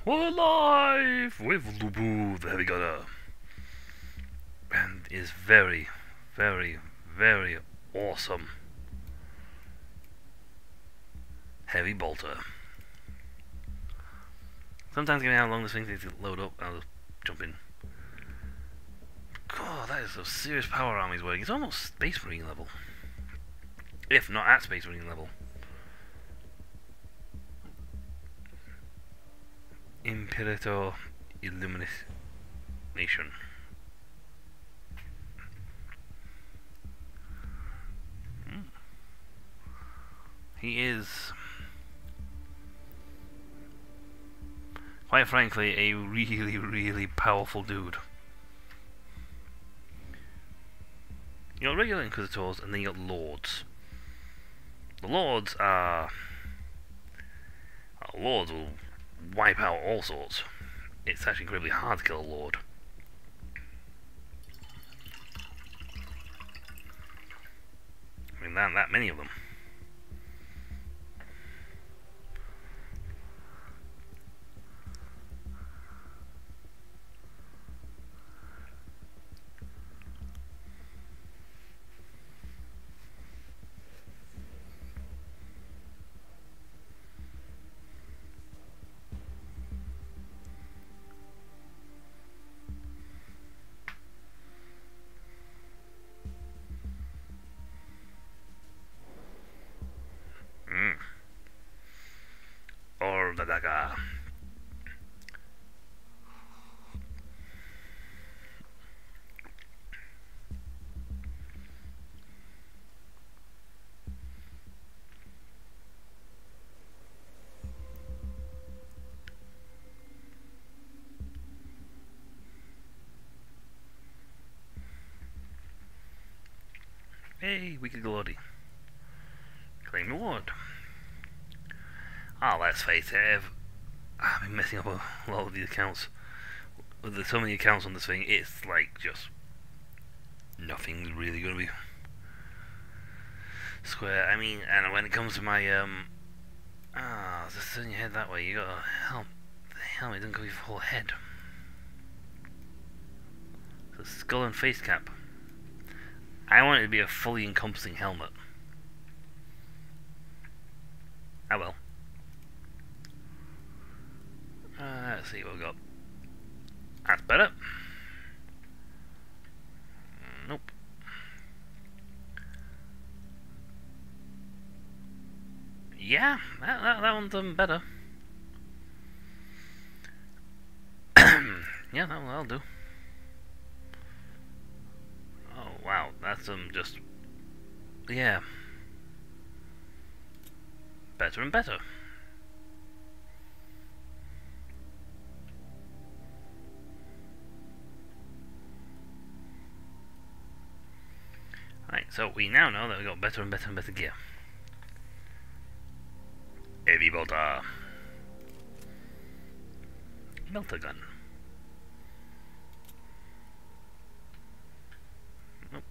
We're alive with Lubu, the heavy gunner, and is very, very, very awesome. Heavy bolter. Sometimes, given how long this thing takes to load up, I'll just jump in. God, that is a serious power arm he's wearing. He's almost Space Marine level, if not at Space Marine level. Imperator Illumination. He is, quite frankly, a really, really powerful dude. You got regular Inquisitors, and then you got Lords. The Lords are... Lords will wipe out all sorts. It's actually incredibly hard to kill a Lord. I mean, that many of them. Or the dagger. Hey, wicked glory. Claim reward. Oh, let's face it, I've been messing up a lot of these accounts. With so many accounts on this thing, it's like just nothing's really gonna be square. I mean, and when it comes to my just turn your head that way. You got a helmet. The helmet doesn't go your whole head. So skull and face cap. I want it to be a fully encompassing helmet. Oh well. Let's see what we've got. That's better. Nope. Yeah, that one's better. Yeah, that'll do. Oh wow, that's just yeah, better and better. Right, so we now know that we've got better and better and better gear. Heavy bolter. Melter gun. Nope.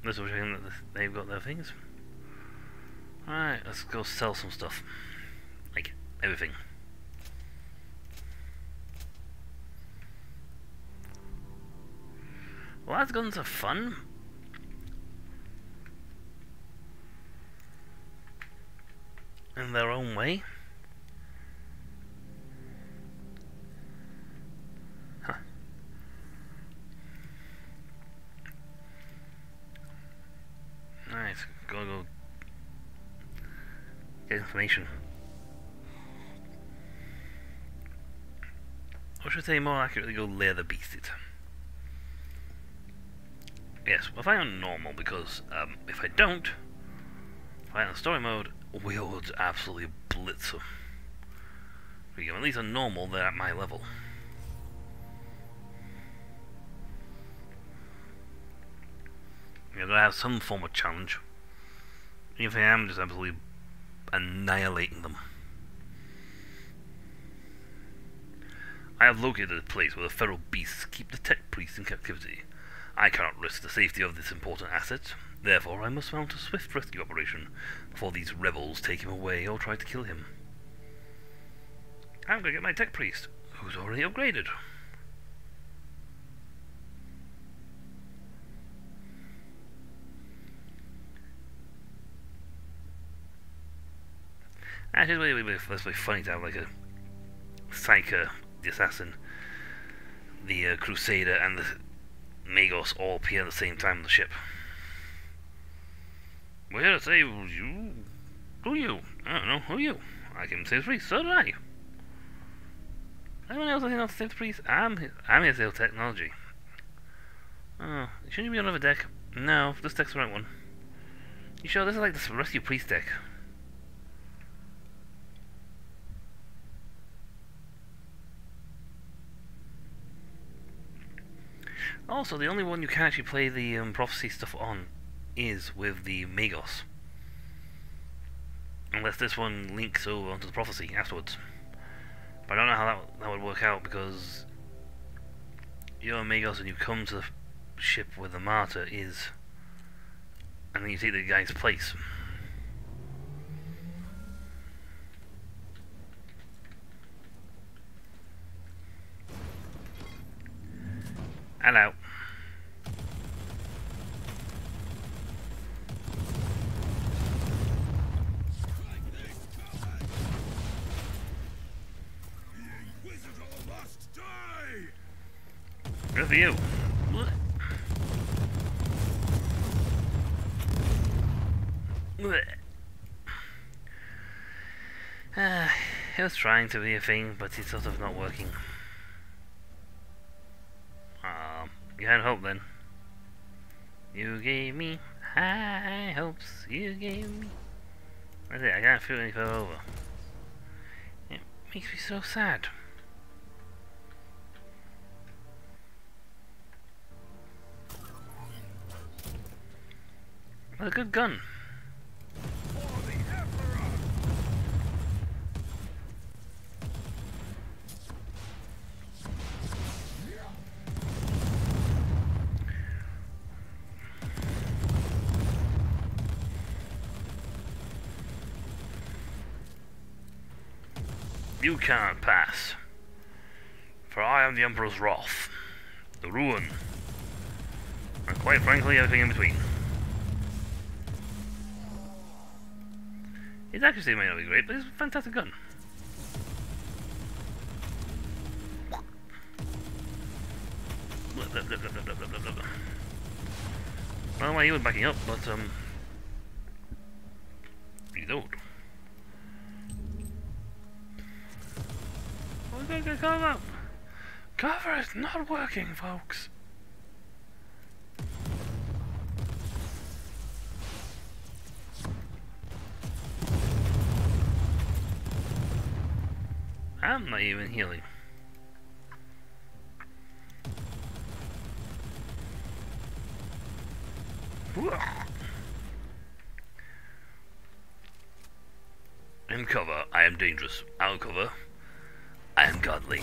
This will show them that they've got their things. Alright, let's go sell some stuff. Like, everything. Well, that's guns are fun. In their own way. Huh. Alright, go get information. Or should I say more accurately, go lair the beast it. Yes, we'll find on normal because if I don't, if I on story mode, we would absolutely blitz them. At least on normal, they're at my level. You're gonna have some form of challenge. Even if I am just absolutely annihilating them. I have located a place where the feral beasts keep the tech priests in captivity. I cannot risk the safety of this important asset. Therefore, I must mount a swift rescue operation before these rebels take him away or try to kill him. I'm gonna get my tech priest. who's already upgraded. Actually, it's really funny to have like a Psyker, the assassin, the Crusader, and the Magos all appear at the same time on the ship. We're here to save you. Who are you? I don't know. Who are you? I came to save the priest. So did I. Anyone else looking to save the priest? I'm here to save technology. Oh, shouldn't you be on another deck? No, this deck's the right one. You sure this is like the rescue priest deck? Also, the only one you can actually play the prophecy stuff on is with the Magos. Unless this one links over onto the prophecy afterwards. But I don't know how that would work out, because you're a Magos and you come to the ship where the martyr is, and then you take the guy's place. Hello. Good for you. It was trying to be a thing, but it's sort of not working. You had hope then. You gave me high hopes, you gave me... That's it, I can't feel any further over. It makes me so sad. What a good gun. You cannot pass, for I am the Emperor's wrath, the ruin, and quite frankly everything in between. His accuracy may not be great, but it's a fantastic gun. Well, he was backing up, but you don't. Cover! Cover is not working, folks! I'm not even healing. In cover, I am dangerous. Out of cover, I am godly.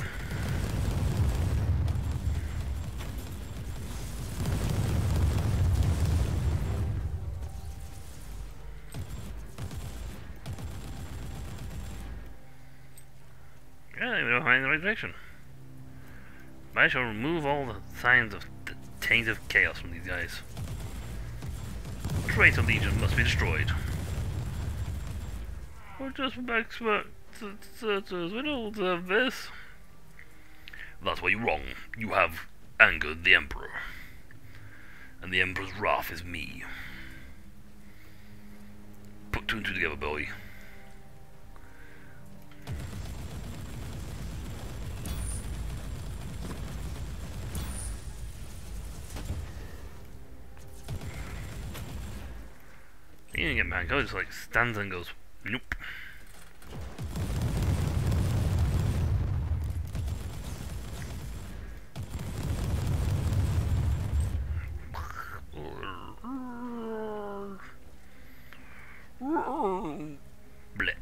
Yeah, we don't find the right direction. But I shall remove all the signs of the taint of chaos from these guys. Traitor Legion must be destroyed. We're just expert searchers, we don't deserve this. That's why you're wrong. You have angered the Emperor. And the Emperor's wrath is me. Put two and two together, boy. He didn't get mad, he just like stands and goes, nope. Bleh.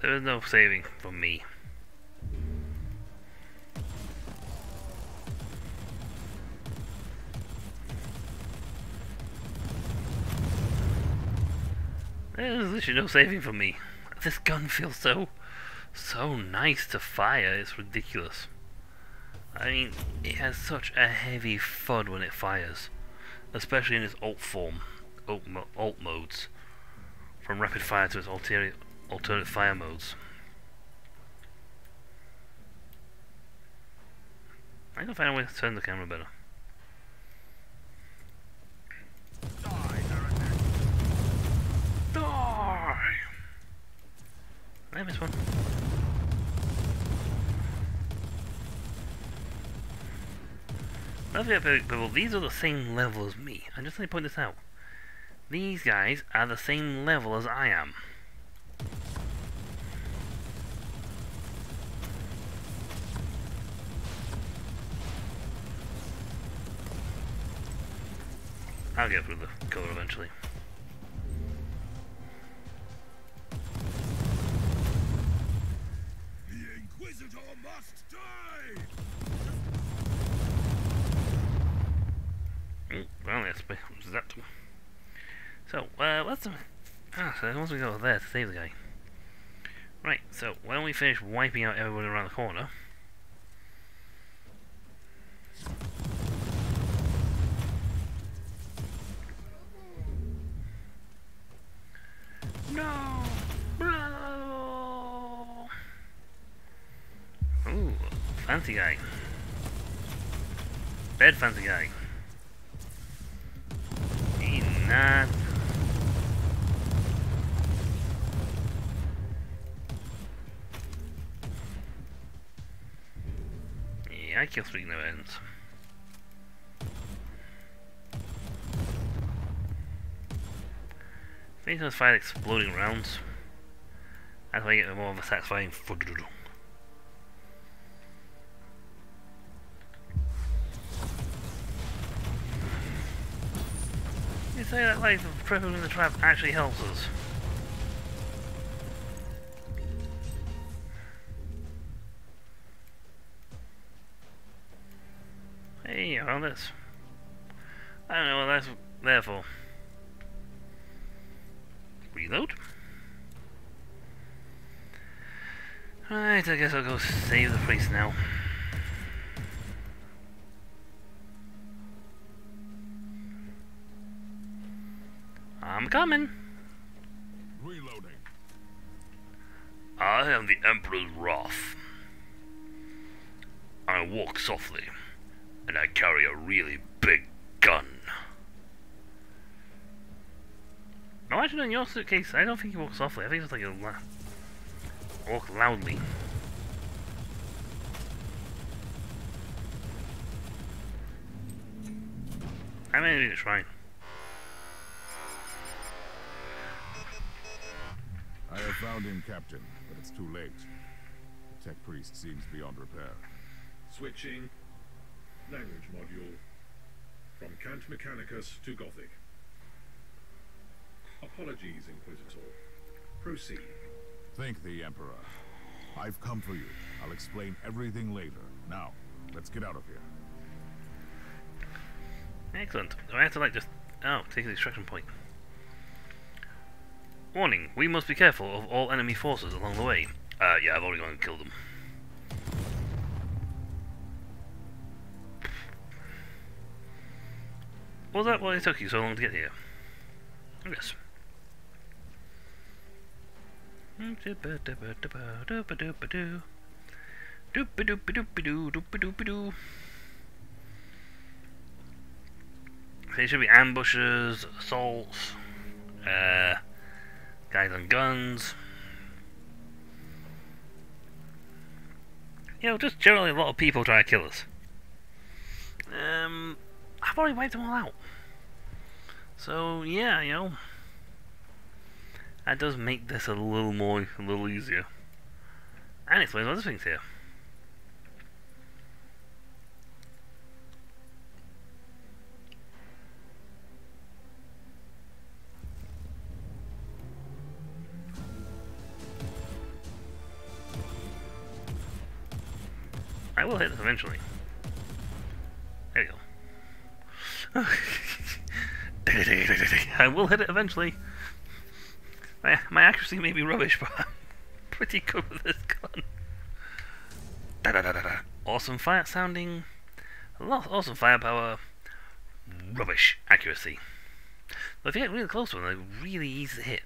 There is no saving from me. There's literally no saving from me. This gun feels so nice to fire, it's ridiculous. I mean, it has such a heavy thud when it fires. Especially in its alt form, alt modes. From rapid fire to its alternate fire modes. I can find a way to turn the camera better. Die! I missed one. People, these are the same level as me. I'm just going to point this out. These guys are the same level as I am. I'll get through the cover eventually. The Inquisitor must die! Well, let's zap them. So, let's... so once we go there to save the guy. Right, so when we finish wiping out everyone around the corner... No! No! Ooh, fancy guy. Bed fancy guy. Not. Yeah, I kill 3 no ends. These those 5 exploding rounds. That's why I get more of a satisfying fuddoodle. You say that life of crippling the trap actually helps us. Hey, I found this. I don't know what that's there for. Reload? Right, I guess I'll go save the priest now. I'm coming. Reloading. I am the Emperor's wrath. I walk softly, and I carry a really big gun. No, actually, in your case, I don't think you walk softly. I think it's like a walk loudly. I may need to try. I have found him, Captain, but it's too late. The tech priest seems beyond repair. Switching language module from Cant Mechanicus to Gothic. Apologies, Inquisitor. Proceed. Thank the Emperor. I've come for you. I'll explain everything later. Now, let's get out of here. Excellent. Do I have to like just take the extraction point? Warning, we must be careful of all enemy forces along the way. Yeah, I've already gone and killed them. Was that why it took you so long to get here? Yes. There should be ambushes, assaults, guys on guns. You know, just generally a lot of people trying to kill us. I've already wiped them all out. So, yeah, you know. That does make this a little easier. And explains other things here. I will hit it eventually. There you go. I will hit it eventually. My accuracy may be rubbish, but I'm pretty good with this gun. Awesome fire sounding. Awesome firepower. Rubbish accuracy. But if you get really close to them, they're really easy to hit.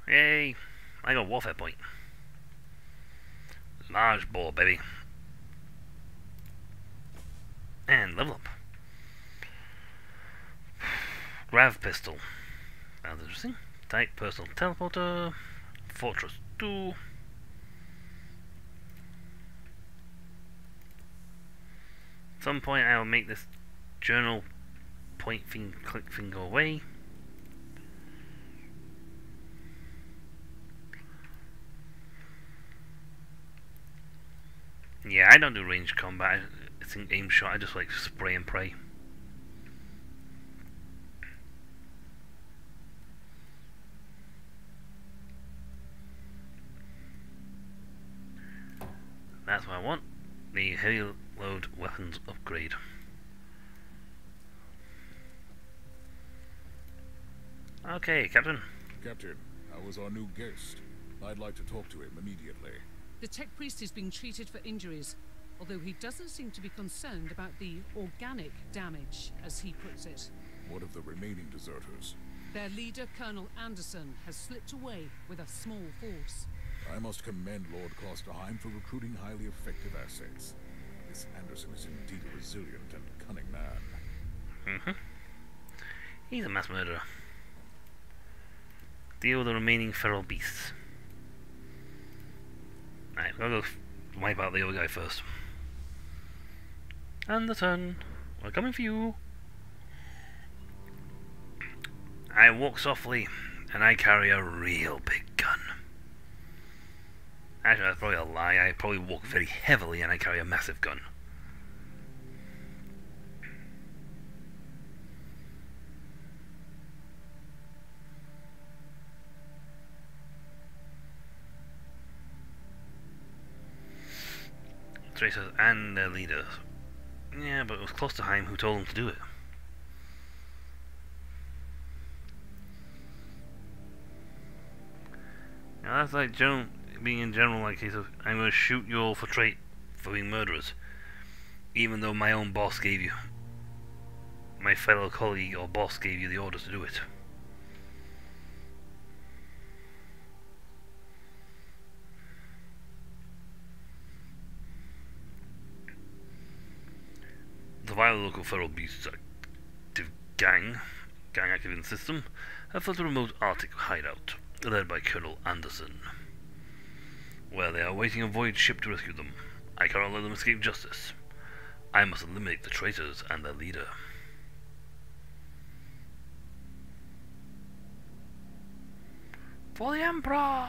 Yay! I got a warfare point. Large bore, baby. And level up. Grav pistol. That's interesting. Type personal teleporter. Fortress 2. At some point I will make this journal point thing, click thing go away. Yeah, I don't do ranged combat. It's an aim shot. I just like spray and pray. That's what I want. The heavy load weapons upgrade. Okay, Captain. Captain, how is our new guest? I'd like to talk to him immediately. The tech priest is being treated for injuries, although he doesn't seem to be concerned about the organic damage, as he puts it. What of the remaining deserters? Their leader, Colonel Anderson, has slipped away with a small force. I must commend Lord Klosterheim for recruiting highly effective assets. This Anderson is indeed a resilient and cunning man. He's a mass murderer. Deal with the remaining feral beasts. Alright, we're gonna go wipe out the other guy first. Anderson, we're coming for you. I walk softly, and I carry a real big gun. Actually, that's probably a lie. I probably walk very heavily, and I carry a massive gun. Tracers and their leaders. Yeah, but it was Klosterheim who told them to do it. Now that's like being in general like case of I'm gonna shoot you all for being murderers. Even though my own boss gave you, my fellow colleague or boss gave you the orders to do it. The violent local feral beasts active gang active in the system, have fled a remote Arctic hideout, led by Colonel Anderson, where they are waiting a voyage ship to rescue them. I cannot let them escape justice. I must eliminate the traitors and their leader. For the Emperor!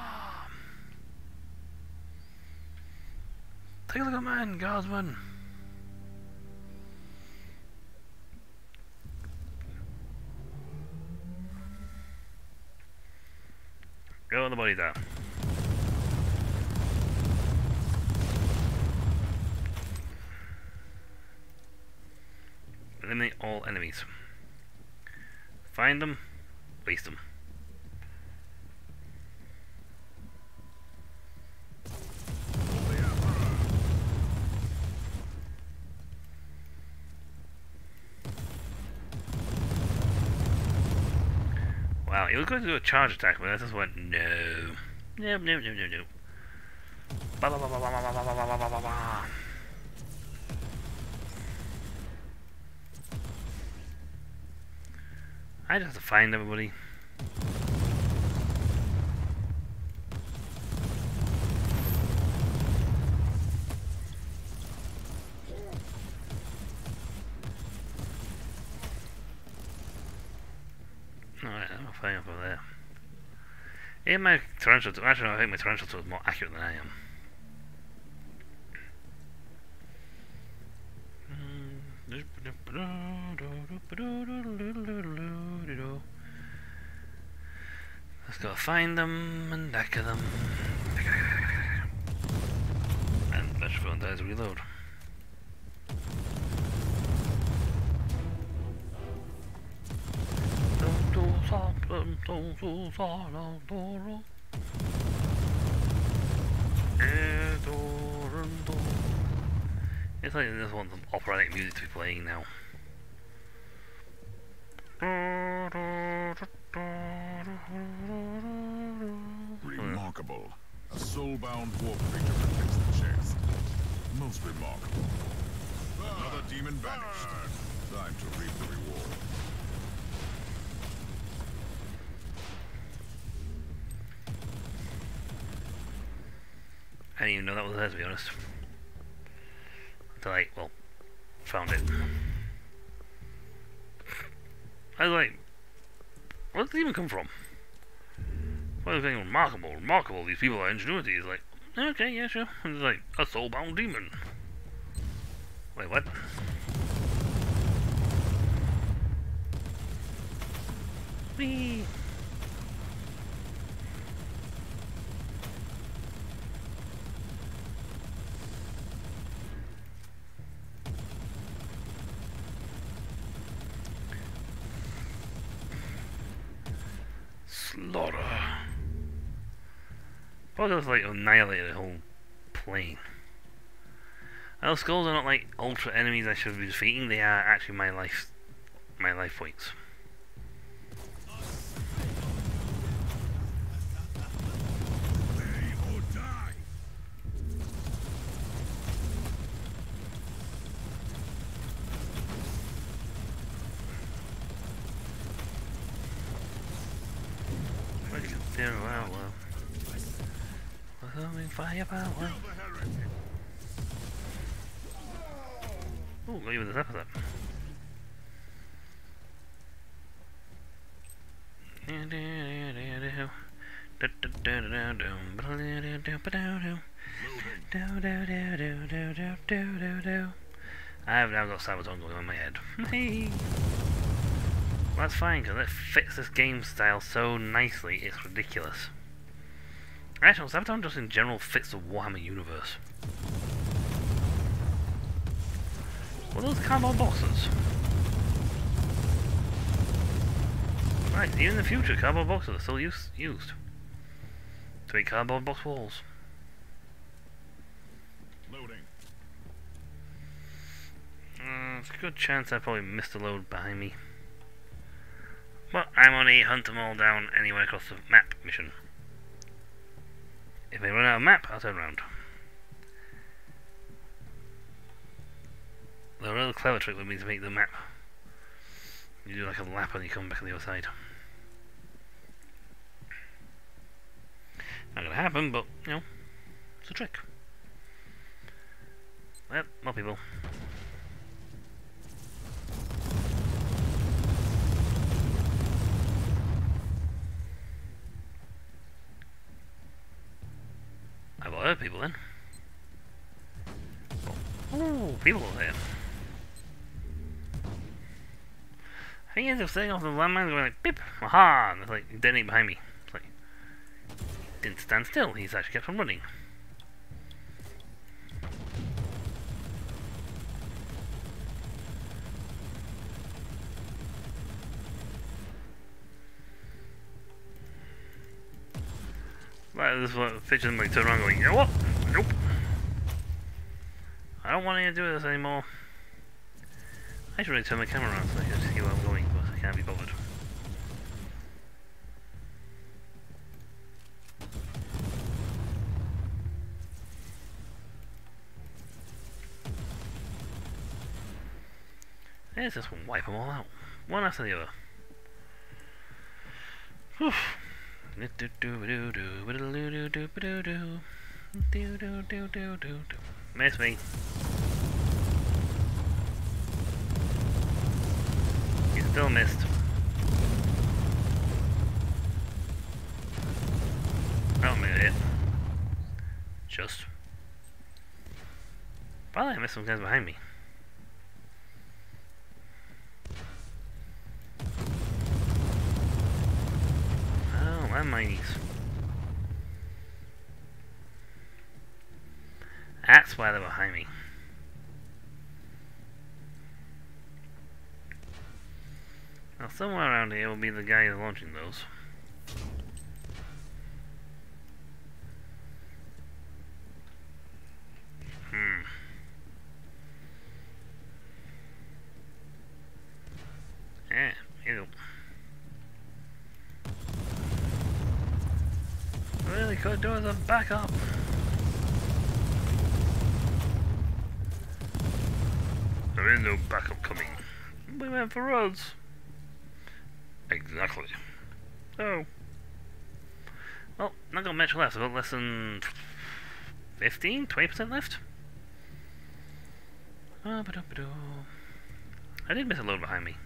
Take a look at mine, guardsman. Go on the body down. Eliminate all enemies. Find them, waste them. Wow, he was going to do a charge attack, but I just went, no. Nope, nope, nope, nope, nope. Ba ba ba ba ba ba ba ba ba ba ba ba. I just have to find everybody. Alright, I'm flying up over there. In my tarantula, actually no, I think my tarantula is more accurate than I am. gotta find them and decker them. And that should go to reload. It's like I just want some operatic music to be playing now. Remarkable. A soul-bound dwarf creature protects the chest. Most remarkable. Another demon vanished. Time to reap the reward. I didn't even know that was there, to be honest. Until I, well, found it. I was like, where did it even come from? Why was it remarkable, remarkable, these people are ingenuity. It's like, okay, yeah, sure. And it's like, a soul-bound demon. Wait, what? Whee! Slaughter. Probably just like annihilate the whole plane. Those skulls are not like ultra enemies I should be defeating, they are actually my life points. Firepower. Oh, got you with the zap of that. I have now got Sabaton going on in my head. Hey! Well, that's fine, because it fits this game style so nicely, it's ridiculous. Actually, Sabaton just in general fits the Warhammer universe. What are those cardboard boxes? Right, even in the future, cardboard boxes are still used to make cardboard box walls. Loading. It's a good chance I probably missed a load behind me. But I'm on a hunt them all down anywhere across the map mission. If I run out of map, I'll turn around. The real clever trick would be to make the map. You do like a lap and you come back on the other side. Not gonna happen, but, you know, it's a trick. Well, more people. I've got other people then. Oh, people are there. I think as if setting off the landmines going like beep, aha, and it's like detonating behind me. It's like didn't stand still, he's actually kept on running. Right, this is what pictures like turn around going, you know what? Nope. I don't want anything to do with this anymore. I should really turn my camera around so I can see where I'm going, but I can't be bothered. Let's just wipe them all out. One after the other. Whew. Miss me. You still missed. Oh, made it. Just. Probably I missed some guys behind me. Oh, I'm minis. That's why they're behind me. Now somewhere around here will be the guy who's launching those. Yeah, here you go. Really could do as a backup. There is no backup coming. We went for roads. Exactly. So, well, not got much left. I've got less than 15-20% left. I did miss a load behind me.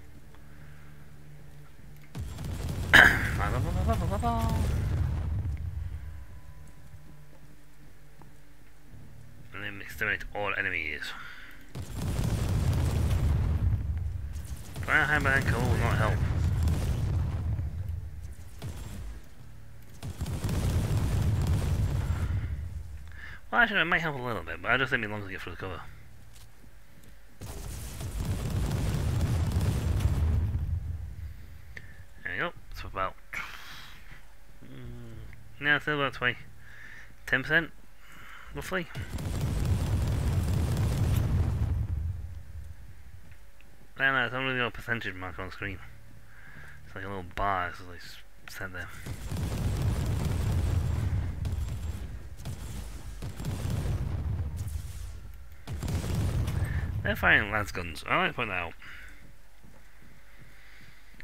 And then exterminate all enemies. Trying to hide behind cover will not help. Well, actually, it might help a little bit, but I just take me longer to get through the cover. There you go. It's about. No, still about 10%, roughly. No, it's not really got a percentage mark on the screen. It's like a little bar, it's like set there. They're firing las guns. I like to point that out.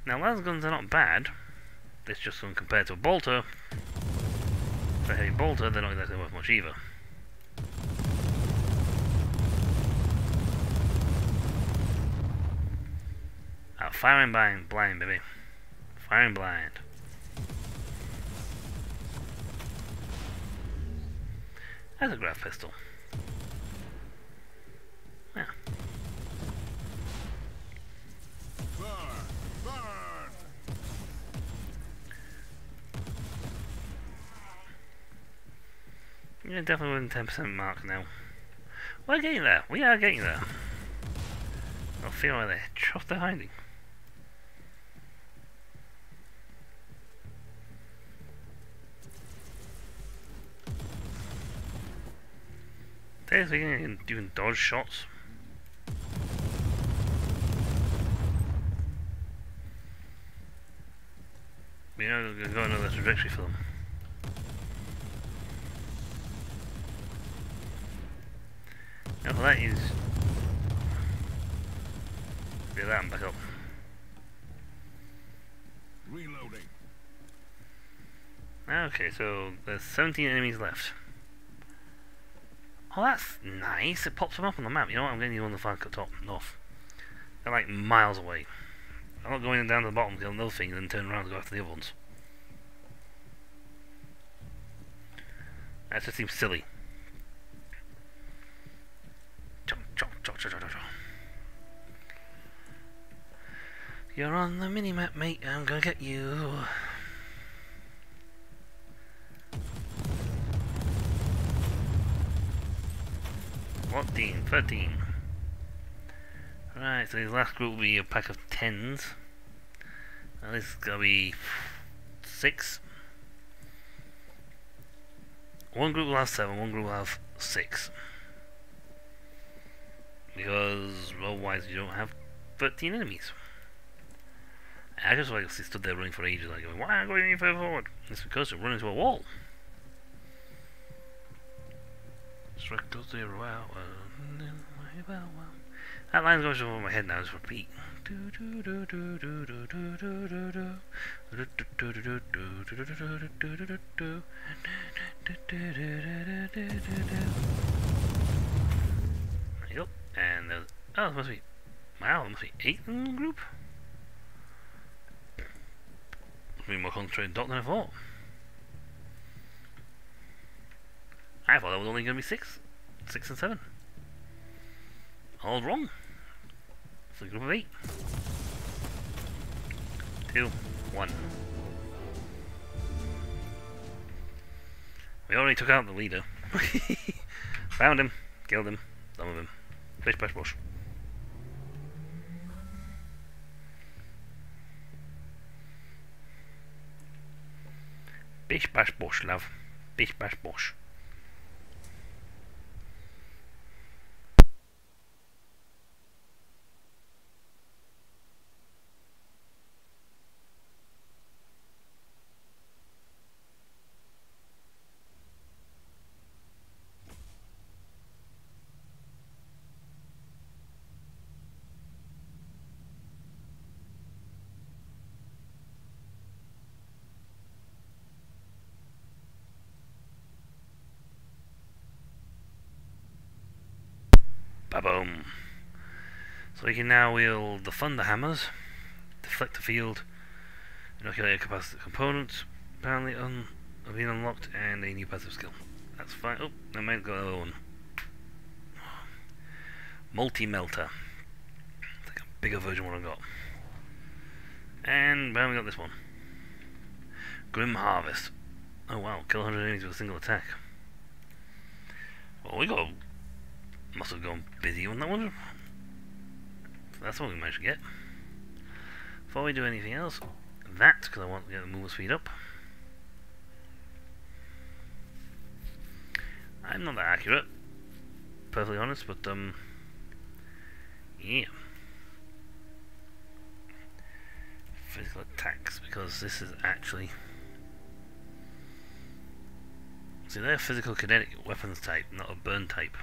Now, las guns are not bad. It's just when compared to a bolter. For a heavy bolter, they're not exactly worth much either. Firing blind, baby. Firing blind. That's a graph pistol. Yeah. Burn! Burn! Yeah, definitely within 10% mark now. We're getting there. We are getting there. I feel like they're just hiding. Seriously, you can dodge shots. We know we've got another trajectory for them. Now for that is do that and back up. Reloading. Okay, so there's 17 enemies left. Oh, that's nice. It pops them up on the map. You know what? I'm getting you on the far top north. They're like miles away. I'm not going down to the bottom to kill another thing and then turn around and go after the other ones. That just seems silly. You're on the mini-map, mate. I'm gonna get you. 13. Right, so this last group will be a pack of 10s. Now this is gonna be 6. One group will have 7, one group will have 6. Because otherwise you don't have 13 enemies. I just like stood there running for ages, like going, why am I going any further forward? It's because you're running into a wall. That line's going over my head now, just repeat. There you go. And there's, oh, there must be, wow, there must be 8 in the group. Must be more concentrated dot than I thought. I thought there was only going to be 6 and 7. All wrong. It's a group of 8. 2, 1. We already took out the leader. Found him. Killed him. Some of him. Bish bash bosh. Bish bash bosh, love. Bish bash bosh. Ba-boom. So we can now wield the Thunder Hammers, deflect the field, inoculate capacity components, apparently have been unlocked, and a new passive skill. That's fine. Oh, I might go another one. Multi-melter. It's like a bigger version of what I got. And we got this one. Grim Harvest. Oh wow, kill 100 enemies with a single attack. Well, we got... must have gone busy on that one. So that's what we managed to get. Before we do anything else, that, because I want to get the movement speed up. I'm not that accurate, perfectly honest, but yeah. Physical attacks, because this is actually... see, they're physical kinetic weapons type, not a burn type.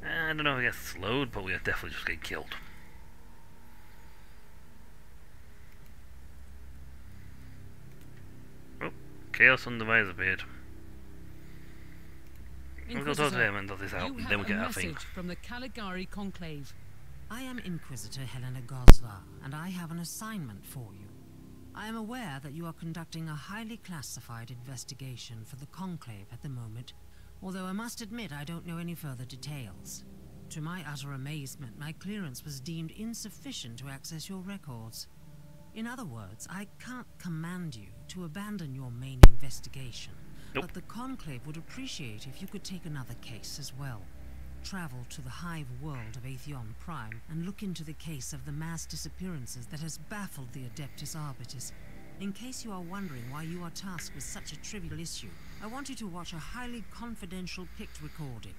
I don't know if we get slowed, but we definitely just get killed. Oh, Chaos Undivided appeared. We'll go talk to him and sort this out, and then we get our thing. From the Caligari Conclave. I am Inquisitor Helena Goslar, and I have an assignment for you. I am aware that you are conducting a highly classified investigation for the Conclave at the moment, although I must admit I don't know any further details. To my utter amazement, my clearance was deemed insufficient to access your records. In other words, I can't command you to abandon your main investigation, nope. But the Conclave would appreciate if you could take another case as well. Travel to the hive world of Atheon Prime and look into the case of the mass disappearances that has baffled the Adeptus Arbitis. In case you are wondering why you are tasked with such a trivial issue, I want you to watch a highly confidential picked recording.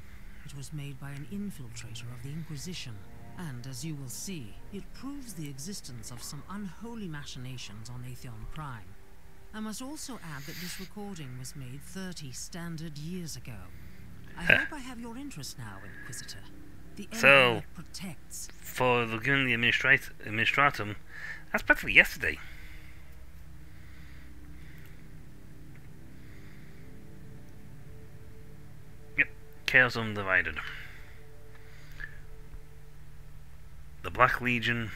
It was made by an infiltrator of the Inquisition, and as you will see, it proves the existence of some unholy machinations on Atheon Prime. I must also add that this recording was made 30 standard years ago. I hope I have your interest now, Inquisitor. The so, protects. For the given the administratum, that's practically yesterday. Yep, Chaos Undivided. The Black Legion.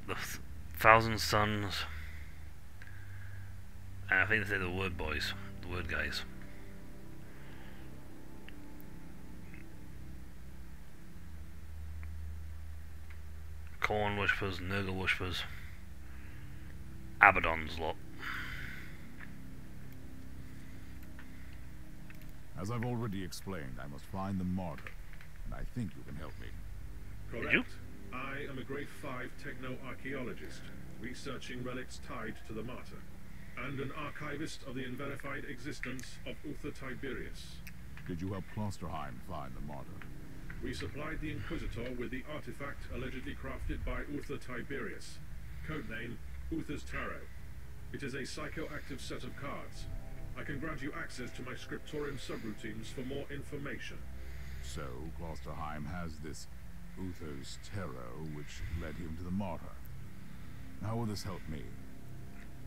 The Thousand Sons. I think they say the Word Boys, the Word Guys. Corn Worshippers, Nurgle Worshippers, Abaddon's lot. As I've already explained, I must find the martyr, and I think you can help me. Correct. Did you? I am a Grade 5 techno-archaeologist, researching relics tied to the martyr, and an archivist of the unverified existence of Uther Tiberius. Did you help Klosterheim find the martyr? We supplied the Inquisitor with the artifact allegedly crafted by Uther Tiberius, codename Uther's Tarot. It is a psychoactive set of cards. I can grant you access to my scriptorium subroutines for more information. So, Klosterheim has this Uther's Tarot, which led him to the martyr. How will this help me?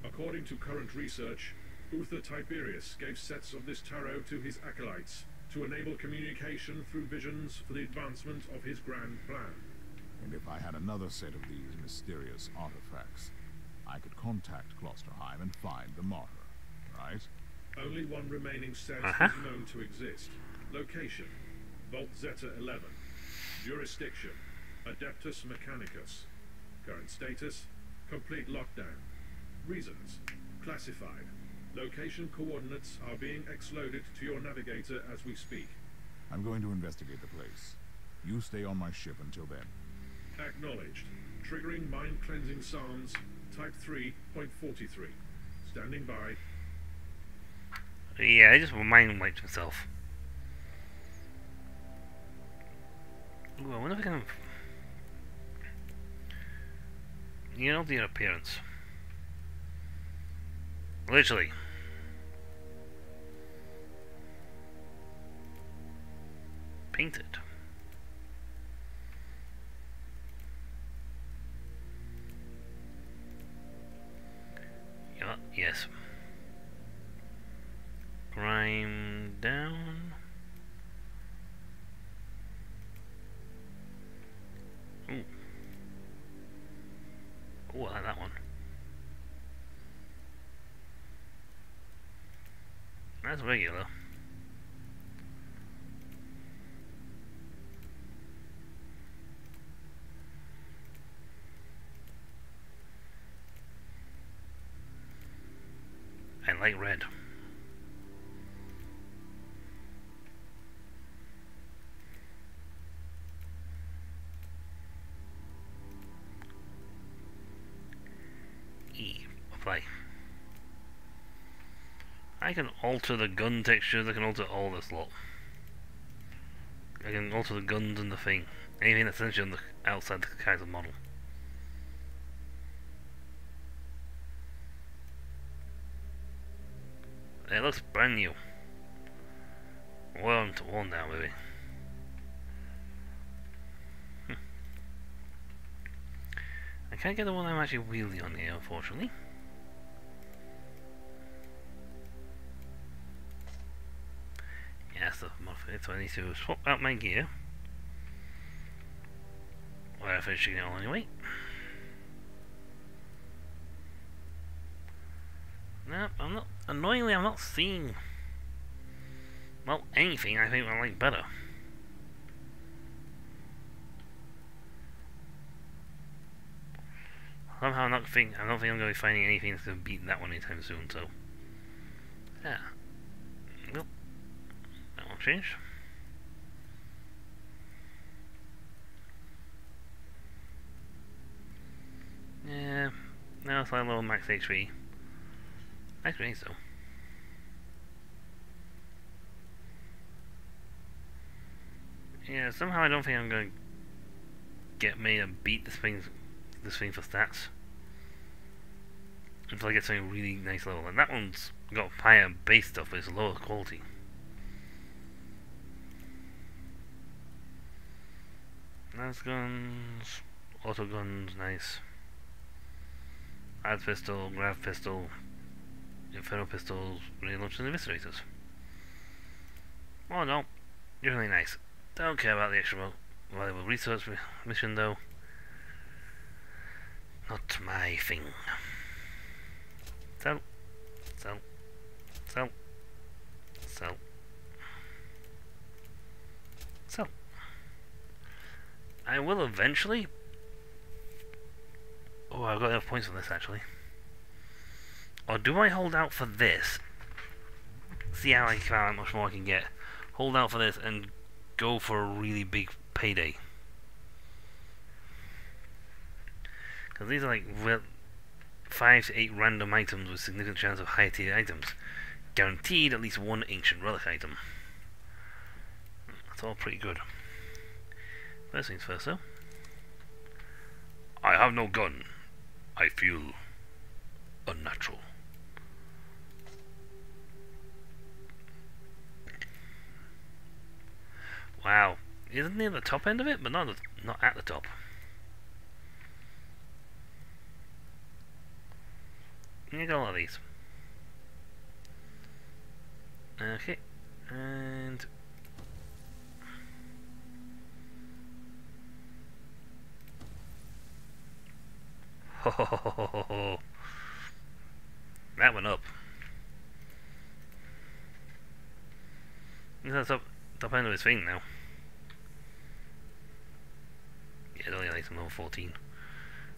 According to current research, Uther Tiberius gave sets of this tarot to his acolytes to enable communication through visions for the advancement of his grand plan. And if I had another set of these mysterious artifacts, I could contact Klosterheim and find the martyr, right? Only one remaining set is known to exist. Location: Vault Zeta 11. Jurisdiction, Adeptus Mechanicus. Current status, complete lockdown. Reasons, classified. Location coordinates are being exloaded to your navigator as we speak. I'm going to investigate the place. You stay on my ship until then. Acknowledged. Triggering mind cleansing psalms, type 3.43. Standing by. Yeah, I just mind wiped himself. Ooh, I wonder if I can... You know the appearance. Literally. Painted. Yeah, yes. Prime down. Ooh. Ooh, I like that one. That's regular. I like red. E. Apply. I can alter the gun textures, I can alter all this lot. I can alter the guns and the thing. Anything that's essentially on the outside the character model. It looks brand new. Well, to one now, maybe. I can't get the one I'm actually wheeling on here, unfortunately. Yes, the modifier, so I need to swap out my gear. Well, I'm finishing it all anyway. No, I'm not. Annoyingly, I'm not seeing. Well, anything I think I like better. Somehow I don't think I'm going to be finding anything that's going to beat that one anytime soon. So, yeah. Nope. That won't change. Yeah. Now it's like a little max HP. Nice range though. Yeah, somehow I don't think I'm going to get me to beat this thing for stats until I get something really nice level. And that one's got higher base stuff, but it's lower quality. Nice guns, auto guns, nice. Ad pistol, grav pistol, inferno pistols, grenade launchers, and eviscerators. Oh no, you're really nice. Don't care about the extra valuable research mission though. Not my thing. Sell. Sell. Sell. Sell. Sell. I will eventually... Oh, I've got enough points for this actually. Or do I hold out for this? See how much more I can get. Hold out for this and go for a really big payday. Because these are like 5 to 8 random items with significant chance of higher tier items. Guaranteed at least one ancient relic item. That's all pretty good. First things first though. I have no gun. I feel unnatural. Wow. Isn't near the top end of it, but not at the top. You got a lot of these. Okay. And ho ho ho ho ho ho. That went up. That's top end of his thing now. it only likes level 14.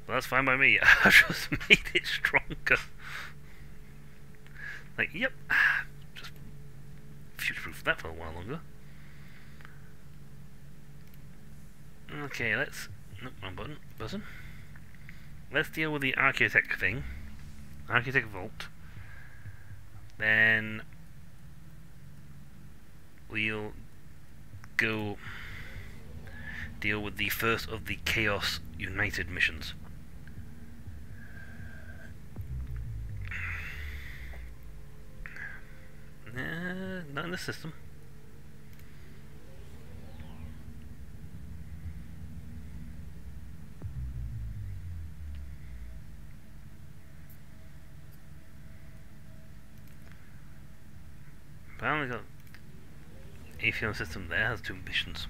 But that's fine by me. I just made it stronger. Like, yep. Just future-proof that for a while longer. Okay, let's... Nope, wrong button. Let's deal with the architect thing. Architect Vault. Then... we'll go deal with the first of the Chaos United missions. Not in this system. Apparently got Atheon system there has 2 missions.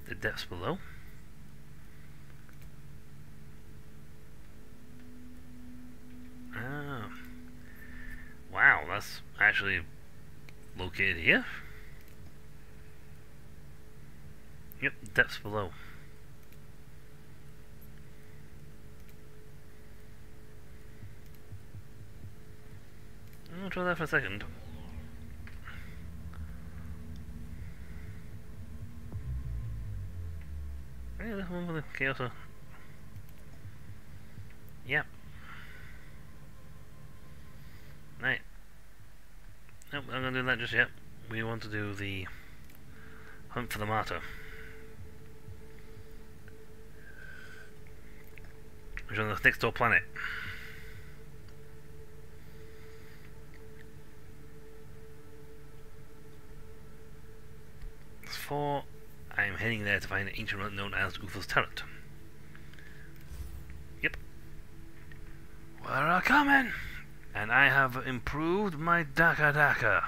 The depths below. Ah. Wow, that's actually located here. Yep, depths below. I'll try that for a second. Yeah, this one with the chaos. Yep. Right. Nope, I'm gonna do that just yet. We want to do the hunt for the martyr. Which is on the next door planet. For I'm heading there to find an ancient relic known as Uther's turret. Yep. We're coming! And I have improved my Daka.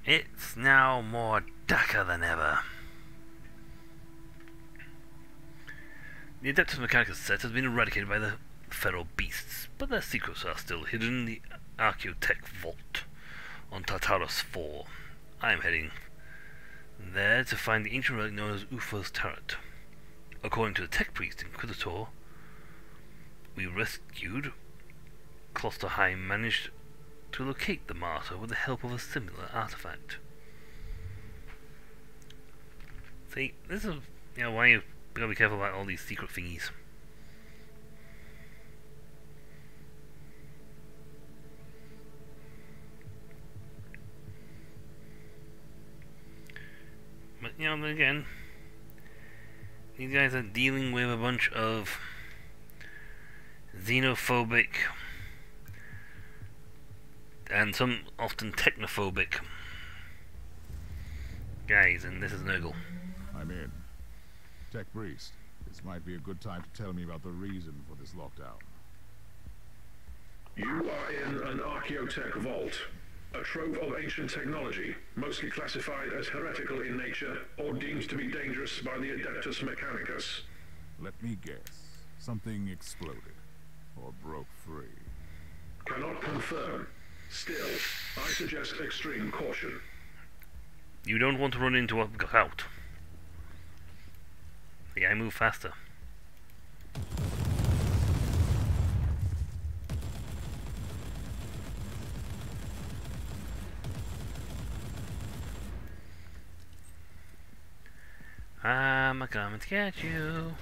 It's now more Daka than ever. The Adeptus Mechanicus set has been eradicated by the feral beasts, but their secrets are still hidden in the Archaeotech Vault on Tartarus 4. I am heading there to find the ancient relic known as Uther's turret. According to the tech priest Inquisitor we rescued, Klosterheim managed to locate the martyr with the help of a similar artifact. See, this is why you gotta be careful about all these secret thingies. But then again, these guys are dealing with a bunch of xenophobic and some often technophobic guys, and this is Nurgle. I'm in. Tech Priest, this might be a good time to tell me about the reason for this lockdown. You are in an Archaeotech vault. A trove of ancient technology, mostly classified as heretical in nature or deemed to be dangerous by the Adeptus Mechanicus. Let me guess. Something exploded. Or broke free. Cannot confirm. Still, I suggest extreme caution. You don't want to run into what got out. The guy move faster. I'm coming to get you.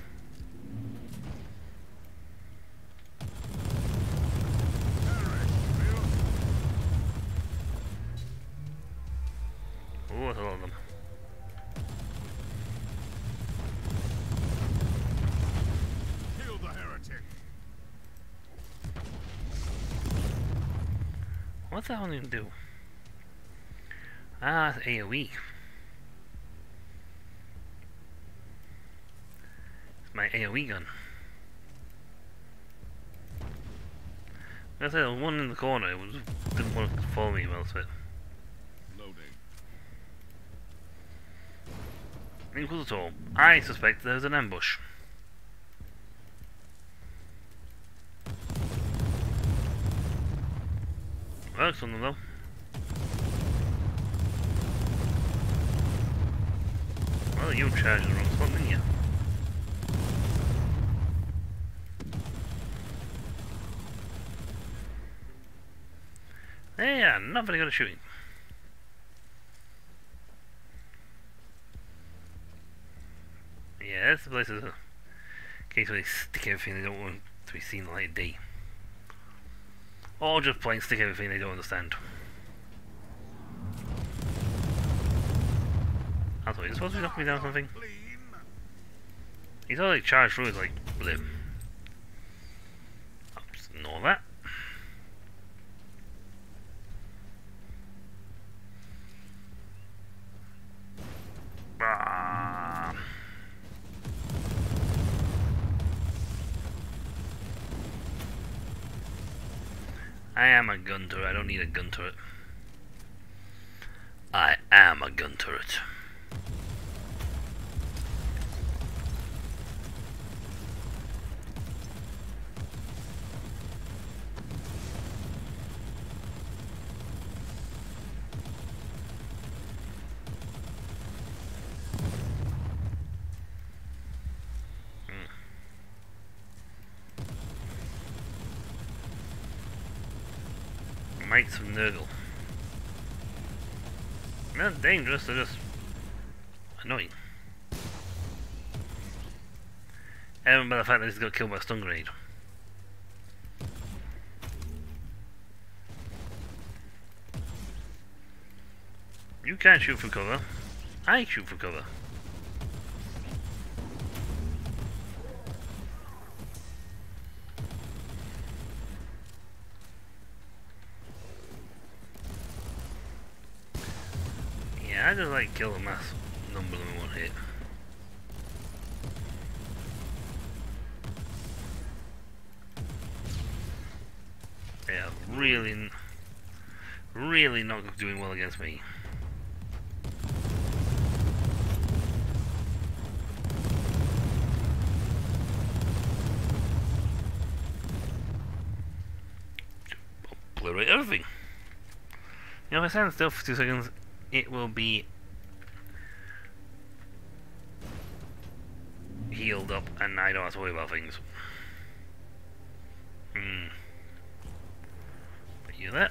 Oh, that's a lot of them. Kill the heretic. What's that one gonna do? Ah, it's AoE. It's my AoE gun. I said there was one in the corner. It didn't want to follow me well, so Loading. Inquisitor, I suspect there's an ambush. Works on them though. Well, you charged the wrong spot, didn't you? Yeah, not very good at shooting. Yeah, that's the place in case where they stick everything they don't want to be seen like day. Or just plain stick everything they don't understand. I thought he was supposed to be knocking me down something. He's already charged through, like, blip. I'll just ignore that. Ah. I am a gun turret, I don't need a gun turret. I am a gun turret. Might some Nurgle. They're not dangerous, they're just annoying. Even by the fact that he's got killed by a stun grenade. You can't shoot for cover. I shoot for cover. I just like kill a mass number of them in one hit. Yeah, really not doing well against me. Obliterate everything. You know, if I stand still for 2 seconds, it will be healed up and I don't have to worry about things. But you that.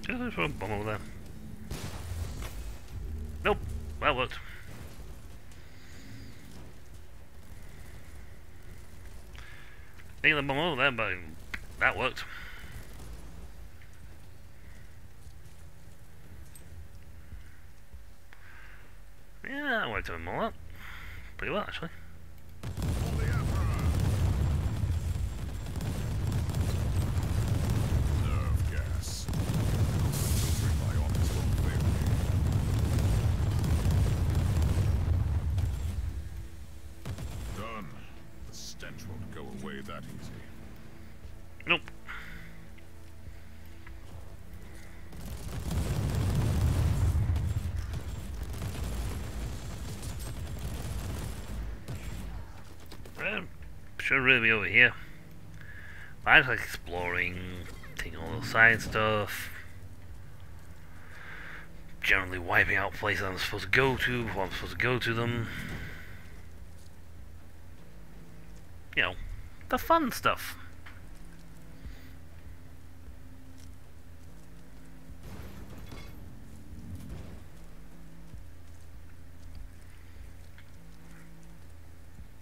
Just throw a bomb over there. Nope, that worked. Taking the bomb over there, but that worked. Yeah, that worked him all up. Pretty well, actually. Nerve gas. Filtering my honest won't fail me. Done. The stench won't go away that easy. Nope. Should really be over here. I just like exploring, taking all the side stuff, generally wiping out places I'm supposed to go to before I'm supposed to go to them. You know, the fun stuff.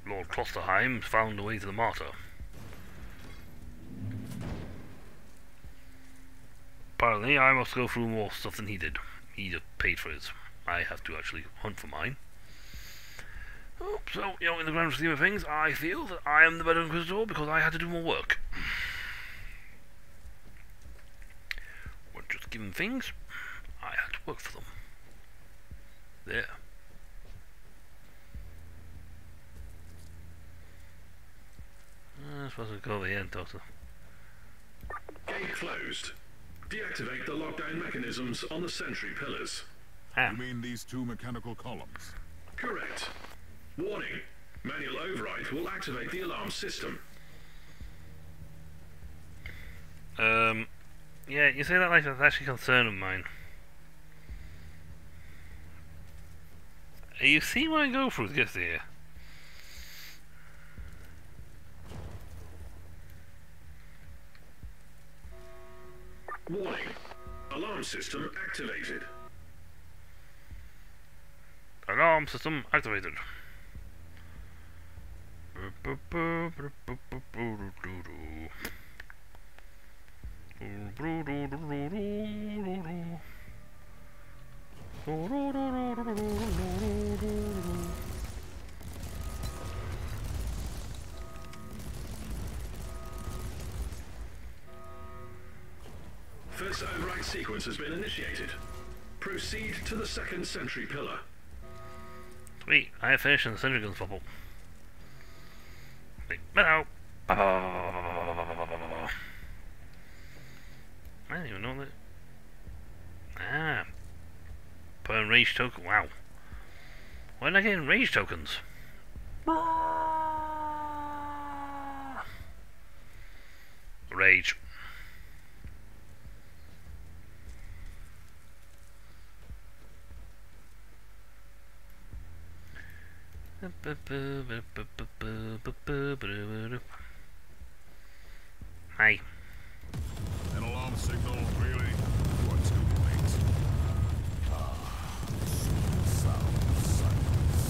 Lord Klosterheim found a way to the martyr. Apparently, I must go through more stuff than he did. He just paid for his. I have to actually hunt for mine. Oh, so, you know, in the grand scheme of things, I feel that I am the better Inquisitor because I had to do more work. We're just given things, I had to work for them. There. That's suppose we'll go over here and talk to them. Gate closed. Deactivate the lockdown mechanisms on the sentry pillars. Ah. You mean these two mechanical columns? Correct. Warning. Manual override will activate the alarm system. Yeah, you say that like that's actually a concern of mine. You see what I go through to get here? Warning. Alarm system activated. Alarm system activated. First override sequence has been initiated. Proceed to the second sentry pillar. Sweet, I have finished in the sentry guns bubble. Wait, hello. I didn't even know that. Ah. Put in rage token. Wow. Why did I get rage tokens? Rage. Hi. An alarm signal, really? What's too late? Sound silence.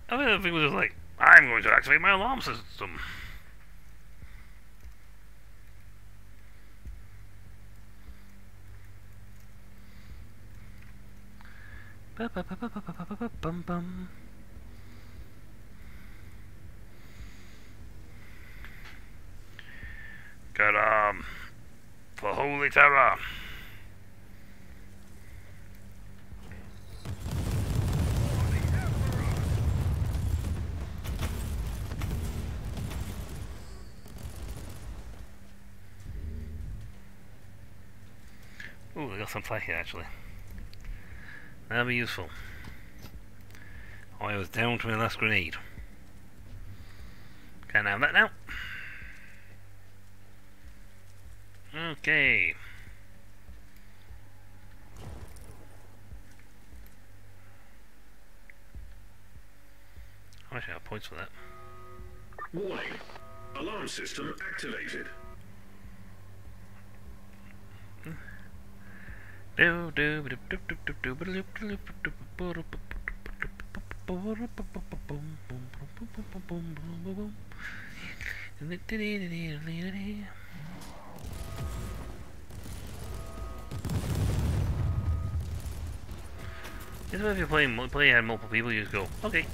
I mean, the thing was just like, I'm going to activate my alarm system. Bum. Got for holy terror. Ooh, I got some flag here actually. That'll be useful. Oh, I was down to my last grenade. Can't have that now. Okay. I wish I had points for that. Warning. Alarm system activated. This way if you're playing multiplayer and multiple people, you just go, okay.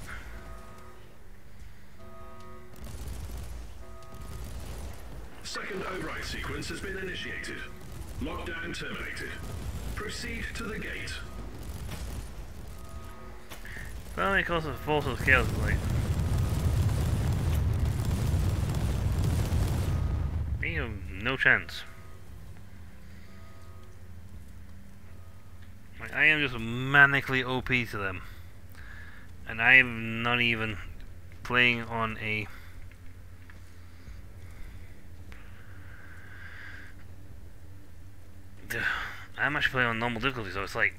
Second override sequence has been initiated. Lockdown terminated. Proceed to the gate. Well, it causes force of chaos, like. You have no chance. Like, I am just manically OP to them. And I am not even playing on a... I'm actually playing on normal difficulty, so it's like...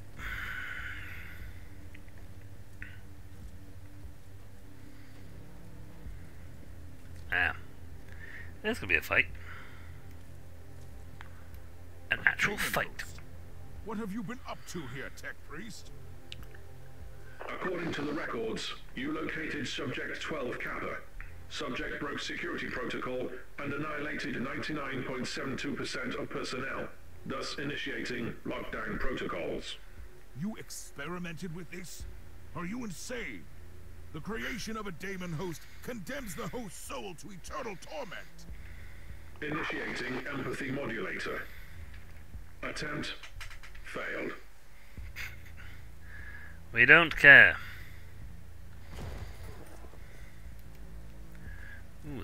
Ah. This could be a fight. An actual fight. What have you been up to here, Tech Priest? According to the records, you located Subject 12 Kappa. Subject broke security protocol and annihilated 99.72% of personnel, thus initiating lockdown protocols. You experimented with this? Are you insane? The creation of a daemon host condemns the host's soul to eternal torment. Initiating empathy modulator. Attempt failed. We don't care.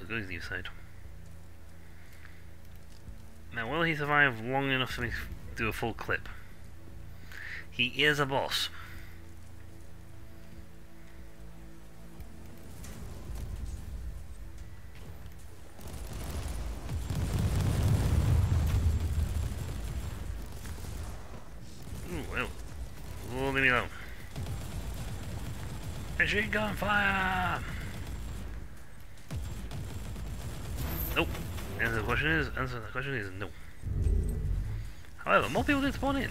the goes the side. Now, will he survive long enough to do a full clip? He is a boss. Ooh, well, leave me alone. Machine gun fire! Nope. Answer the question is no. However, more people did spawn in.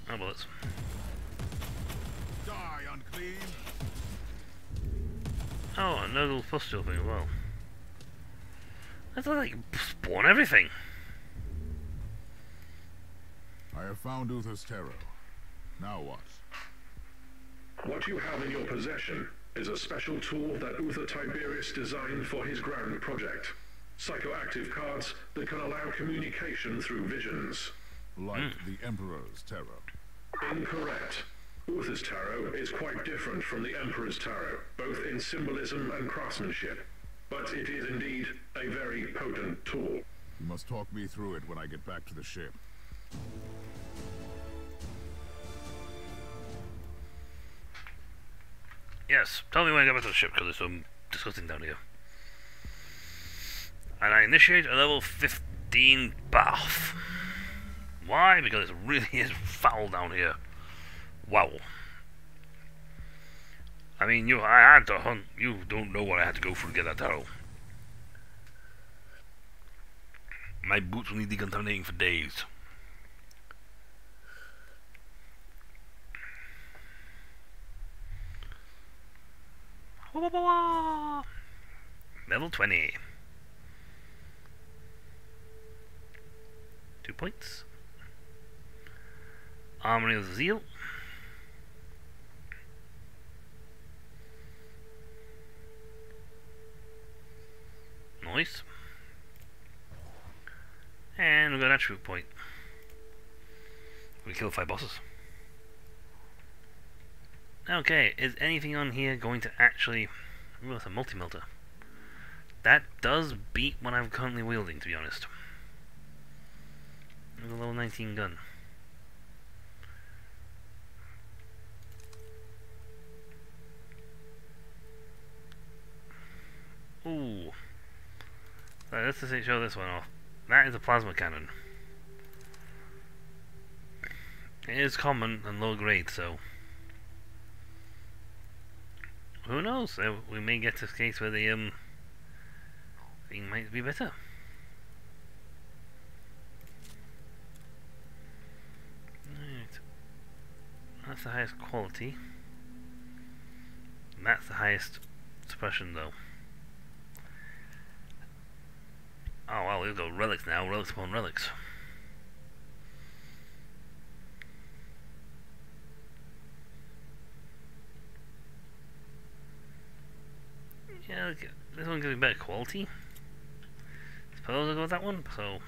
No bullets. Die, unclean! Oh, another little pustule thing as well. That's like spawn everything. I have found Uther's tarot. Now what? What you have in your possession is a special tool that Uther Tiberius designed for his grand project. Psychoactive cards that can allow communication through visions. Like the Emperor's tarot. Incorrect. Uther's tarot is quite different from the Emperor's tarot, both in symbolism and craftsmanship. But it is indeed a very potent tool. You must talk me through it when I get back to the ship. Yes, tell me when I get back to the ship because it's so disgusting down here. And I initiate a level 15 bath. Why? Because it really is foul down here. Wow. I mean, I had to hunt. You don't know what I had to go through to get that tarot. My boots will need decontaminating for days. Level 20. 2 points. Armory of Zeal. Nice. And we've got an attribute point. We kill 5 bosses. Okay, is anything on here going to actually... Ooh, that's a multi-melter. That does beat what I'm currently wielding, to be honest. There's a level 19 gun. Ooh. So let's just show this one off. That is a plasma cannon. It is common and low grade, so... Who knows? We may get to a case where the thing might be better. Right. That's the highest quality. And that's the highest suppression, though. Oh well, we'll go relics now. Relics upon relics. Yeah, this one gives me better quality. Suppose I'll go with that one, so...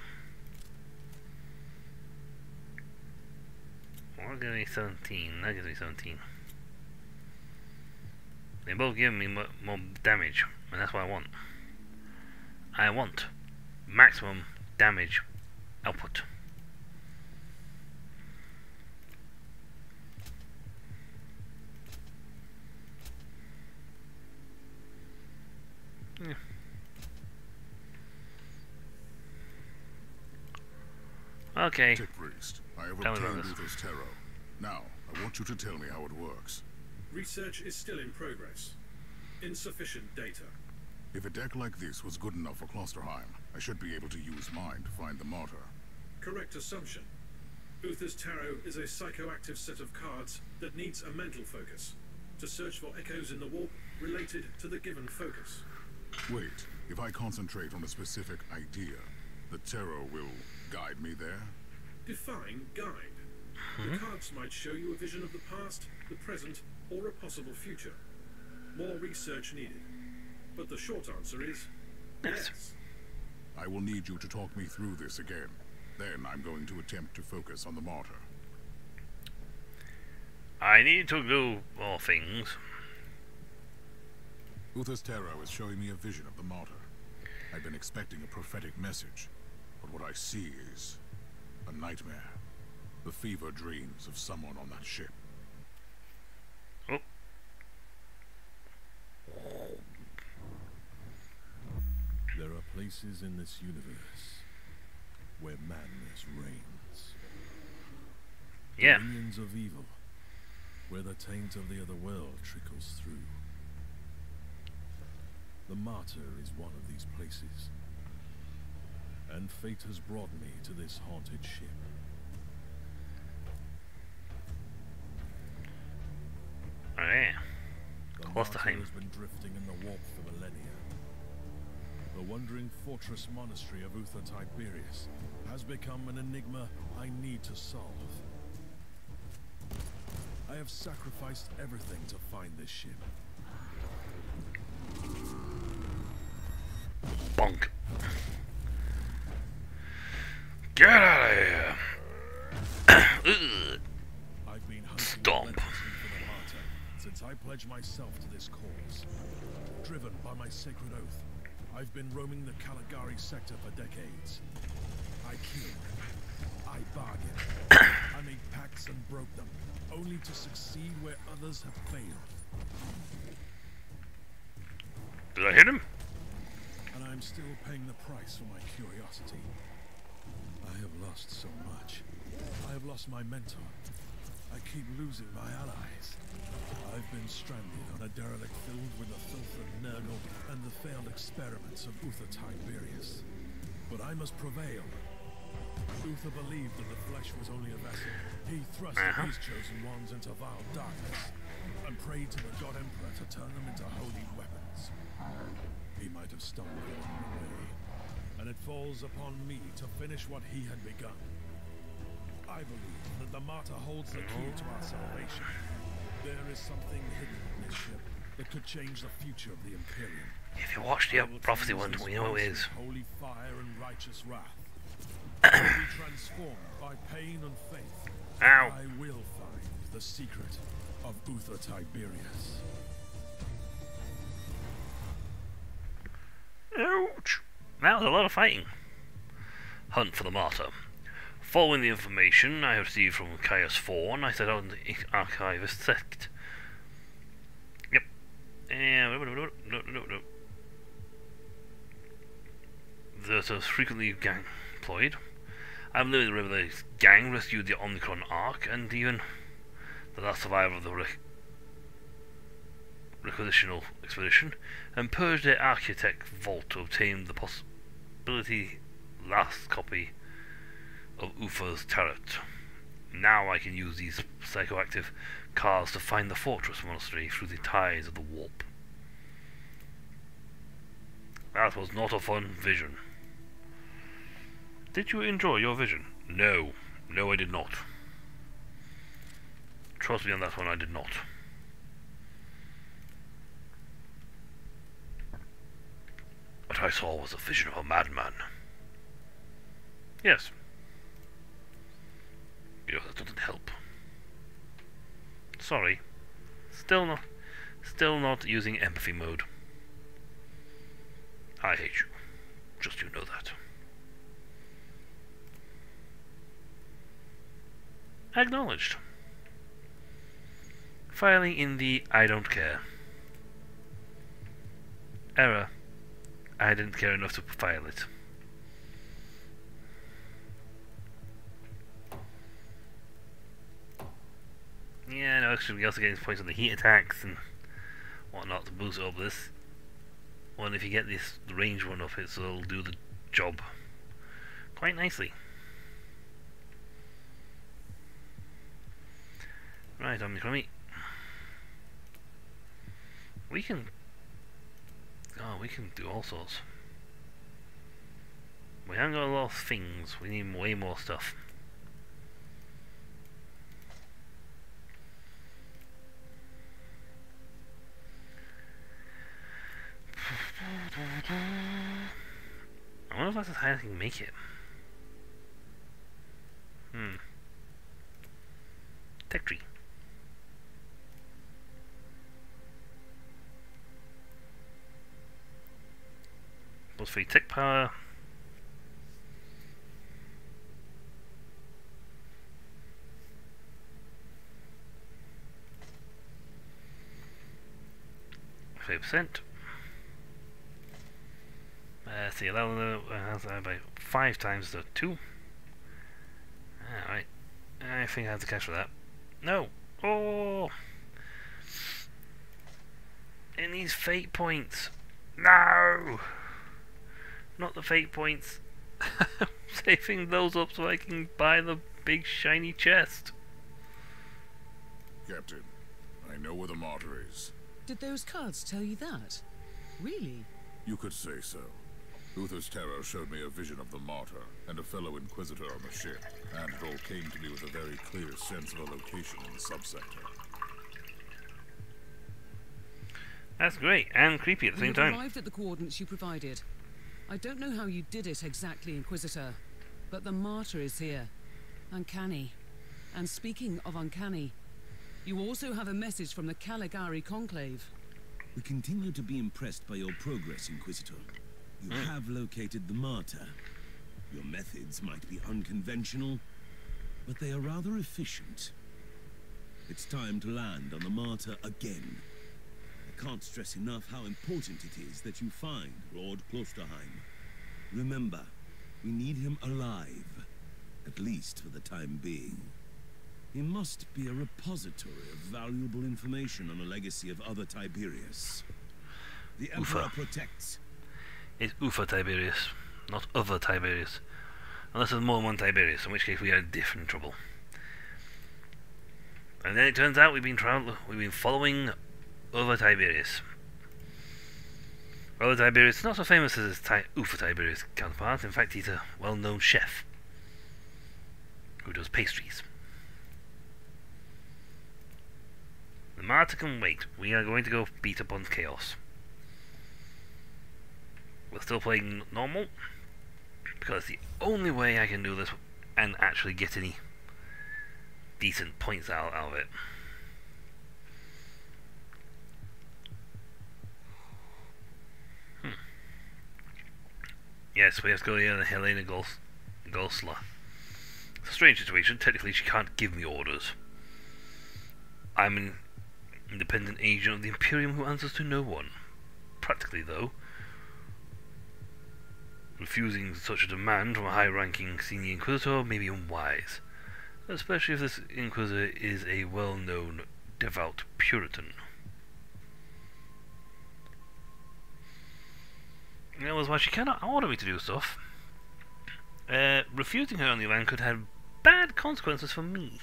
Well, that gives me 17. That gives me 17. They both give me more damage, and that's what I want. I want maximum damage output. Yeah. Okay. Tech Priest, I have Tell me obtained about this. Uther's tarot. Now, I want you to tell me how it works. Research is still in progress. Insufficient data. If a deck like this was good enough for Klosterheim, I should be able to use mine to find the martyr. Correct assumption. Uther's tarot is a psychoactive set of cards that needs a mental focus to search for echoes in the warp related to the given focus. Wait, if I concentrate on a specific idea, the tarot will guide me there? Define guide. The cards might show you a vision of the past, the present, or a possible future. More research needed. But the short answer is yes. I will need you to talk me through this again. Then I'm going to attempt to focus on the martyr. I need to do more things. Uther's tarot is showing me a vision of the martyr. I've been expecting a prophetic message, but what I see is a nightmare. The fever dreams of someone on that ship. Oh. There are places in this universe where madness reigns. Yeah. Dominions of evil, where the taint of the other world trickles through. The martyr is one of these places, and fate has brought me to this haunted ship. Oh yeah. The Close martyr to home. has been drifting in the warp for millennia. The wandering fortress monastery of Uther Tiberius has become an enigma I need to solve. I have sacrificed everything to find this ship. Bonk. Get out of here. Ugh. I've been hunting Stomp. relentlessly for the martyr since I pledged myself to this cause. Driven by my sacred oath, I've been roaming the Caligari sector for decades. I killed. I bargained. I made pacts and broke them, only to succeed where others have failed. Did I hit him? And I'm still paying the price for my curiosity. I have lost so much. I have lost my mentor. I keep losing my allies. I've been stranded on a derelict filled with the filth of Nurgle and the failed experiments of Uther Tiberius. But I must prevail. Uther believed that the flesh was only a vessel. He thrust his chosen ones into vile darkness and prayed to the God Emperor to turn them into holy weapons. He might have stumbled along the way, and it falls upon me to finish what he had begun. I believe that the martyr holds the key to our salvation. There is something hidden in this ship that could change the future of the Imperium. If you watch the I will prophecy cleanse one, this we know it place is. with holy fire and righteous wrath. I will be transformed by pain and faith. Ow. I will find the secret of Uther Tiberius. Ouch! That was a lot of fighting. Hunt for the martyr. Following the information I received from Caius Fawn, I set out on the archivist sect. Yep. No. That is frequently gang employed. I've lived with the gang, rescued the Omnicron Ark, and even the last survivor of the requisitional expedition, and purged the architect vault to obtain the possibility last copy of Uther's turret. Now I can use these psychoactive cars to find the fortress monastery through the ties of the warp. That was not a fun vision. Did you enjoy your vision? No. No, I did not. Trust me on that one, I did not. What I saw was a vision of a madman. Yes. You know, that doesn't help. Sorry. Still not using empathy mode. I hate you. Just you know that. Acknowledged. Filing in the I don't care. Error. I didn't care enough to file it. Yeah, no, actually we also getting points on the heat attacks and whatnot to boost up this. Well, and if you get this the range one up, it'll do the job quite nicely. Right, Omnicron. We can do all sorts. We haven't got a lot of things. We need way more stuff. I wonder if that's how I can make it. Tech tree. Plus 3 tick power. %. See, that has about 5 times the 2. Alright. I think I have the cash for that. No! Oh! It needs fate points. No! Not the fate points. I'm saving those up so I can buy the big shiny chest. Captain, I know where the martyr is. Did those cards tell you that? Really? You could say so. Uther's terror showed me a vision of the martyr and a fellow inquisitor on the ship, and it all came to me with a very clear sense of a location in the subsector. That's great, and creepy at the same time. We arrived at the coordinates you provided. I don't know how you did it exactly, Inquisitor, but the martyr is here. Uncanny. And speaking of uncanny, you also have a message from the Caligari Conclave. We continue to be impressed by your progress, Inquisitor. You have located the martyr. Your methods might be unconventional, but they are rather efficient. It's time to land on the martyr again. I can't stress enough how important it is that you find Lord Klosterheim. Remember, we need him alive, at least for the time being. He must be a repository of valuable information on the legacy of other Tiberius. The Emperor protects. It's Uther Tiberius, not other Tiberius. Unless there's more than one Tiberius, in which case we are in different trouble. And then it turns out we've been following other Tiberius. Other Tiberius is not so famous as his Uther Tiberius counterpart. In fact, he's a well-known chef who does pastries. The martyr can wait. We are going to go beat up on Chaos. We're still playing normal, because the only way I can do this and actually get any decent points out of it. Yes, we have to go to Helena Goslar. It's a strange situation. Technically, she can't give me orders. I'm an independent agent of the Imperium who answers to no one. Practically, though, refusing such a demand from a high-ranking senior Inquisitor may be unwise, especially if this Inquisitor is a well-known devout Puritan. In other words, while she cannot order me to do stuff, refusing her on the land could have bad consequences for me.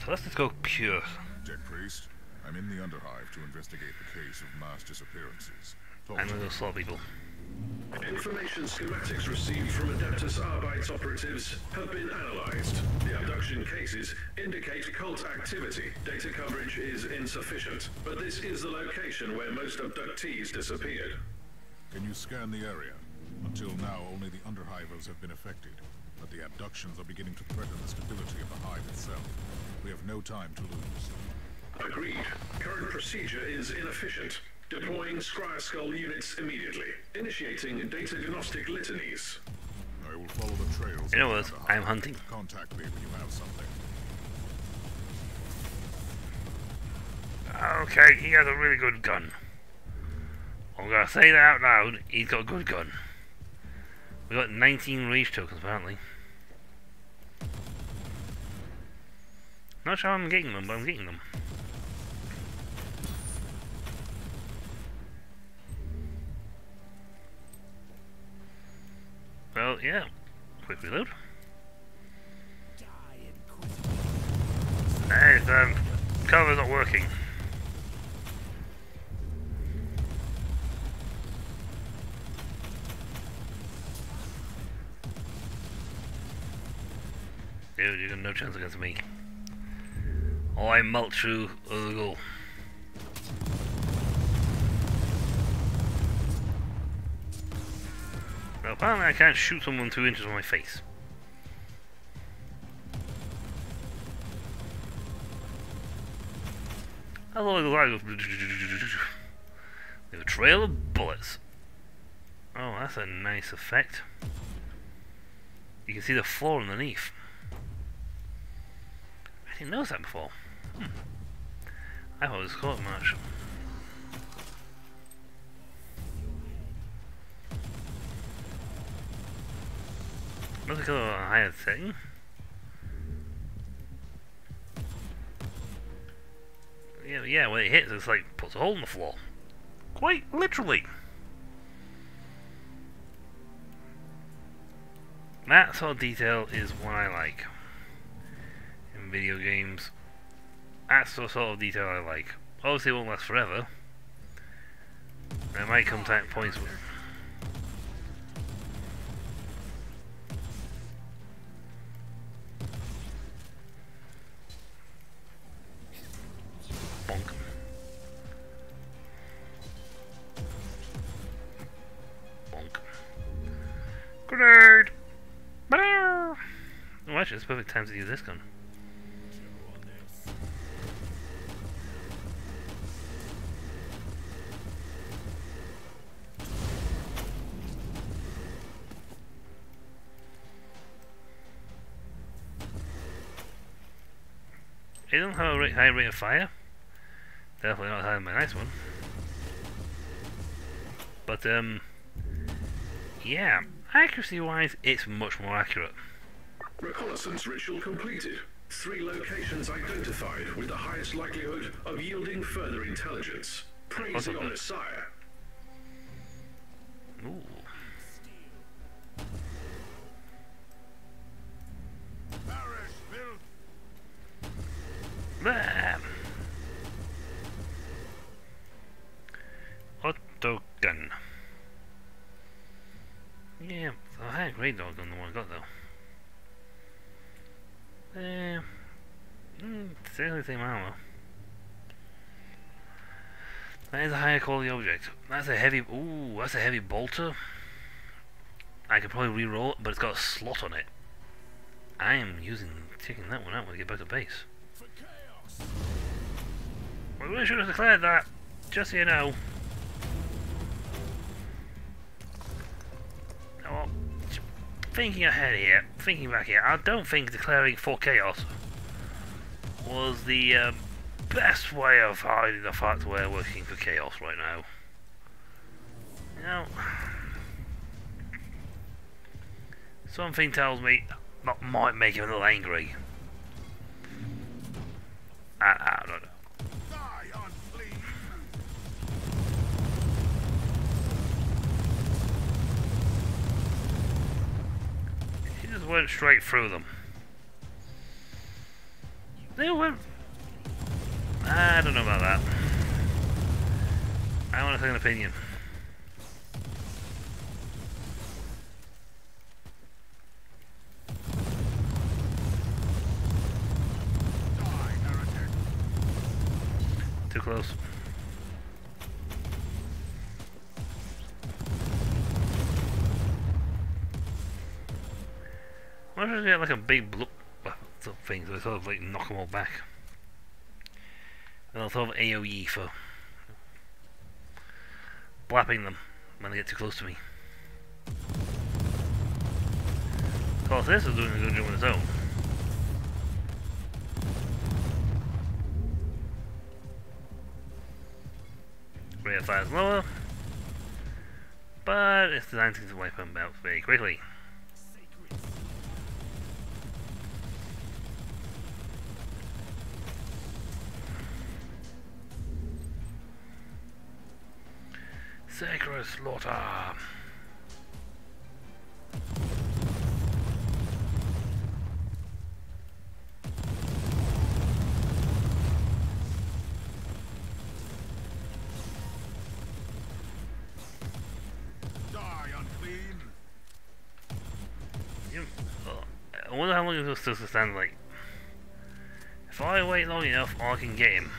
So let's just go pure. Dead Priest, I'm in the Underhive to investigate the case of mass disappearances. I'm gonna go slot people. Information schematics received from Adeptus Arbites operatives have been analyzed. The abduction cases indicate cult activity. Data coverage is insufficient, but this is the location where most abductees disappeared. Can you scan the area? Until now, only the Underhivers have been affected, but the abductions are beginning to threaten the stability of the hive itself. We have no time to lose. Agreed. Current procedure is inefficient. Deploying Scryer Skull units immediately. Initiating data diagnostic litanies. I will follow the trails. You know of the what? Underhive. I'm hunting. Contact me when you have something. Okay, he has a really good gun. I'm gonna say that out loud. He's got a good gun. We got 19 rage tokens apparently. Not sure I'm getting them, but I'm getting them. Well, yeah. Quick reload. Hey, cover's not working. Dude, you got no chance against me. Oh, I melt through the goal. Well, apparently I can't shoot someone 2 inches from my face. That's all I go. trail of bullets. Oh, that's a nice effect. You can see the floor underneath. I didn't notice that before. I thought it was quite much. Let's go to a higher setting. Yeah, when it hits, it's like puts a hole in the floor. Quite literally. That sort of detail is what I like in video games. That's the sort of detail I like. Obviously, it won't last forever. There might come points where bonk. Bonk. Grenade! Oh, actually, it's the perfect time to use this gun. It doesn't have a high rate of fire. Definitely not higher than my nice one. But, yeah, accuracy-wise, it's much more accurate. Reconnaissance ritual completed. 3 locations identified with the highest likelihood of yielding further intelligence. Praise the honest sire. Ooh. Bam! Auto gun. Yeah, I had a great dog gun the one I got though. It's exactly the same ammo. That is a higher quality object. That's a heavy. Ooh, that's a heavy bolter. I could probably re-roll it, but it's got a slot on it. I am taking that one out when I get back to base. We really should have declared that, just so you know. Well, thinking back here, I don't think declaring for chaos was the best way of hiding the fact we're working for chaos right now. You know, something tells me that might make him a little angry. I don't know. He just went straight through them. They went. I don't know about that. I want a second opinion. Too close. Why don't you get like a big bloop thing so they sort of like knock them all back? And I'll sort of AoE for blapping them when they get too close to me. Of course, this is doing a good job on its own. Rate of fire is lower, but it's designed to wipe them out very quickly. Sacred slaughter. I wonder how long it will still stand like. If I wait long enough, I can get him.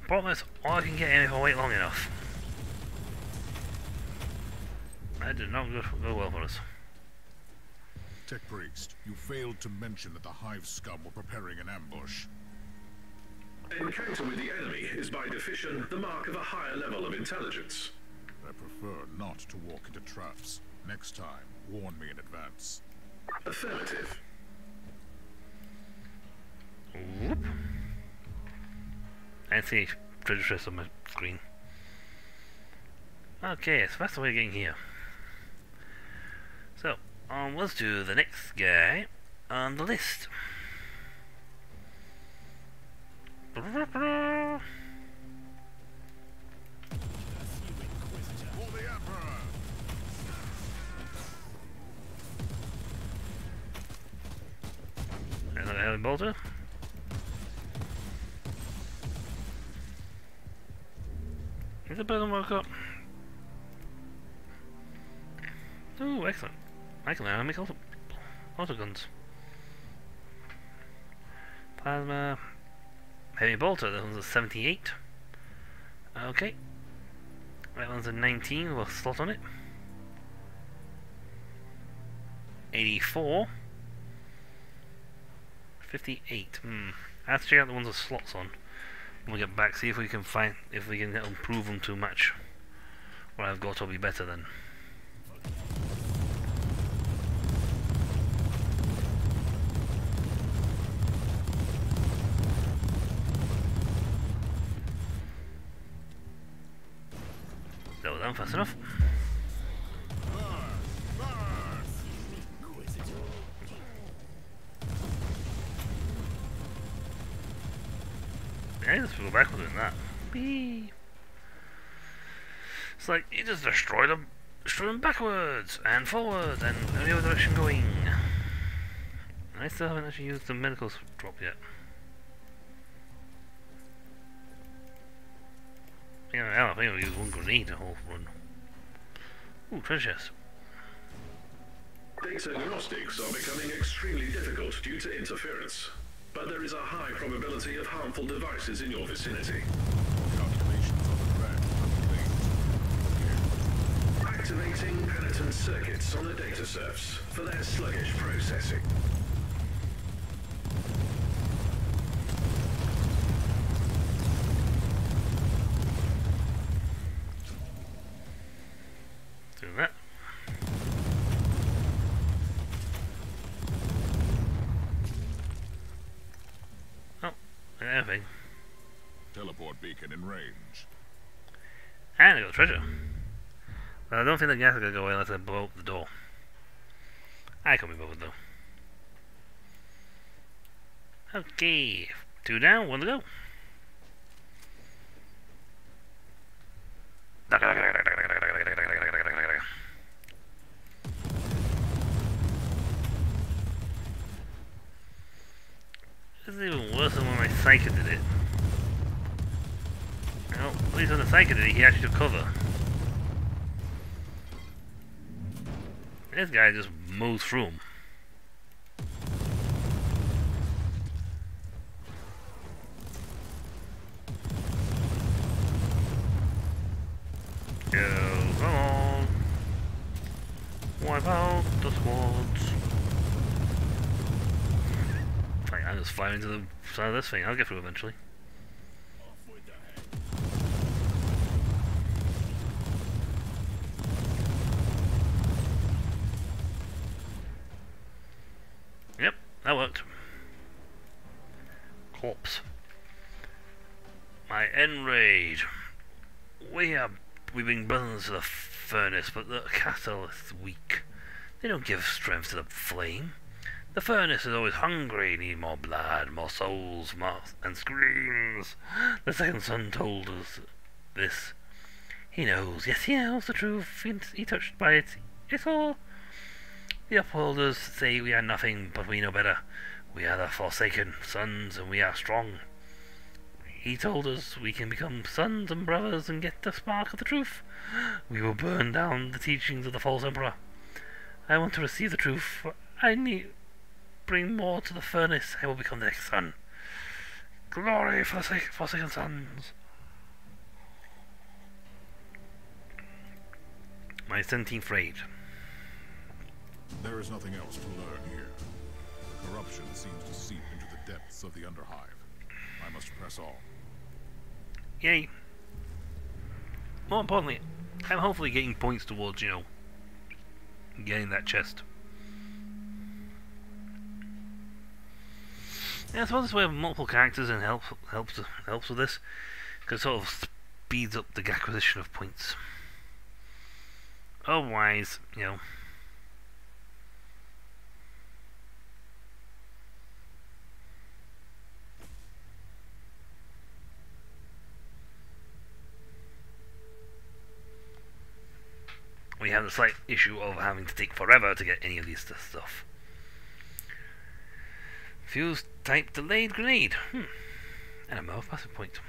Problem is, I can get him if I wait long enough. That did not go well for us. Tech Priest, you failed to mention that the Hive scum were preparing an ambush. Encounter with the enemy is by definition the mark of a higher level of intelligence. I prefer not to walk into traps. Next time, warn me in advance. Affirmative. Whoop. I see treasure chest on my screen. Okay, so that's the way of getting here. So, let's do the next guy on the list. For the Emperor! Another heavy bolter. Is it better than what I got? Oh, excellent. I can now make auto guns. Plasma. Heavy bolter, that one's a 78. Okay. That one's a 19 with a slot on it. 84. 58. I have to check out the ones with slots on. When we get back, see if we can find, if we can improve them to match what I've got will be better then. Slow down fast enough. Yeah, let's go backwards in that. Whee. It's like you just destroy them backwards and forwards and any other direction going. I still haven't actually used the medical drop yet. Yeah, I think I'll use one grenade the whole run. Ooh, treasure chest. Data gnostics are becoming extremely difficult due to interference, but there is a high probability of harmful devices in your vicinity. Calculations on the track are complete. Activating penitent circuits on the data serfs for their sluggish processing. Do that. Oh, anything. Teleport beacon in range. And I got treasure. But I don't think the gas is gonna go away unless I blow up the door. I can't be bothered though. Okay, 2 down, 1 to go. This is even worse than when my Psyker did it. Well, at least when the Psyker did it, he actually took cover. This guy just mows through him. Go, come on. Wipe out the squads. Fine, I'll just fire into the side of this thing. I'll get through eventually. Yep, that worked. Corpse. My end rage. We've been brothers to the furnace, but the castle is weak. They don't give strength to the flame. The furnace is always hungry, need more blood, more souls, and screams. The second son told us this. He knows, yes, he knows the truth. He touched by it. It's all. The upholders say we are nothing, but we know better. We are the forsaken sons, and we are strong. He told us we can become sons and brothers and get the spark of the truth. We will burn down the teachings of the false emperor. I want to receive the truth. I need bring more to the furnace. I will become the next son. Glory for the forsaken sons. My 17th raid. There is nothing else to learn here. Corruption seems to seep into the depths of the Underhive. I must press on. Yay. More importantly, I'm hopefully getting points towards, you know, getting that chest. Yeah, I suppose this way of multiple characters and helps with this, because it sort of speeds up the acquisition of points. Otherwise, you know, we have the slight issue of having to take forever to get any of these stuff. Fuse type delayed grenade. And a mouth passive point.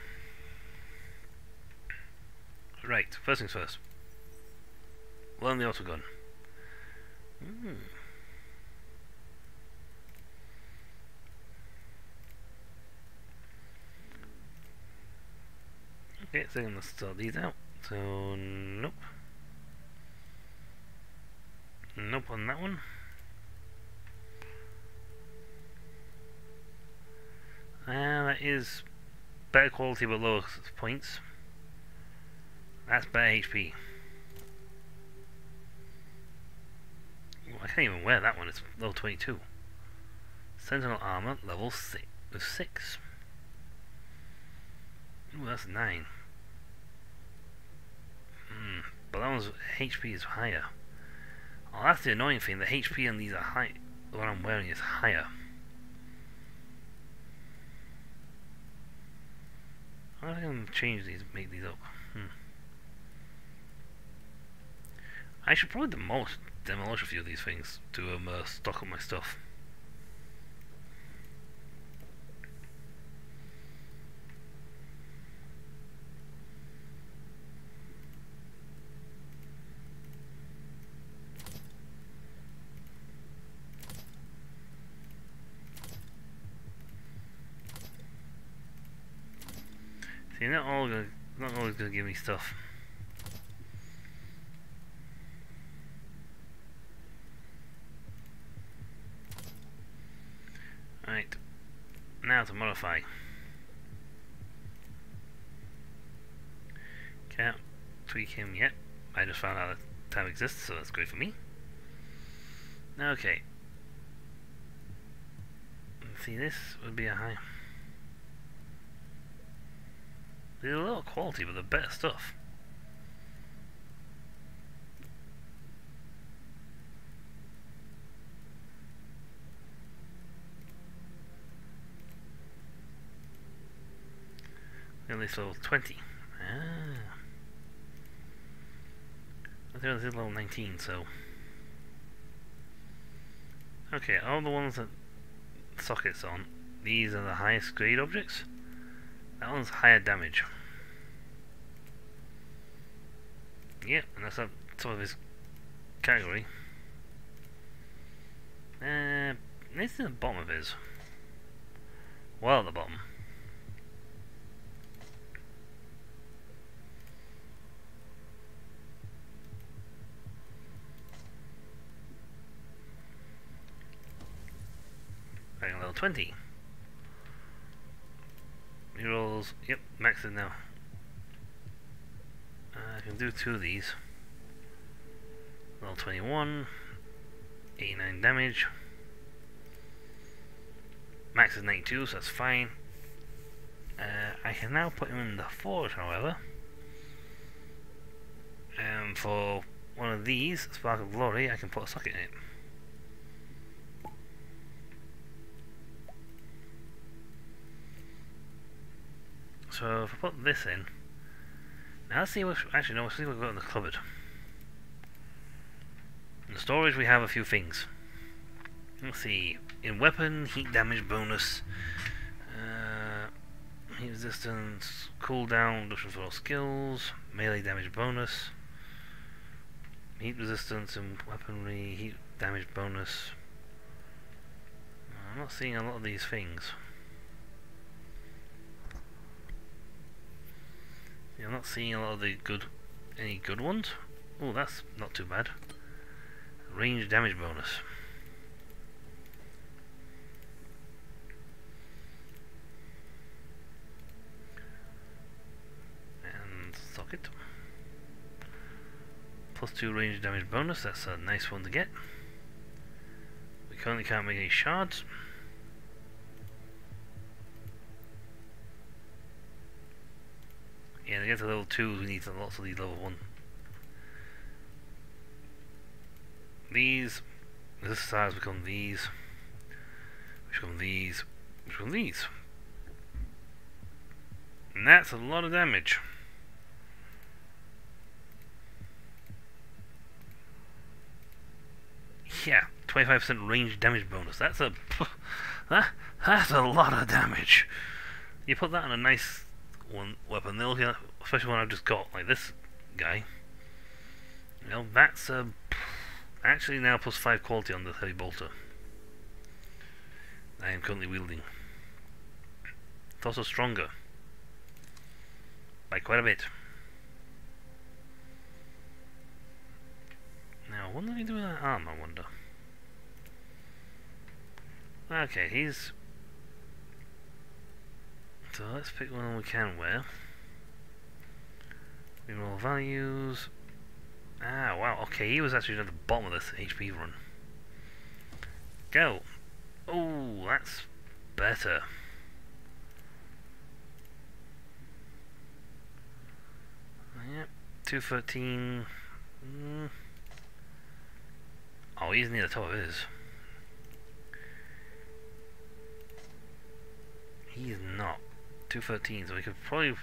Right, first things first. Learn the autogun. Okay, so let's start these out. So, nope. Nope on that one. That is better quality but lower points. That's better HP. Ooh, I can't even wear that one, it's level 22. Sentinel armor, level 6. Ooh, that's 9. But that one's HP is higher. Oh, that's the annoying thing, the HP on these are high. The one I'm wearing is higher. I can change these, make these up. I should probably demolish a few of these things to stock up my stuff. See, not always gonna give me stuff. Right, now to modify. Can't tweak him yet. I just found out that tab exists, so that's great for me. Okay. See, this would be a high. They're a lower quality, but they're better stuff. At least level 20. I think this is level 19, so. Okay, all the ones that sockets on, these are the highest grade objects. That one's higher damage. Yep, and that's up top of his category. This is the bottom of his. Well, at the bottom. Back level 20. Rerolls, yep, maxed now. I can do 2 of these. Level 21, 89 damage. Max is 92, so that's fine. I can now put him in the forge, however. And for one of these, Spark of Glory, I can put a socket in it. So if I put this in, now let's see what, actually no, let's see what we've got in the cupboard. In the storage we have a few things. Let's see, in weapon, heat damage bonus, heat resistance, cooldown, reduction for all skills, melee damage bonus, heat resistance and weaponry, heat damage bonus. I'm not seeing a lot of these things. I'm not seeing a lot of the any good ones. Oh, that's not too bad. Range damage bonus. socket. +2 range damage bonus, that's a nice one to get. We currently can't make any shards. Yeah, to get to level 2 we need lots of these level 1. These, this size become these, which become these, which become these. And that's a lot of damage. Yeah, 25% range damage bonus. That's a that's a lot of damage. You put that on a nice weapon, they'll get, especially one I've just got, like this guy. You know, that's actually now +5 quality on the heavy bolter I am currently wielding. It's also stronger by quite a bit. Now, what do we do with that arm, I wonder? Okay, he's... So let's pick one we can wear. Reroll values. Ah, wow, okay, he was actually at the bottom of this HP run. Go! Oh, that's better. Yep, 213. Oh, he's near the top of his. He's not. 213, so we could probably...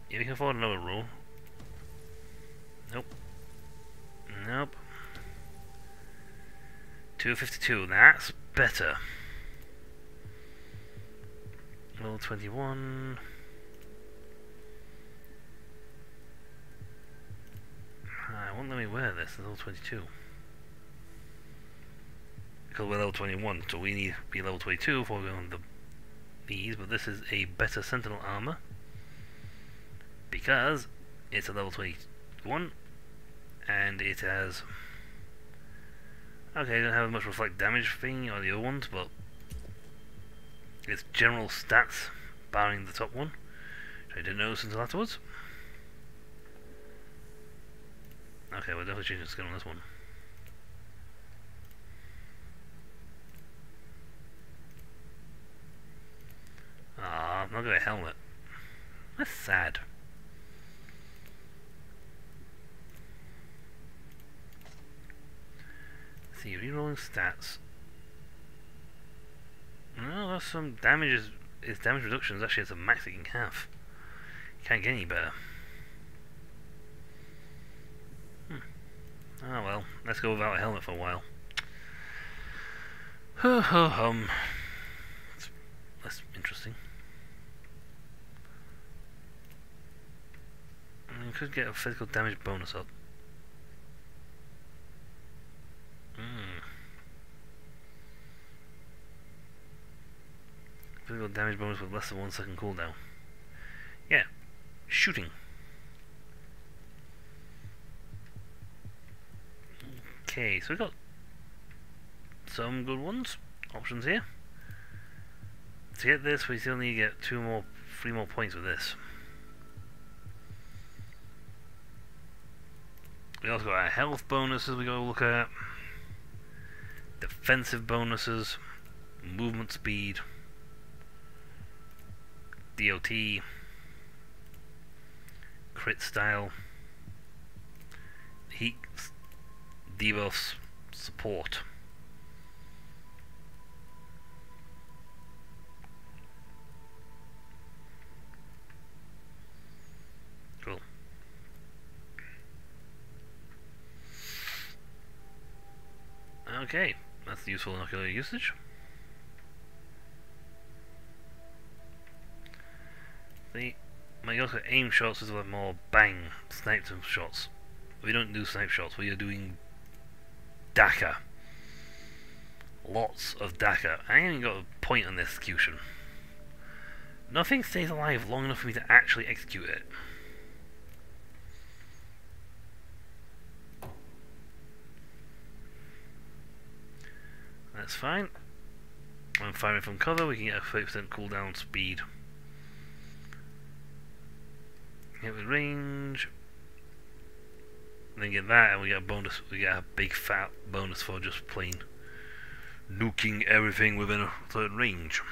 Yeah, we can afford another roll. Nope. Nope. 252, that's better. Level 21. I won't let me wear this, level 22. Because we're level 21, so we need to be level 22 before we go on these, but this is a better sentinel armor. Because it's a level 21, and it has... Okay, it doesn't have much reflect damage thing or the other ones, but its general stats, barring the top one, which I didn't notice until afterwards. Okay, we're definitely changing the skin on this one. Ah, I'm not got a helmet. That's sad. Let's see, rerolling stats. No, that's some damage. Its damage reduction is actually at a max it can have. Can't get any better. Oh well, let's go without a helmet for a while. That's interesting. We could get a physical damage bonus up. Physical damage bonus with less than 1 second cooldown. Yeah, shooting. Okay, so we've got some good options here. To get this, we still need to get 3 more points with this. We also got our health bonuses we got to look at, defensive bonuses, movement speed, DOT, crit style, heat debuffs, support. Cool. Okay, that's useful inocular usage. My also aim shots is like more bang, snipe shots. We don't do snipe shots, we are doing Daka. Lots of Daka. I ain't even got a point on the execution. Nothing stays alive long enough for me to actually execute it. That's fine. When firing from cover, we can get a 30% cooldown speed. hit with range. Then get that, and we get a bonus. We get a big fat bonus for just plain nuking everything within a certain range.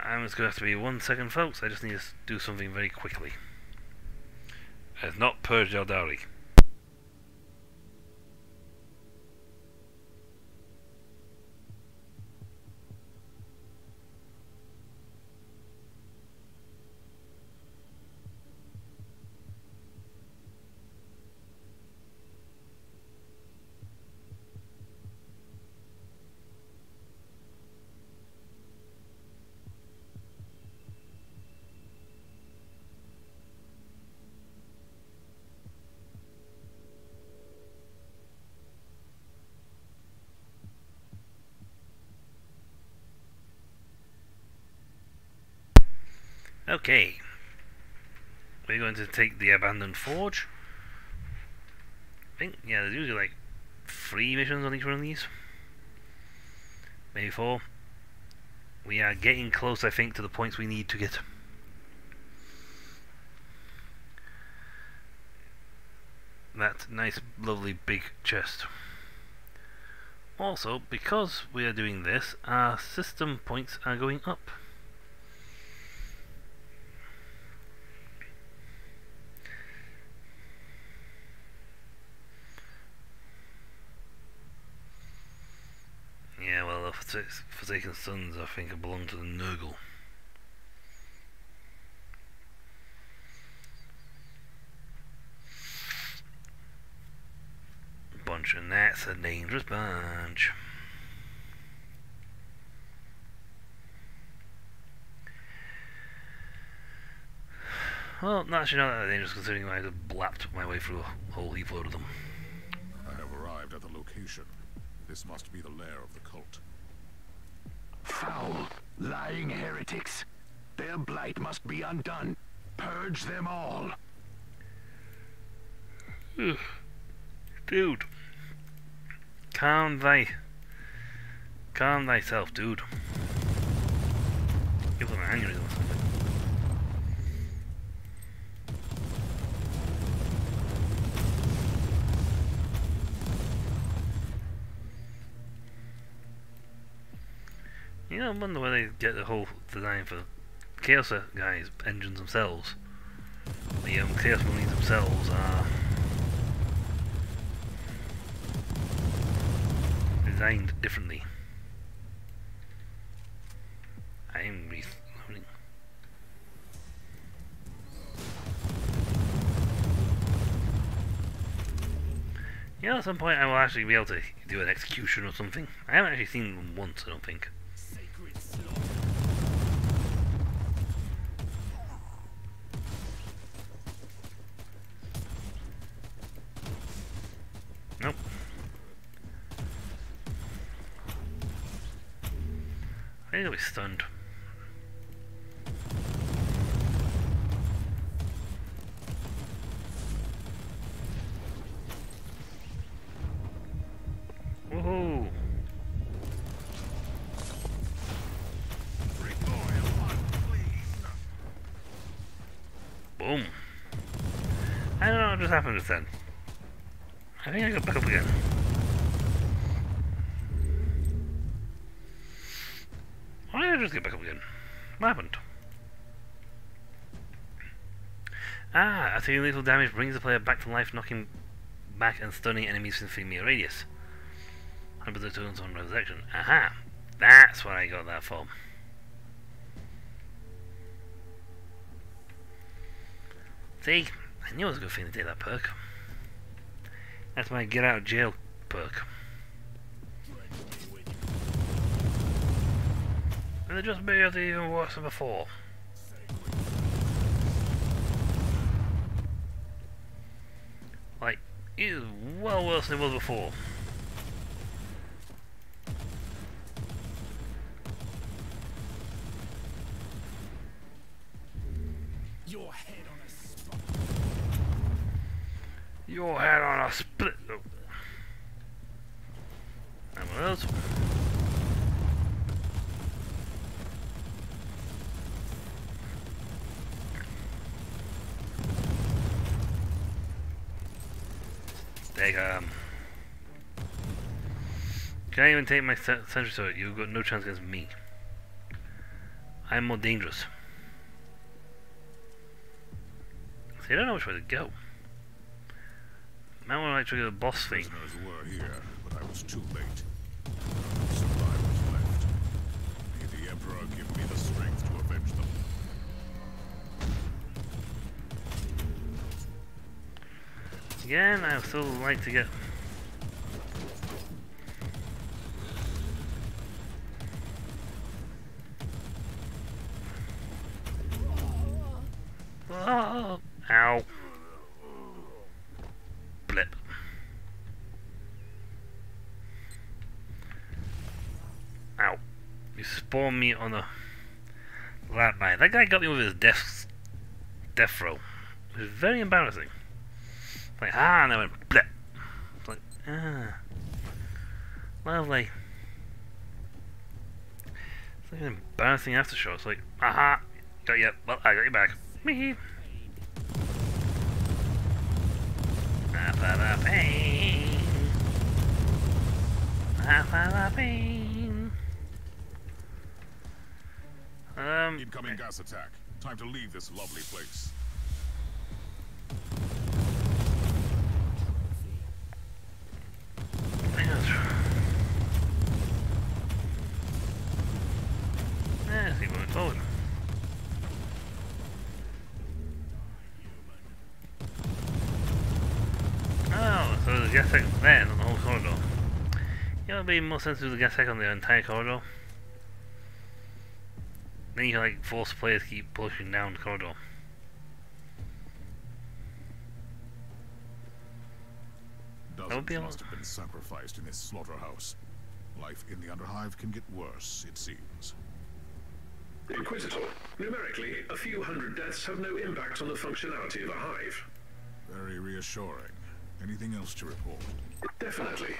I'm just going to have to be 1 second, folks. I just need to do something very quickly. It's not purge Eldari. Okay, we're going to take the abandoned forge. I think, yeah, there's usually like 3 missions on each one of these, maybe 4. We are getting close, I think, to the points we need to get. That nice, lovely big chest. Also, because we are doing this, our system points are going up. Yeah, well, the Forsaken Sons, I think, belong to the Nurgle. Bunch, and that's a dangerous bunch. Well, actually not that dangerous, considering I had blapped my way through a whole heap load of them. I have arrived at the location. This must be the lair of the cult. Foul, lying heretics. Their blight must be undone. Purge them all. Dude. Calm thyself, dude. You're looking angry or something. You know, I wonder where they get the whole design for Chaos guys' engines themselves. The Chaos Marines themselves are designed differently. I'm reloading. You know, at some point I will actually be able to do an execution or something. I haven't actually seen them once, I don't think. Nope. I think I'll be stunned. Woohoo! Boom. I don't know what just happened just then. I think I got back up again. Why did I just get back up again? What happened? Ah, attacking lethal damage brings the player back to life, knocking back and stunning enemies within 3 meter radius. 100% turns on resurrection. Aha! That's what I got that for. See? I knew I was a good thing to take that perk. That's my get out of jail perk. And they just made it even worse than before. Like, it is well worse than it was before. Your head on a spot. Your head on a split. Oh. And what else? Like, can't even take my sentry sword. You've got no chance against me. I'm more dangerous. See, I don't know which way to go. Might want to trigger the boss thing. Prisoners were here, but I was too late. No survivors left. May the Emperor give me the strength to avenge them. Again, I would still like to get... Oh, ow. Blip. Ow. You spawned me on a lap line. That guy got me with his death throw. It was very embarrassing. Like, and I went blip. It's like, lovely. It's like an embarrassing aftershock. It's like, aha, got you. Well, I got you back. Me. Pain. Pain. Incoming gas attack. Time to leave this lovely place. Yeah, see where we're going. Oh, so there's a gas tank there on the whole corridor. You know, it would be more sense to do the gas tank on the entire corridor. Then you can like force players to keep pushing down the corridor. Dozens must have been sacrificed in this slaughterhouse. Life in the Underhive can get worse, it seems. Inquisitor, numerically, a few hundred deaths have no impact on the functionality of a hive. Very reassuring. Anything else to report? Definitely.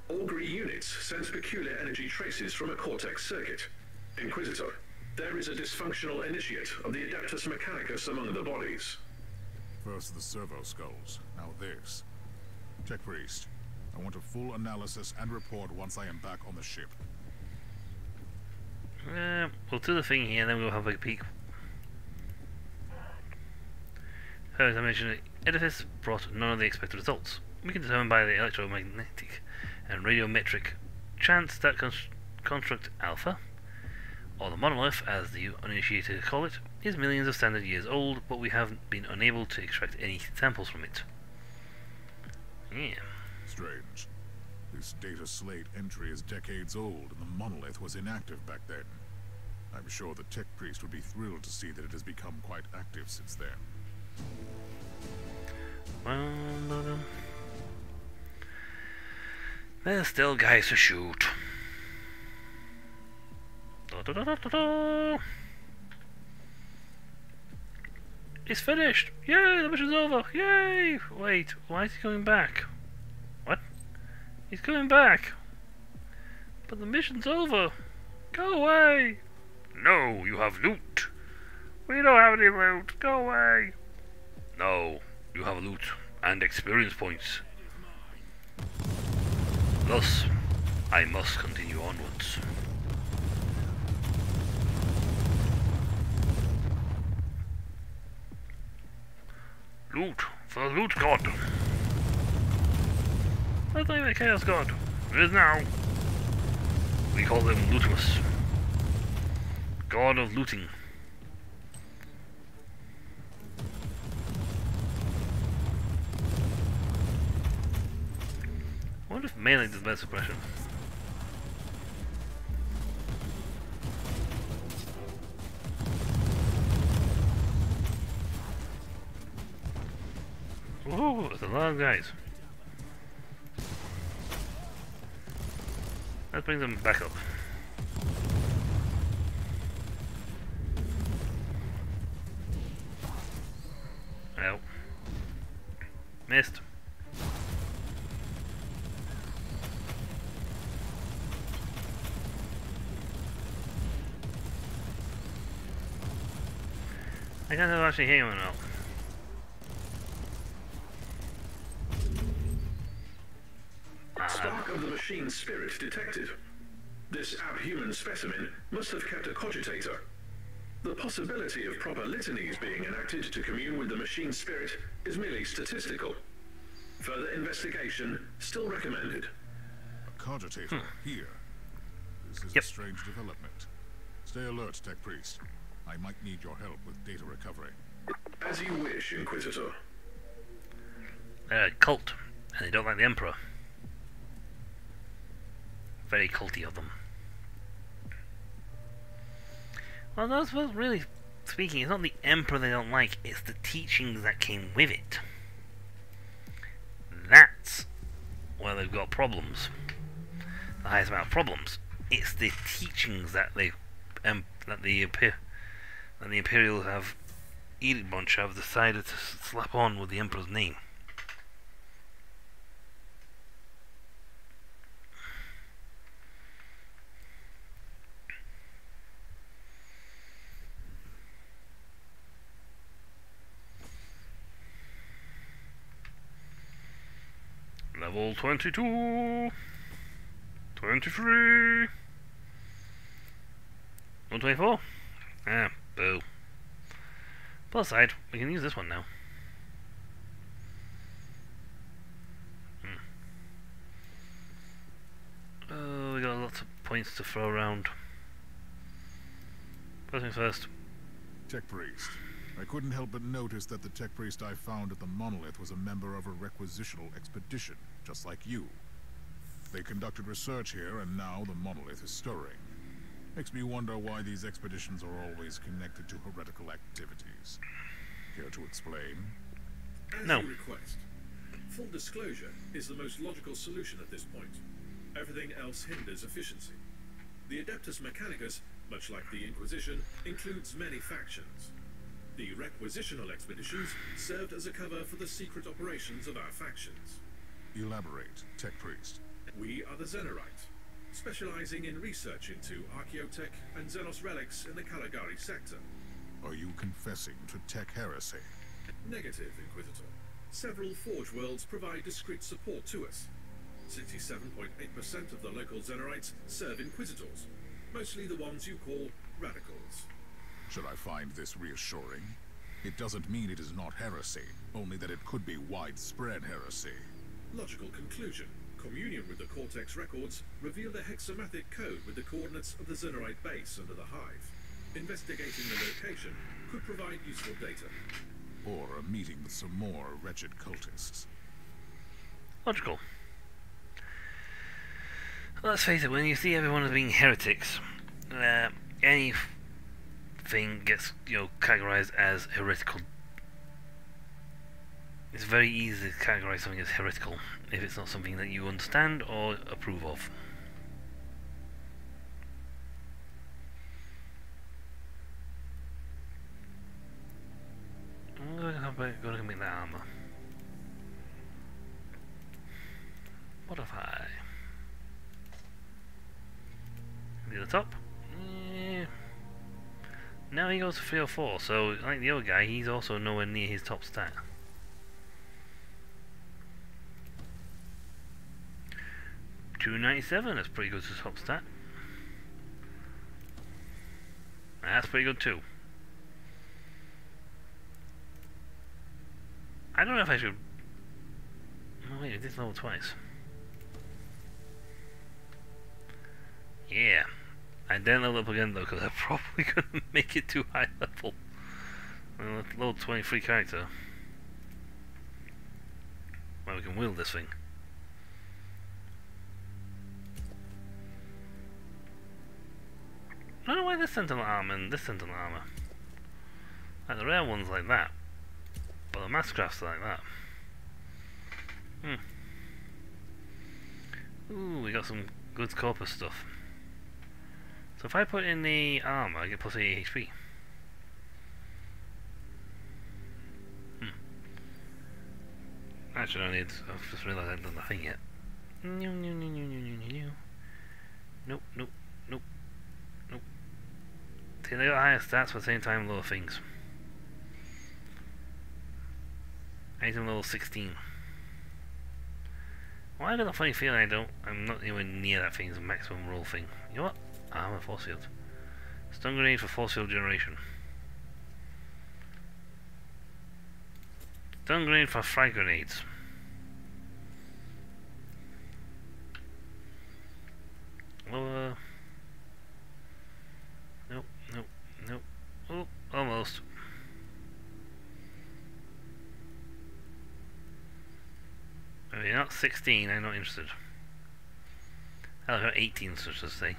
Augury units sense peculiar energy traces from a cortex circuit. Inquisitor, there is a dysfunctional initiate of the Adeptus Mechanicus among the bodies. First the servo skulls, now this. Check Priest. I want a full analysis and report once I am back on the ship. We'll do the thing here and then we'll have a peek. So as I mentioned, the edifice brought none of the expected results. We can determine by the electromagnetic and radiometric chance that construct Alpha, or the monolith as the uninitiated call it, is millions of standard years old, but we have been unable to extract any samples from it. Yeah. Strange. This data slate entry is decades old, and the monolith was inactive back then. I'm sure the Tech Priest would be thrilled to see that it has become quite active since then. Well, there's still guys to shoot. It's finished! Yay, the mission's over! Yay! Wait, why is he coming back? What? He's coming back! But the mission's over! Go away! No, you have loot! We don't have any loot! Go away! No, you have loot and experience points. Thus, I must continue onwards. Loot for the loot god. That's not even a chaos god. It is now. We call them Lootmus. God of looting. I wonder if melee does better suppression. Whoa, there's a lot of guys. Let's bring them back up. Ow. Missed. I can't actually hear him now. of the machine spirit detected. This abhuman specimen must have kept a cogitator. The possibility of proper litanies being enacted to commune with the machine spirit is merely statistical. Further investigation still recommended. A cogitator here. This is a strange development. Stay alert, Tech Priest. I might need your help with data recovery. As you wish, Inquisitor. They're a cult, and they don't like the Emperor. Very culty of them. Well, that's what really speaking, it's not the Emperor they don't like, it's the teachings that came with it. That's where they've got problems. The highest amount of problems. It's the teachings that the Imperials have, Edict Bunch have decided to slap on with the Emperor's name. Level 22, 23, 124. Ah, boo. Plus side, we can use this one now. Oh, we got lots of points to throw around. First things first. Tech Priest. I couldn't help but notice that the Tech Priest I found at the Monolith was a member of a requisitional expedition, just like you. They conducted research here, and now the Monolith is stirring. Makes me wonder why these expeditions are always connected to heretical activities. Care to explain? As No. you request. Full disclosure is the most logical solution at this point. Everything else hinders efficiency. The Adeptus Mechanicus, much like the Inquisition, includes many factions. The requisitional expeditions served as a cover for the secret operations of our factions. Elaborate, Tech Priest. We are the Xenorite, specializing in research into archaeotech and Xenos relics in the Caligari sector. Are you confessing to Tech heresy? Negative, Inquisitor. Several Forge worlds provide discreet support to us. 67.8% of the local Xenorites serve Inquisitors, mostly the ones you call radicals. Should I find this reassuring? It doesn't mean it is not heresy, only that it could be widespread heresy. Logical conclusion. Communion with the Cortex records revealed a hexamathic code with the coordinates of the Xenorite base under the Hive. Investigating the location could provide useful data. Or a meeting with some more wretched cultists. Logical. Let's face it, when you see everyone as being heretics, anything gets, categorized as heretical. It's very easy to categorize something as heretical if it's not something that you understand or approve of. I'm going to make that armor. Modify. Near the top. Yeah. Now he goes to 3 or 4, so like the other guy, he's also nowhere near his top stat. $297, that's pretty good to top stat. That's pretty good too. I don't know if I should... Oh wait, it did level twice. Yeah. I didn't level up again though, because I probably couldn't make it too high level. Well, level 23 character. Well, we can wield this thing. I don't know why this sentinel armor and this sentinel armor. Like the rare ones like that. But the masscrafts like that. Ooh, we got some good corpus stuff. So if I put in the armor, I get plus 80 HP. Actually, I've just realised I haven't done the thing yet. Nope, nope, nope, nope. See, they got higher stats, but at the same time, lower things. Item level 16. Why I got a funny feeling I'm not anywhere near that thing's maximum roll thing. You know what? I'm a force field. Stun grenade for force field generation. Stun grenade for frag grenades. Well, nope, nope, nope. Oh, almost. I mean, not 16, I'm not interested. I'll have 18, so to say.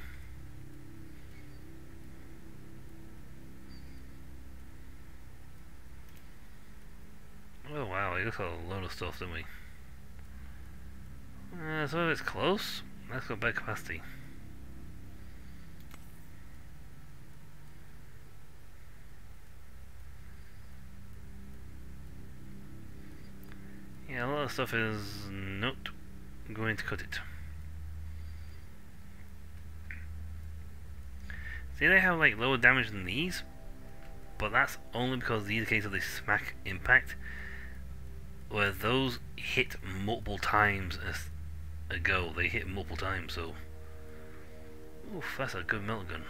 Oh wow, we look at a load of stuff, didn't we? So if it's close, let's go bed capacity. Yeah, a lot of stuff is not going to cut it. See, they have like lower damage than these, but that's only because these cases of the smack impact, where those hit multiple times a go. They hit multiple times, so oof, that's a good melt gun.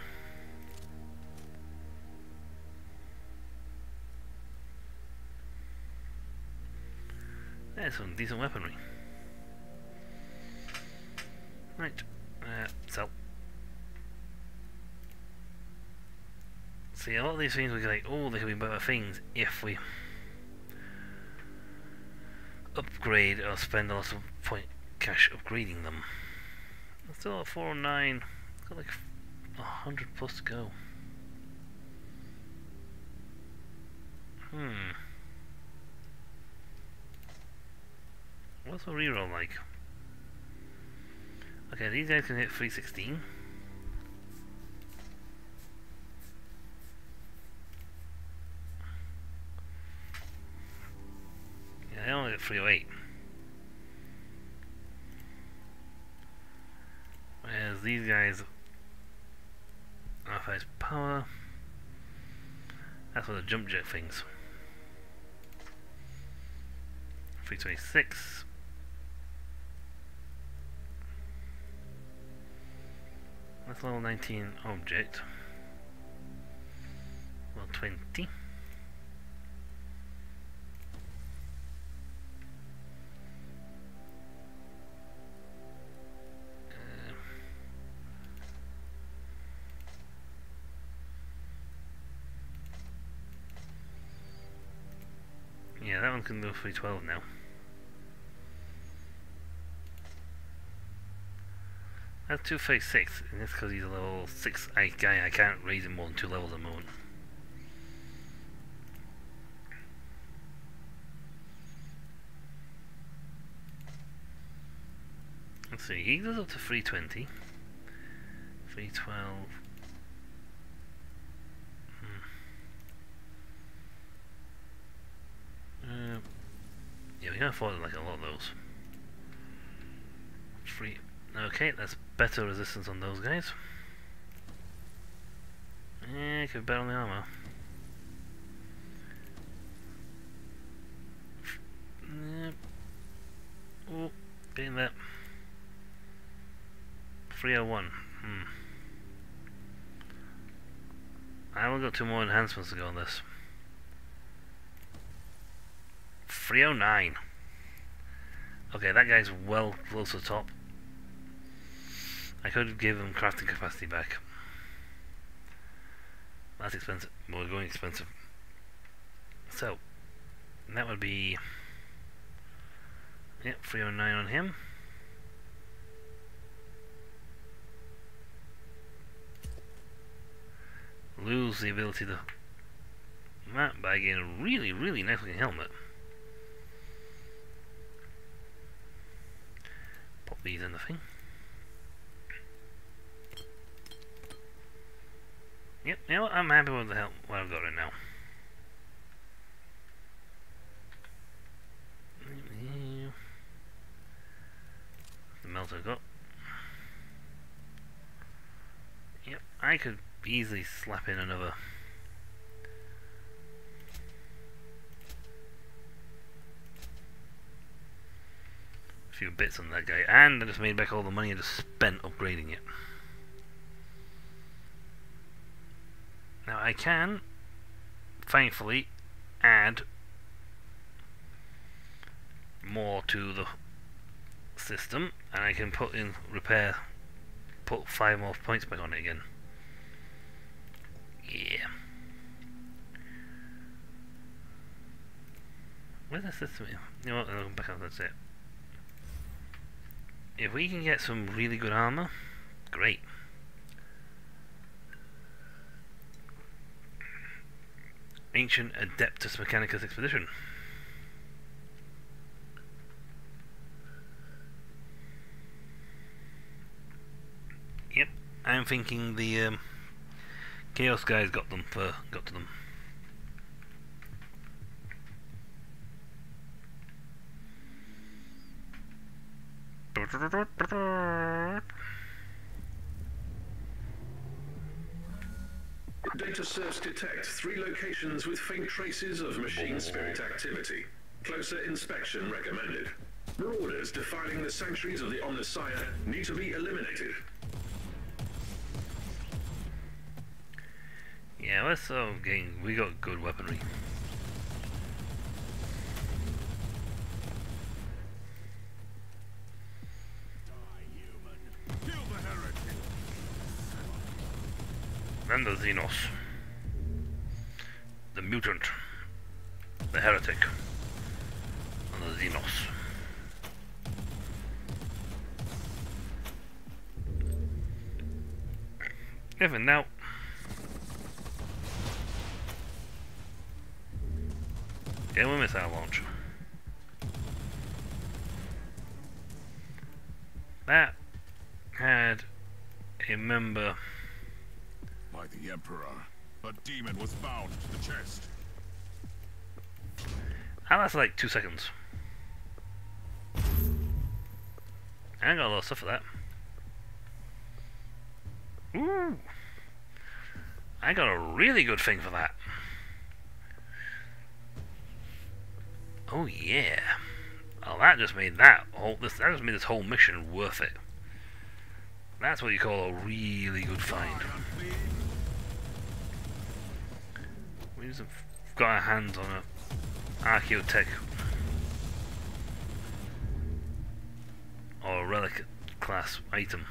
There's some decent weaponry. Right, sell. See, a lot of these things we can like, oh, they could be better things if we upgrade or spend a lot of point cash upgrading them. It's still at 409. Got like 100 plus to go. What's a reroll like? Okay, these guys can hit 316. Yeah, they only get 308. Whereas these guys are fast power. That's for the jump jet things. 326. That's level 19 object. Level 20. Yeah, that one can go 312 now. That's 236, and that's because he's a level 6 guy. I can't raise him more than 2 levels at the moment. Let's see, he goes up to 320. 312. Yeah, we can afford like a lot of those. Free. Okay, that's better resistance on those guys. Yeah, could bet on the armor. Oh, getting that. 301. I will got 2 more enhancements to go on this. 309. Okay, that guy's well close to the top. I could give him crafting capacity back. That's expensive. We're going expensive. So, that would be... Yep, 309 on him. Lose the ability to map by getting a really, really nice looking helmet. Pop these in the thing. Yep, you know what? I'm happy with what I've got right now. The melt I've got. Yep, I could easily slap in another. few bits on that guy, and I just made back all the money I just spent upgrading it. Now I can, thankfully, add more to the system, and I can put in repair, put 5 more points back on it again. Yeah. Where's the system? You know what? I'll go back up. That's it. If we can get some really good armor, great. Ancient Adeptus Mechanicus Expedition. Yep, I'm thinking the Chaos guys got to them. Data serves detect 3 locations with faint traces of machine spirit activity. Closer inspection recommended. Marauders defiling the sanctuaries of the Omnissiah need to be eliminated. Yeah, let's gain. We got good weaponry. And the Xenos, the mutant, the heretic, and the Xenos. Even now. Get a missile launch. That had a member. By the Emperor, a demon was bound to the chest. That lasted like 2 seconds. I got a lot of stuff for that. Ooh! I got a really good thing for that. Oh yeah! Oh, that just made that just made this whole mission worth it. That's what you call a really good find. We just got our hands on a Archaeotech or a relic class item.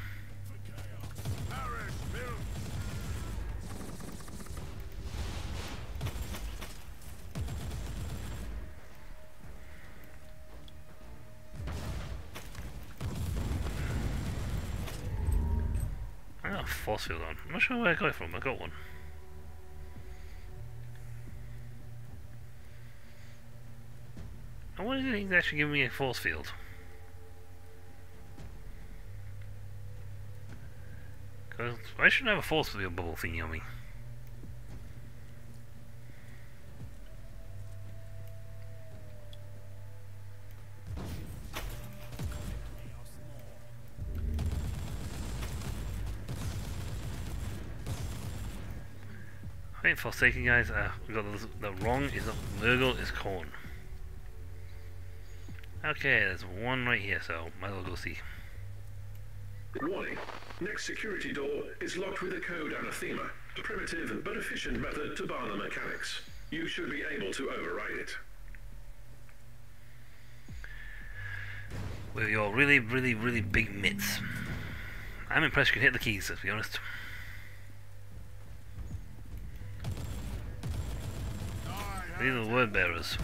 I got a force field on. I'm not sure where I got it from. I got one. I wonder if he's actually giving me a force field. Because I shouldn't have a force field bubble thingy on me. I ain't forsaken, guys. We got the wrong is not Nurgle, is corn. Okay, there's one right here, so might as well go see. Warning. Next security door is locked with a code anathema. A primitive but efficient method to bar the mechanics. You should be able to override it. With your really big mitts. I'm impressed you can hit the keys, to be honest. These are the word bearers.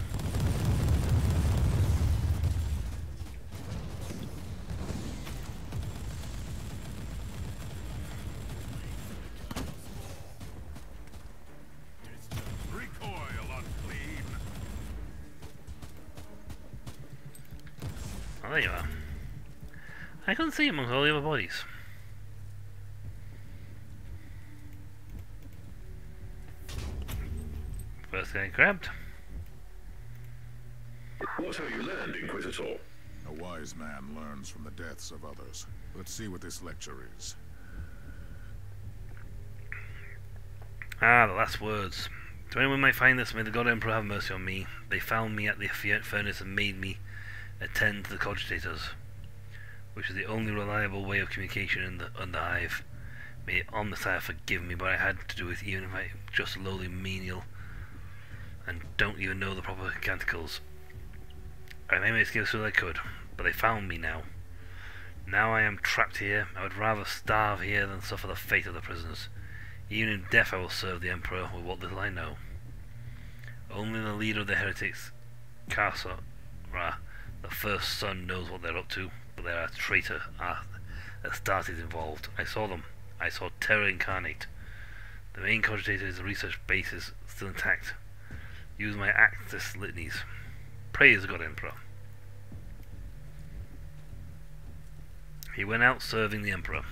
Oh, there you are. I couldn't see amongst all the other bodies. First guy grabbed. What have you learned, Inquisitor? A wise man learns from the deaths of others. Let's see what this lecture is. Ah, the last words. To anyone might find this, may the God Emperor have mercy on me. They found me at the furnace and made me attend to the cogitators. which is the only reliable way of communication in the Hive. May Omnissiah forgive me, but I had to do it even if I just lowly menial and don't even know the proper canticles. I made my escape so that I could, but they found me now. Now I am trapped here. I would rather starve here than suffer the fate of the prisoners. Even in death I will serve the Emperor with what little I know. Only the leader of the heretics, Karsar, the first son, knows what they're up to, but they are a traitor. Astartes involved. I saw them. I saw terror incarnate. The main cogitator is the research base is still intact. Use my Actus litanies. Praise God, Emperor. He went out serving the Emperor.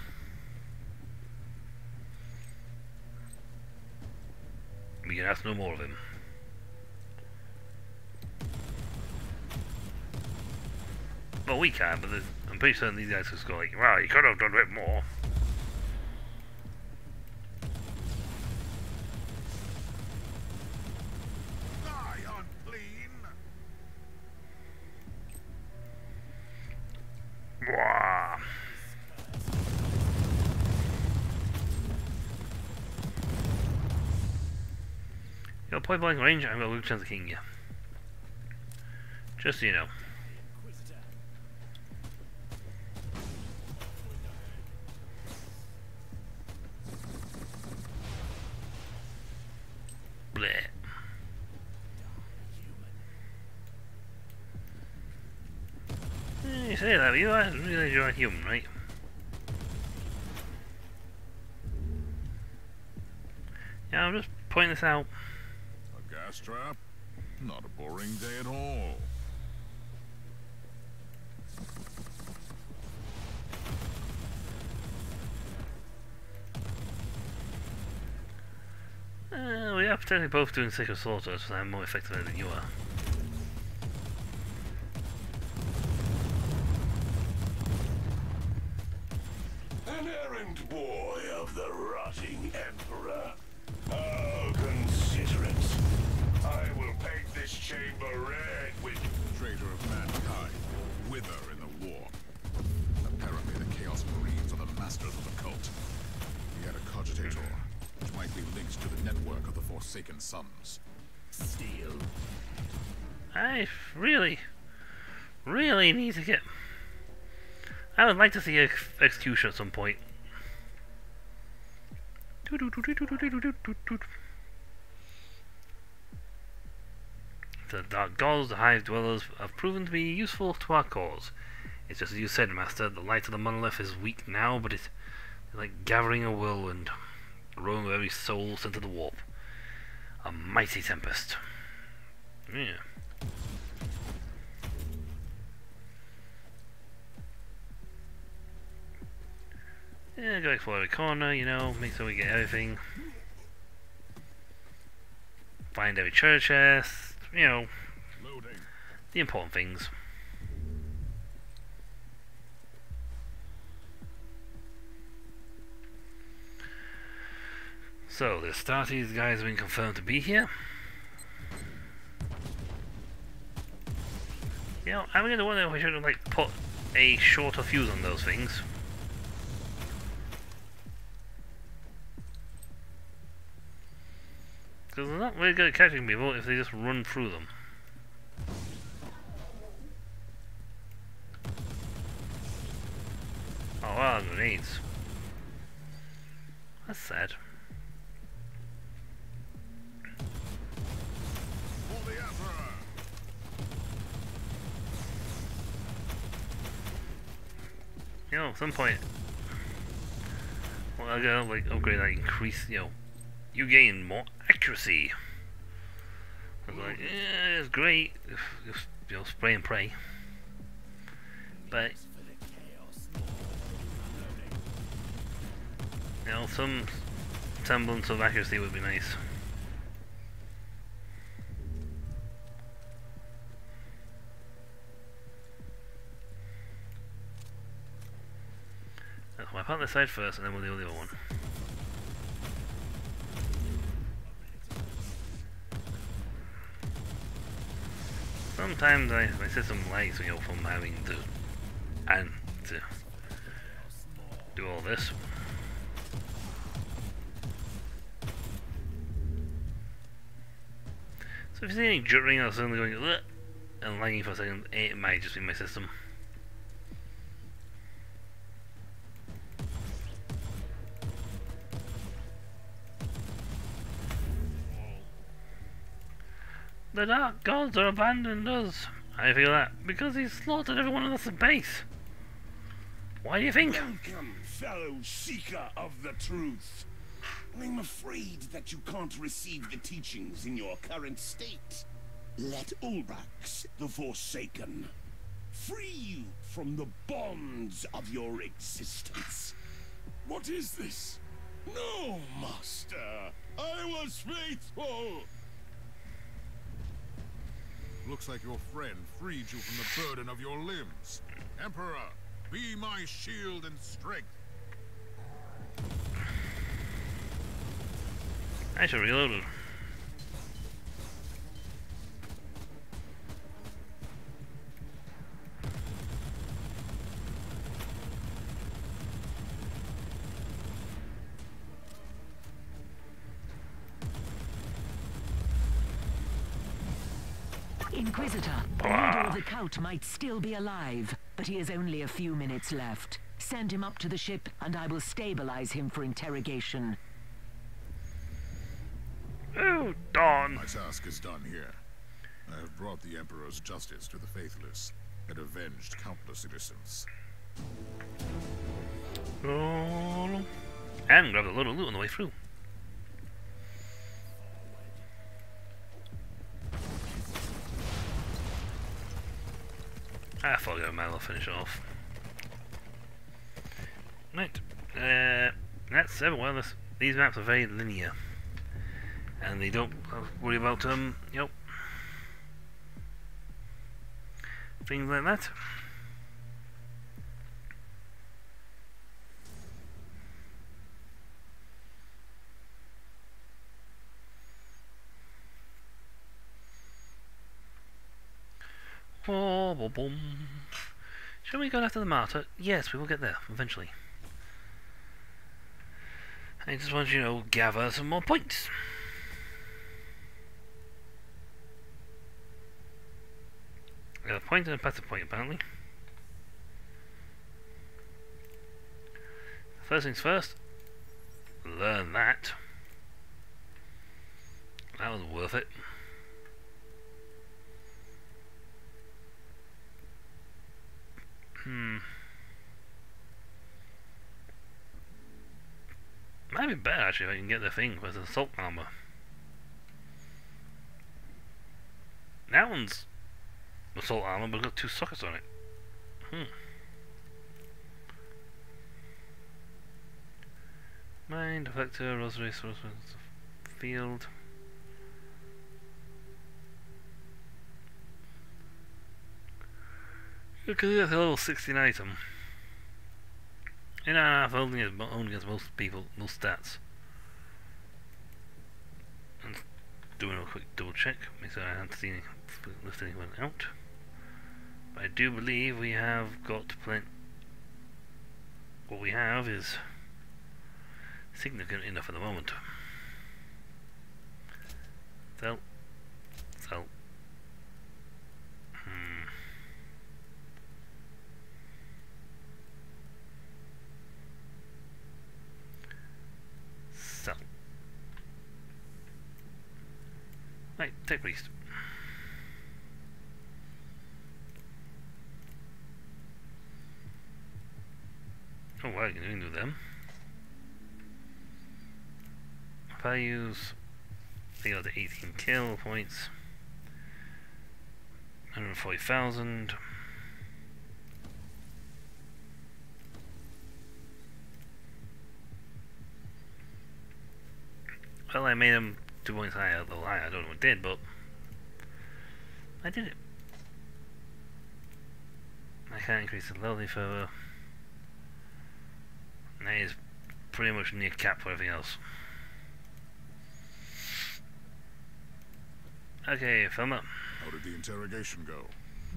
We can ask no more of him. Well, we can, but I'm pretty certain these guys just go like, wow, you could have done a bit more. Wow. You're point blank range, I've got a good chance of killing you. Just so you know. Bleh. You say that, but you are really you're a human, right? Yeah, I'm just pointing this out. A gas trap? Not a boring day at all. We are potentially both doing sacred slaughter, so I'm more effective than you are. An errand boy of the rotting Emperor. How considerate. I will paint this chamber red with... Traitor of mankind. Wither in the war. Apparently the Chaos Marines are the masters of the cult. He had a cogitator, which might be linked to the network of the Forsaken Sons. Steel. I really need to get... I would like to see an execution at some point. The Dark Gods, the Hive Dwellers, have proven to be useful to our cause. It's just as you said, Master, the light of the monolith is weak now, but it's like gathering a whirlwind, rowing with every soul sent to the warp. A mighty tempest. Yeah. Yeah, go explore every corner, you know, make sure we get everything. Find every treasure chest, you know, Loading. the important things. So, the Astartes guys have been confirmed to be here. You know, I'm gonna wonder if we should have, like, put a shorter fuse on those things. Because they're not very good at catching people if they just run through them. Oh wow, grenades. That's sad. For the Emperor! You know, at some point, well, I gotta like upgrade that increase, you know, you gain more accuracy. I was like, yeah, it's great, just, you know, spray and pray. But, you know, some semblance of accuracy would be nice. Let's wipe out this side first, and then we'll do the other one. Sometimes my system lags, you know, from having to to do all this. So if you see any juttering or suddenly going "Ugh," and lagging for a second, it might just be my system. The Dark Gods are abandoned us. I feel that because he slaughtered everyone in the base. Why do you think? Welcome, fellow seeker of the truth. I'm afraid that you can't receive the teachings in your current state. Let Ulbrax, the Forsaken, free you from the bonds of your existence. What is this? No, Master. I was faithful. Looks like your friend freed you from the burden of your limbs. Emperor, be my shield and strength. I should reload it. Inquisitor, the leader of the cult might still be alive, but he has only a few minutes left. Send him up to the ship, and I will stabilize him for interrogation. Oh, darn. My task is done here. I have brought the Emperor's justice to the faithless and avenged countless innocents. Oh. And grabbed a load of loot on the way through. I thought I might as well finish it off. Right. That's everyone. These maps are very linear. And they don't worry about, you know, things like that. Oh, boom, boom. Shall we go after the martyr? Yes, we will get there, eventually. I just want you to, you know, gather some more points. I got a point and a passive point, apparently. First things first, learn that. That was worth it. Might be better actually if I can get the thing with assault armor. That one's assault armor, but got 2 sockets on it. Mine, deflector, rosary, field. Because that's a level 16 item. And I only against most people, most stats. And doing a quick double check, make sure I haven't seen lift anyone out. But I do believe we have got plenty. What we have is significant enough at the moment. So. Right, Tech Priest. Oh wow, you can do them. Values. They got the 18 kill points. 140,000. Well, I made them 2 points higher, though I don't know what it did, but I did it. I can't increase the loyalty further. And that is pretty much near cap for everything else. Okay, Filmer. How did the interrogation go?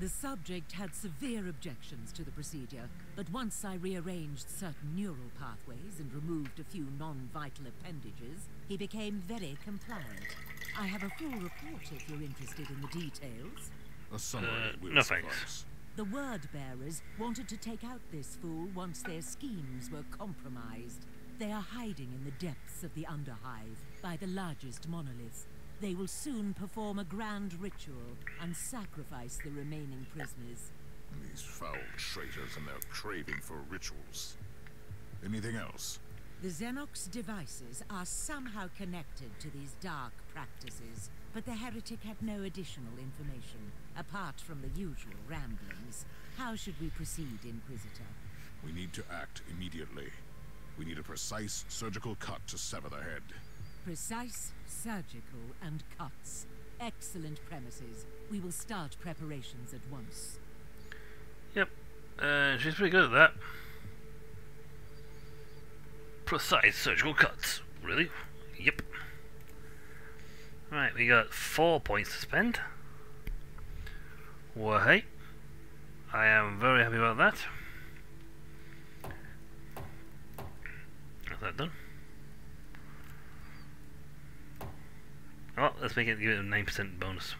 The subject had severe objections to the procedure, but once I rearranged certain neural pathways and removed a few non-vital appendages, he became very compliant. I have a full report if you're interested in the details. A summary will no suffice. thanks. The word-bearers wanted to take out this fool once their schemes were compromised. They are hiding in the depths of the Underhive, by the largest monolith. They will soon perform a grand ritual and sacrifice the remaining prisoners. These foul traitors and their craving for rituals. Anything else? The Xenox devices are somehow connected to these dark practices, but the heretic had no additional information, apart from the usual ramblings. How should we proceed, Inquisitor? We need to act immediately. We need a precise surgical cut to sever the head. Precise, surgical, and cuts. Excellent premises. We will start preparations at once. Yep. She's pretty good at that. Precise surgical cuts. Really? Yep. Right, we got 4 points to spend. Well, hey. I am very happy about that. That's that done. Oh, let's give it a 9% bonus.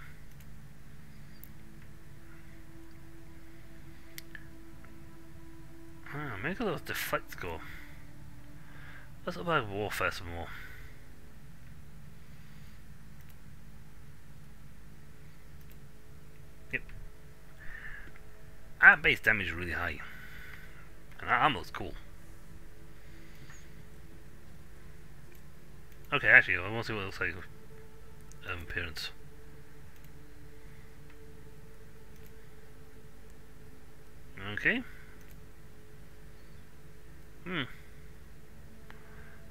Make a little deflect score. Let's go back to warfare some more. Yep. Our base damage is really high. And our armor's cool. Okay, actually, I want to see what it looks like. Appearance. Okay.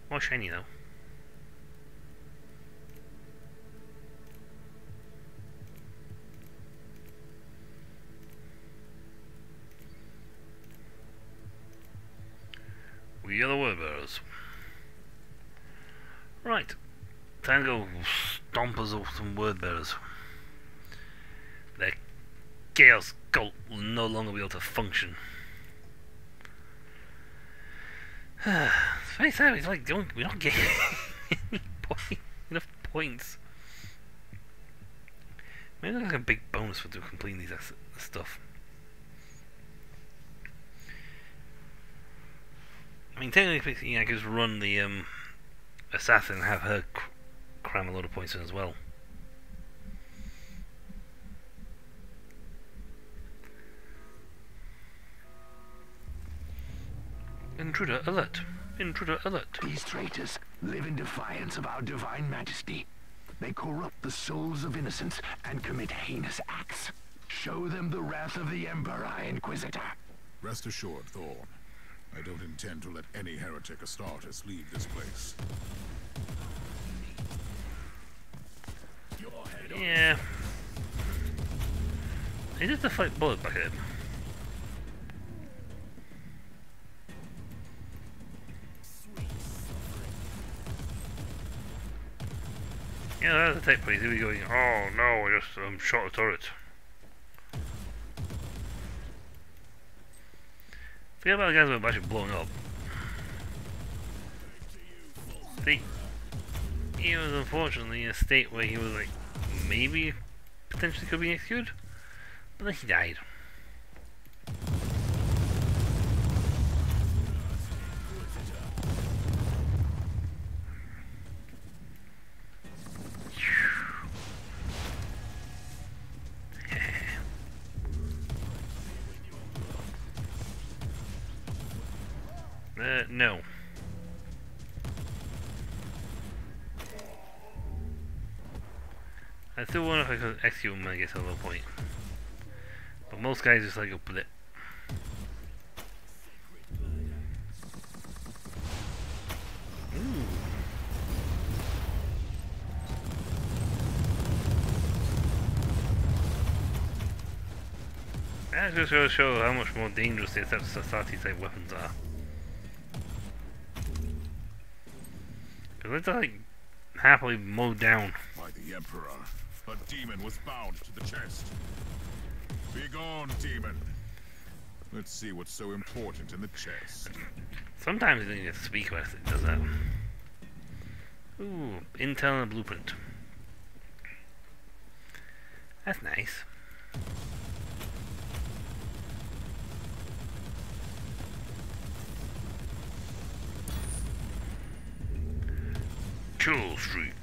More shiny though. We are the wordbearers. Right. Time to go stompers of some wordbearers. Their chaos cult will no longer be able to function. It's very sad. It's like we don't get enough points. Maybe like a big bonus for completing these stuff. I mean, technically, I could just run the assassin and have her cram a load of points in as well. Intruder alert! Intruder alert! These traitors live in defiance of our divine majesty. They corrupt the souls of innocents and commit heinous acts. Show them the wrath of the Emperor, Inquisitor. Rest assured, Thorn. I don't intend to let any heretic Astartes leave this place. Yeah. He just a fight bullet back at him. Yeah, that's a tech place. Here we go. Oh no, I just shot a turret. Forget about the guys that were actually blowing up. See, he was unfortunately in a state where he was like, maybe potentially could be executed, but then he died. No. I still wonder if I could execute him when I get to a low point. But most guys just like a blip. Ooh. That just goes to show how much more dangerous the Astartes type weapons are. Because it's like happily mowed down. By the Emperor, a demon was bound to the chest. Be gone, demon. Let's see what's so important in the chest. Sometimes you don't get to speak about it, does that? Ooh, intel and blueprint. That's nice. Kill streak.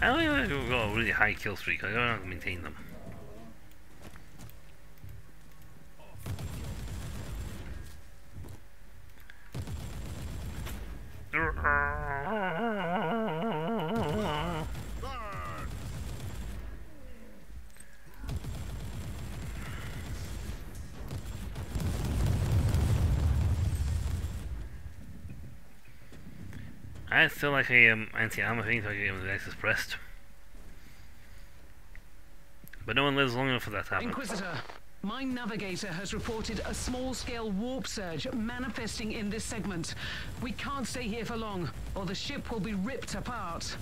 I only got a really high kill streak. I don't have to maintain them. I still like a anti-armor thing, so I can get him with the access pressed. But no one lives long enough for that to happen. Inquisitor, my navigator has reported a small-scale warp surge manifesting in this segment. We can't stay here for long, or the ship will be ripped apart.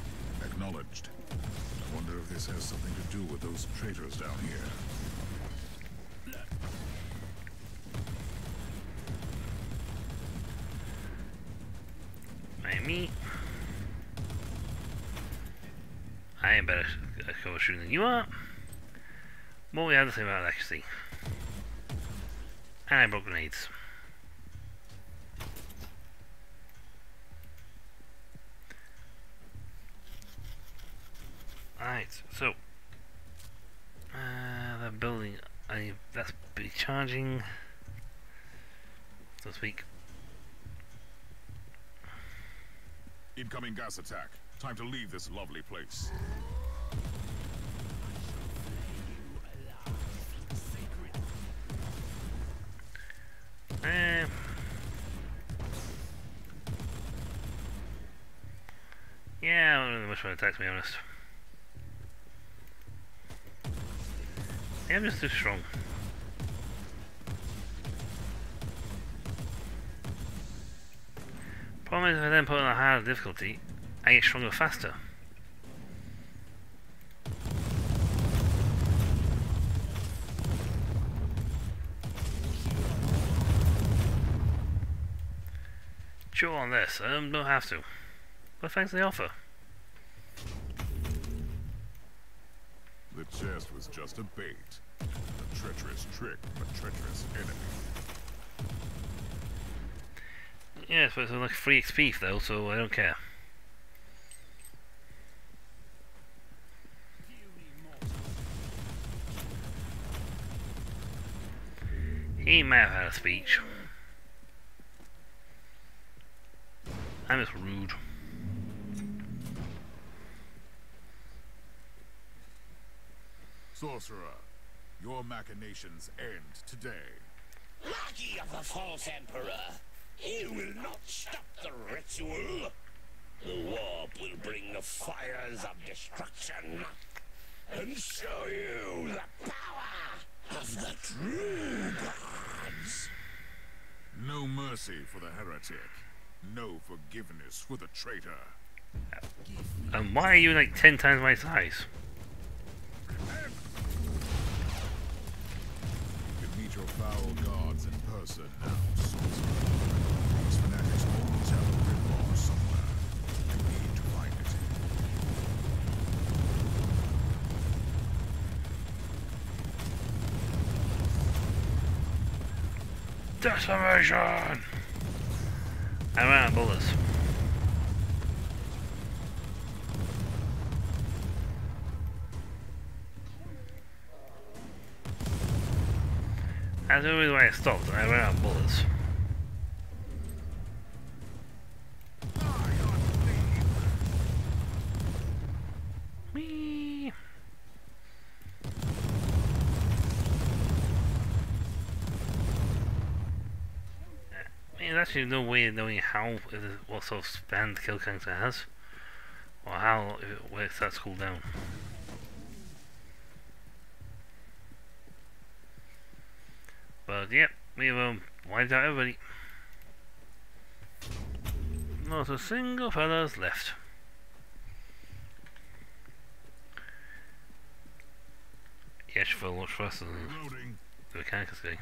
Acknowledged. I wonder if this has something to do with those traitors down here. Me. I am better at cover shooting than you are. What we have to say about electricity. And I broke grenades. Alright, so the building that's be charging, so to speak. Incoming gas attack. Time to leave this lovely place. Yeah, I don't really much want to attack, to be honest. Yeah, I'm just too strong. Problem is, if I then put on a higher difficulty, I get stronger faster. Sure on this, don't have to. But thanks for the offer. The chest was just a bait. A treacherous trick from a treacherous enemy. Yeah, but it's like free XP though, so I don't care. He might have had a speech. I'm just rude. Sorcerer, your machinations end today. Lackey of the false emperor, you will not stop the ritual. The warp will bring the fires of destruction and show you the power of the true gods. No mercy for the heretic. No forgiveness for the traitor. And why are you like 10 times my size? You can meet your foul gods in person now, sorcerer. These fanatics always have a rip-off somewhere. You need to find it. Decimation! I ran out of bullets. That's the only way I stopped. I ran out of bullets. Whee! There's actually no way of knowing how, what sort of span the kill counter has, or how it works that cooldown. But yep, we've wiped out everybody. Not a single fella's left. Yeah, should feel much faster than Loading. the mechanics guy.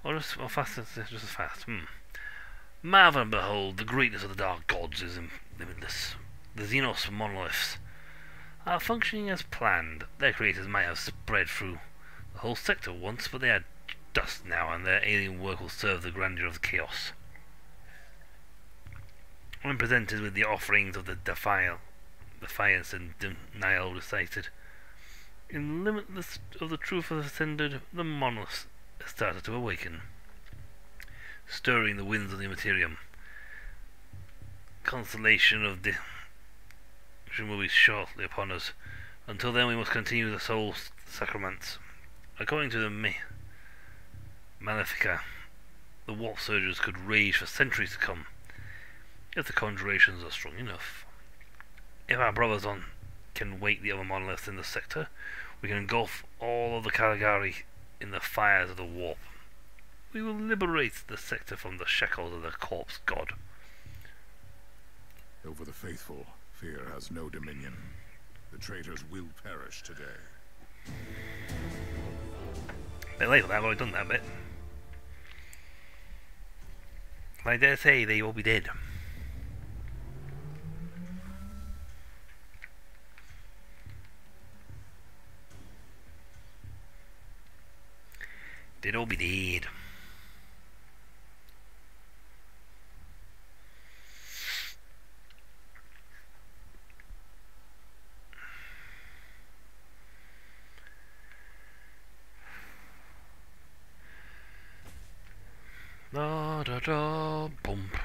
Or faster, just as fast. Marvel and behold, the greatness of the dark gods is limitless. The Xenos monoliths are functioning as planned. Their creators might have spread through the whole sector once, but they are dust now, and their alien work will serve the grandeur of the chaos. When presented with the offerings of the defiance and denial recited, in limitless of the truth of ascended, the monoliths started to awaken, stirring the winds of the Immaterium. Constellation of destruction will be shortly upon us. Until then we must continue the soul sacraments. According to the Malefica, the warp surges could rage for centuries to come, if the conjurations are strong enough. If our brothers can wake the other monoliths in the sector, we can engulf all of the Caligari in the fires of the warp. We will liberate the sector from the shackles of the corpse god. Over the faithful, fear has no dominion. The traitors will perish today. Bit late for that, I've already done that bit. I dare say they will be dead. They'd all be dead. Da da da bump.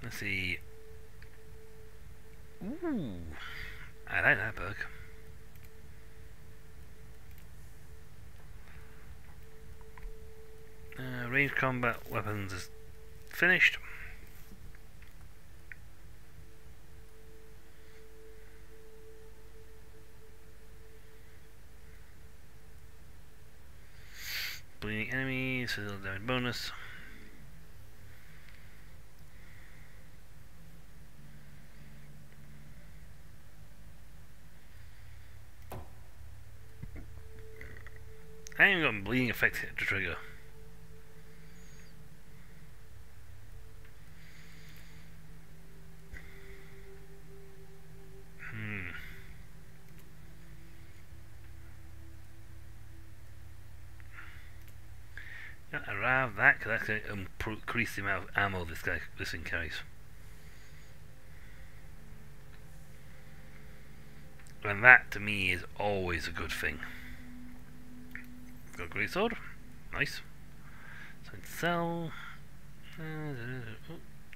Let's see. Ooh, I like that perk. Range combat weapons is finished. Bleeding enemies, physical damage bonus. I ain't got bleeding effect to trigger. Arrive that, because that's going to increase the amount of ammo this thing carries. And that to me is always a good thing. Got a great sword, nice. So I can sell.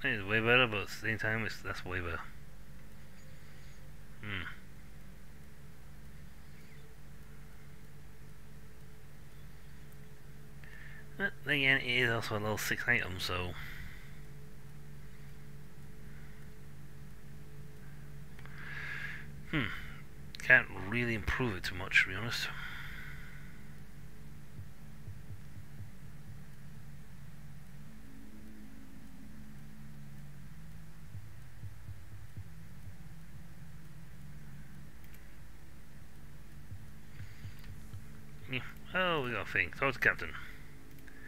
It's way better, but at the same time, that's way better. But then again, it is also a level 6 item, so can't really improve it too much, to be honest. Yeah. Oh, we got a thing. Talk to Captain.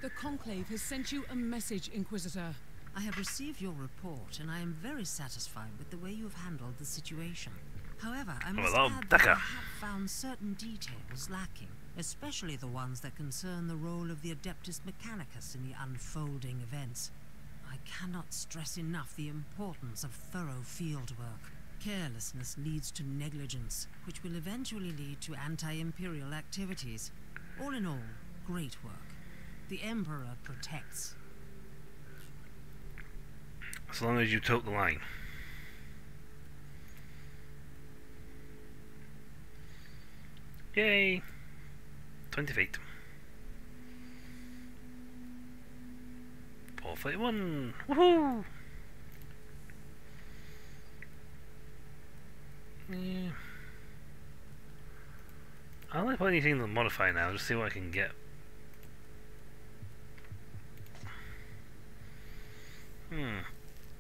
The Conclave has sent you a message, Inquisitor. I have received your report, and I am very satisfied with the way you have handled the situation. However, I must add that I have found certain details lacking, especially the ones that concern the role of the Adeptus Mechanicus in the unfolding events. I cannot stress enough the importance of thorough field work. Carelessness leads to negligence, which will eventually lead to anti-imperial activities. All in all, great work. The Emperor protects. As long as you tote the line. Yay! 20 feet. 441! Woohoo! Yeah. I like putting anything to modify now, just see what I can get.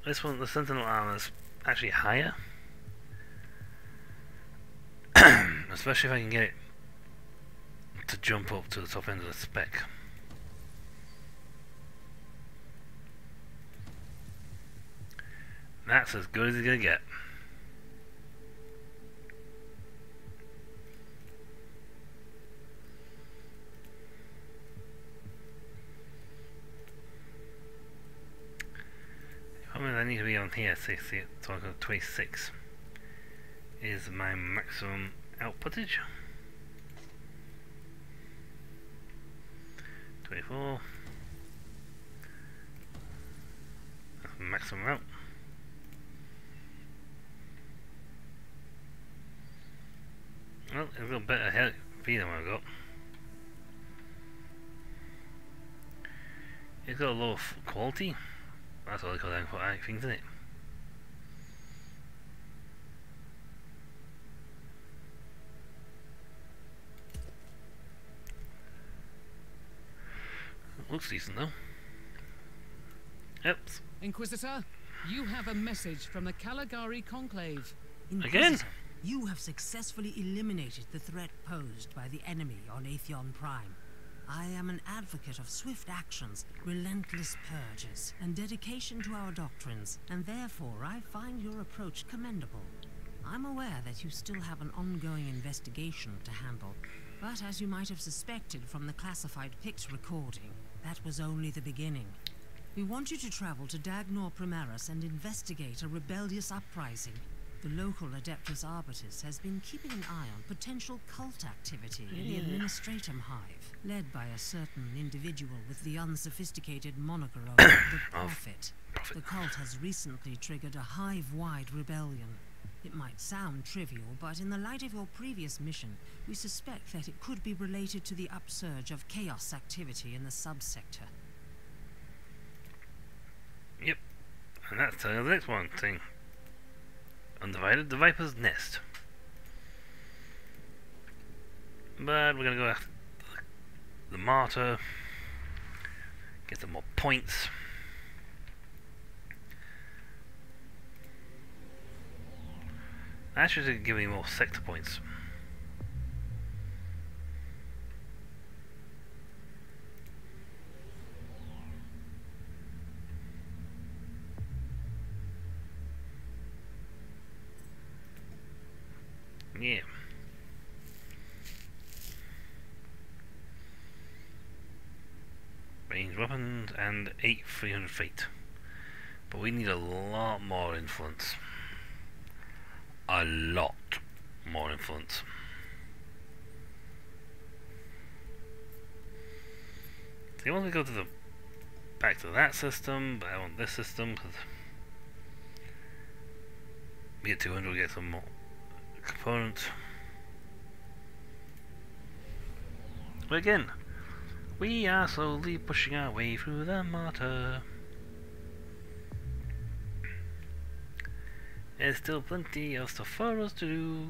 This one, the Sentinel armor is actually higher. Especially if I can get it to jump up to the top end of the spec. That's as good as it's gonna get. I mean, I need to be on here. 60, so I've got 26 is my maximum outputage. 24. That's maximum out. Well, it's got better speed than what I've got. It's got a low quality. That's all they call down for things, isn't it? Looks decent though. Yep. Inquisitor, you have a message from the Caligari Conclave. Again? You have successfully eliminated the threat posed by the enemy on Atheon Prime. I am an advocate of swift actions, relentless purges, and dedication to our doctrines, and therefore I find your approach commendable. I'm aware that you still have an ongoing investigation to handle, but as you might have suspected from the classified Pix recording, that was only the beginning. We want you to travel to Dagnor Primaris and investigate a rebellious uprising. The local Adeptus Arbitus has been keeping an eye on potential cult activity in the Administratum Hive, led by a certain individual with the unsophisticated moniker of the Prophet. The cult has recently triggered a hive-wide rebellion. It might sound trivial, but in the light of your previous mission, we suspect that it could be related to the upsurge of chaos activity in the subsector. Yep. And that's the next one thing. Undivided, the Viper's Nest. But we're gonna go after the Martyr. Get some more points. Actually, give me more sector points. Yeah. Ranged weapons and 8 300 feet. But we need a lot more influence. A lot more influence. So you want to go to the back to that system, but I want this system because we get 200, we get some more components. But again, we are slowly pushing our way through the Martyr. There's still plenty of stuff for us to do.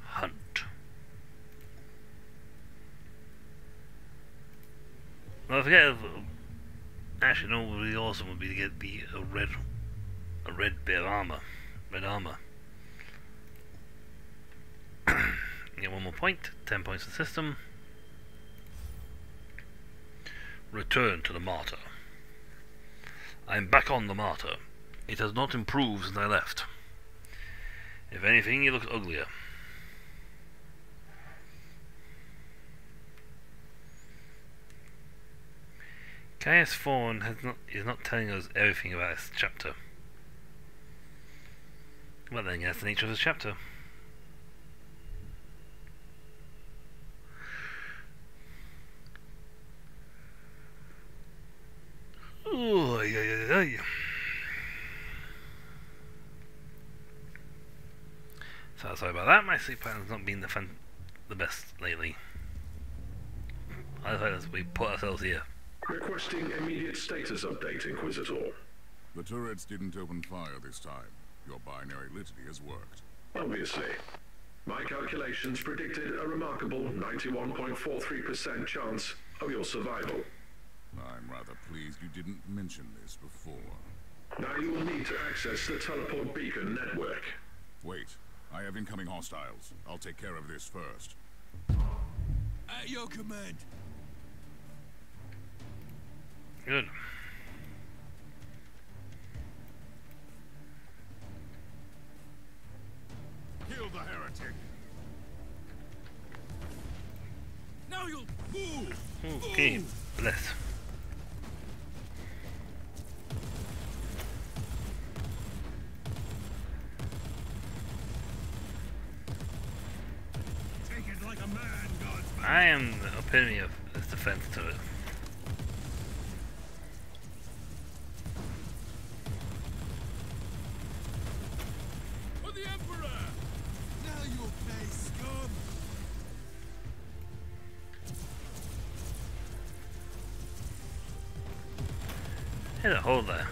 Hunt. Well, I forget. Actually, no. What would be awesome would be to get a red bit of armor. Red armor. Get 1 more point. 10 points to the system. Return to the Martyr. I'm back on the Martyr. It has not improved since I left. If anything, it looks uglier. Caius Fawn is not telling us everything about this chapter. Well then, that's the nature of this chapter. Oh, yeah. So sorry about that. My sleep pattern's not been the best lately. I thought we put ourselves here. Requesting immediate status update, Inquisitor. The turrets didn't open fire this time. Your binary litany has worked. Obviously. My calculations predicted a remarkable 91.43% chance of your survival. I'm rather pleased you didn't mention this before. Now you will need to access the teleport beacon network. Wait. I have incoming hostiles. I'll take care of this first. At your command. Good. Kill the heretic. Now you'll move. Okay, bless. Take it like a man, Godsman. I am the epitome of this defense to it. For the Emperor. Now you'll pay, scum. There's a hole there.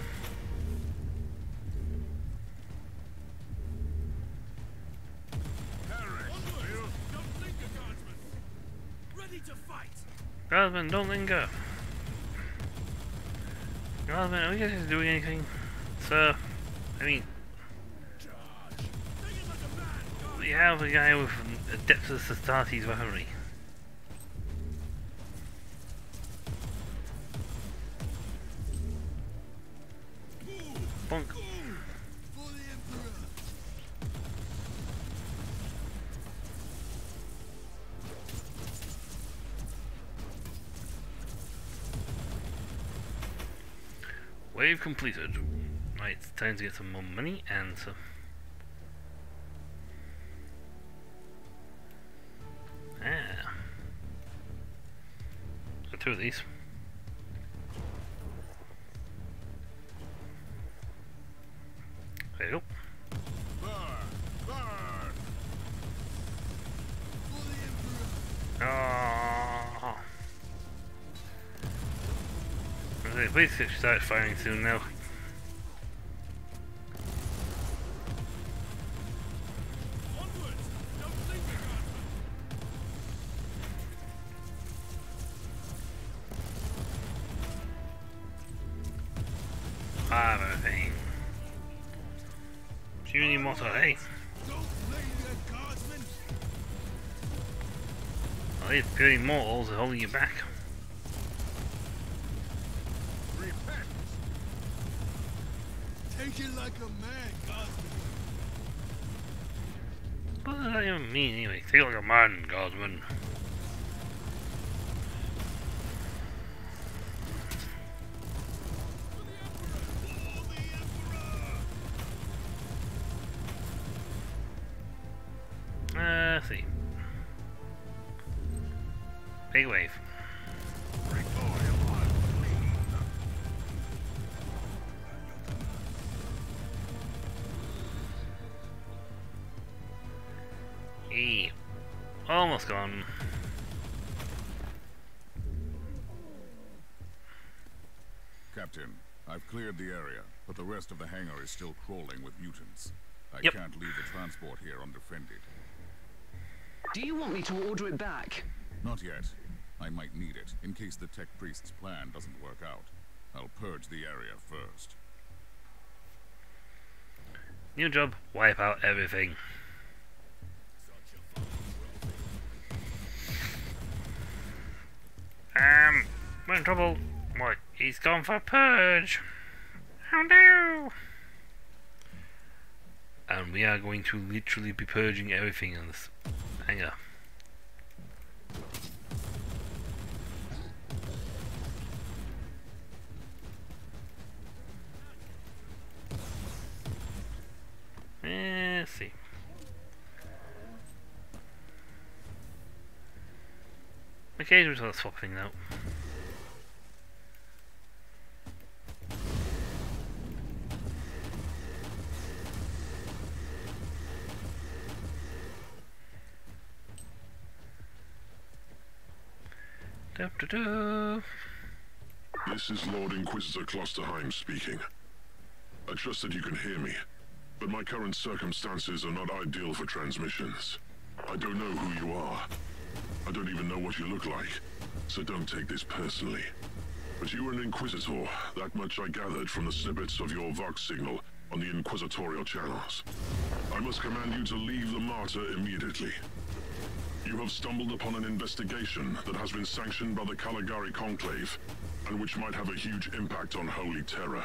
Onward. Don't linger, Guardsman. Ready to fight. Guardsman, don't linger. Guardsman, are we guys doing anything? Sir, I mean, Charge. Take it like a man, Guardsman. we have a guy with Adeptus Astartes weaponry. Bonk. For the Emperor. Wave completed. Right, it's time to get some more money and some. Ah. Got two of these. There you go. Burn! Burn! For the Emperor. Oh. Please start firing soon now. Onward. Don't linger, Guardsman. Everything. Puny motto, hey. Don't linger, Guardsman. Well, these puny mortals are holding you back. Repent! Take it like a man, Guardsman. What does that even mean anyway? Feel like a man, Guardsman. For the Emperor. Let's see. Big wave. E. Almost gone. Captain, I've cleared the area, but the rest of the hangar is still crawling with mutants. I Yep. can't leave the transport here undefended. Do you want me to order it back? Not yet. I might need it, in case the tech priest's plan doesn't work out. I'll purge the area first. New job, wipe out everything. We're in trouble. What? He's gone for purge. Oh no! And we are going to literally be purging everything in this hangar. Let's see. Okay, we're just swapping out. This is Lord Inquisitor Klosterheim speaking. I trust that you can hear me, but my current circumstances are not ideal for transmissions. I don't know who you are. I don't even know what you look like, so don't take this personally. But you were an Inquisitor, that much I gathered from the snippets of your Vox signal on the Inquisitorial channels. I must command you to leave the Martyr immediately. You have stumbled upon an investigation that has been sanctioned by the Caligari Conclave, and which might have a huge impact on Holy Terror.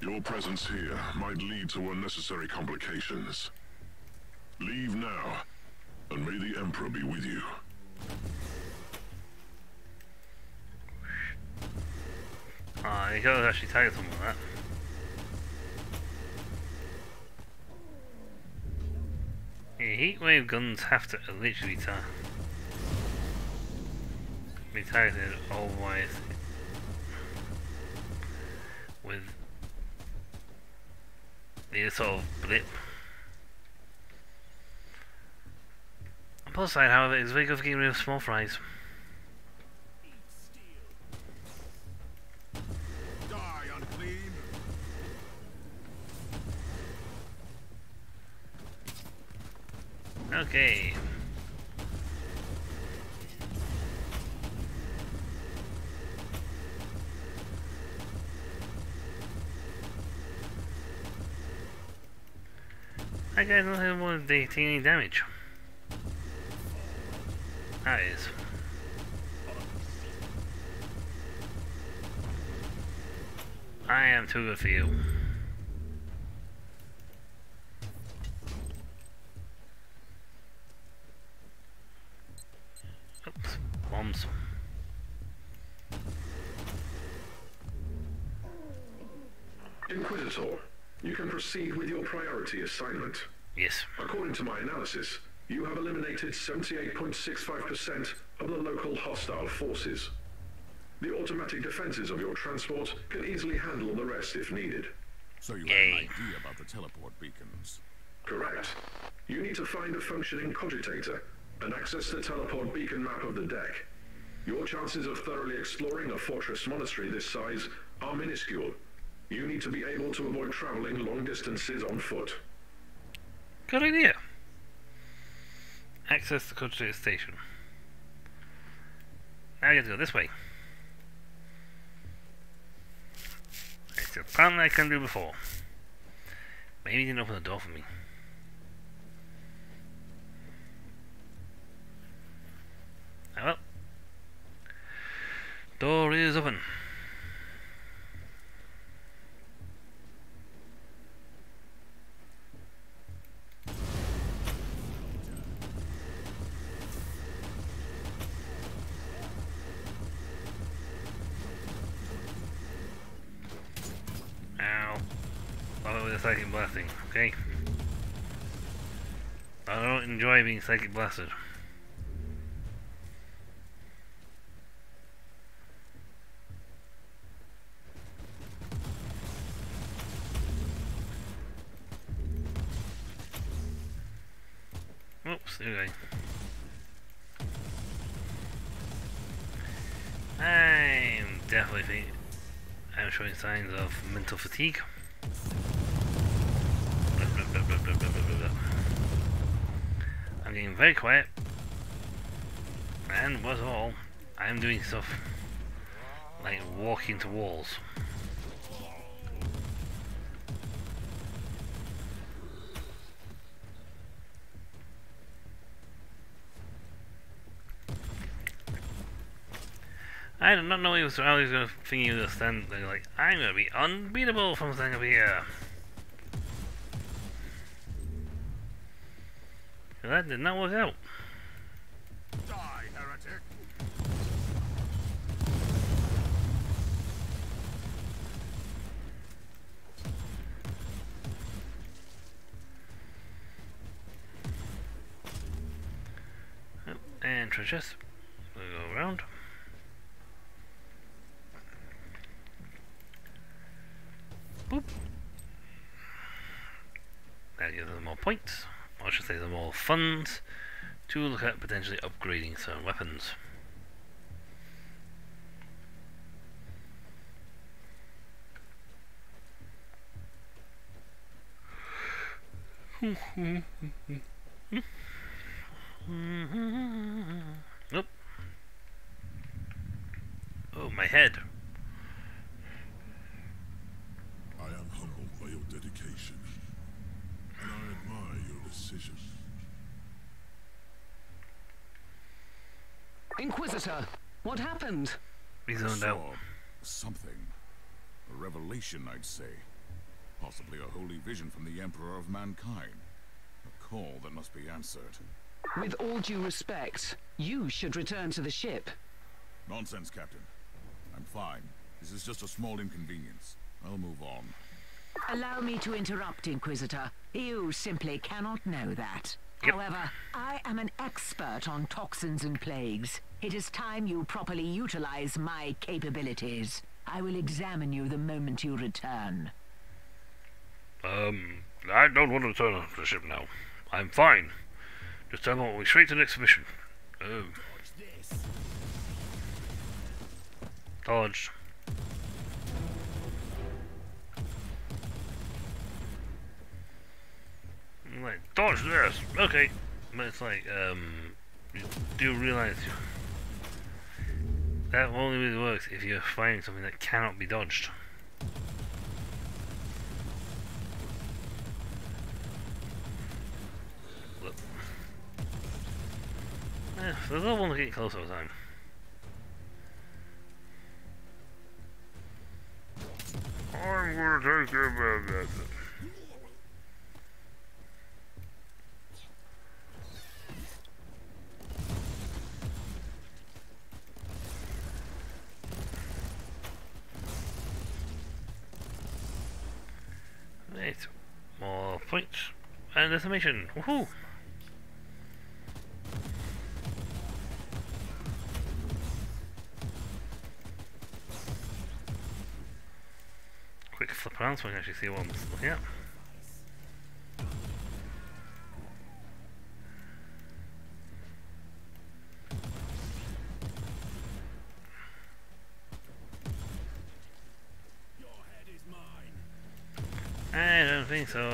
Your presence here might lead to unnecessary complications. Leave now, and may the Emperor be with you. Ah, you gotta actually target someone with that. Yeah, heatwave guns have to literally be targeted always with the sort of blip. On the plus side, however, it's very good for getting rid of small fries. Die, unclean! Okay. That guy doesn't want to take any damage. That is. I am too good for you. Oops, bombs. Inquisitor, you can proceed with your priority assignment. Yes. According to my analysis, you have eliminated 78.65% of the local hostile forces. The automatic defenses of your transport can easily handle the rest if needed. So you have an idea about the teleport beacons? Correct. You need to find a functioning cogitator and access the teleport beacon map of the deck. Your chances of thoroughly exploring a fortress monastery this size are minuscule. You need to be able to avoid traveling long distances on foot. Good idea. Access the cogitator station. Now you have to go this way. It's a plan I can do before. Maybe you didn't open the door for me. Ah well. Door is open. Ow. Love it with a psychic blasting, okay? I don't enjoy being psychic blasted. Oops, there we go. I'm definitely I'm showing signs of mental fatigue. I'm getting very quiet, and what's all, I'm doing stuff like walking to walls. I did not know I was going to think he was stand there like, I'm going to be unbeatable from standing up here. That did not work out. Die, heretic! Oh, and treasures. We'll go around. Boop. That gives them more points, or I should say them more funds, to look at potentially upgrading some weapons. Nope. Oh, my head. I am humbled by your dedication, and I admire your Inquisitor, what happened? He's I zoned out. saw something. A revelation, I'd say. Possibly a holy vision from the Emperor of Mankind. A call that must be answered. With all due respect, you should return to the ship. Nonsense, Captain. I'm fine. This is just a small inconvenience. I'll move on. Allow me to interrupt, Inquisitor. You simply cannot know that. Yep. However, I am an expert on toxins and plagues. It is time you properly utilize my capabilities. I will examine you the moment you return. I don't want to return to the ship now. I'm fine. Just tell me we'll straight to the next mission. Oh. Dodged. Like, dodge this! Okay. But it's like, you do realize that only really works if you're fighting something that cannot be dodged. Look. Yeah, so the level one's getting closer all the time. I'm gonna take care of that. Right, more points and information. Woohoo! Quick flip around so I can actually see what I'm looking at. I don't think so.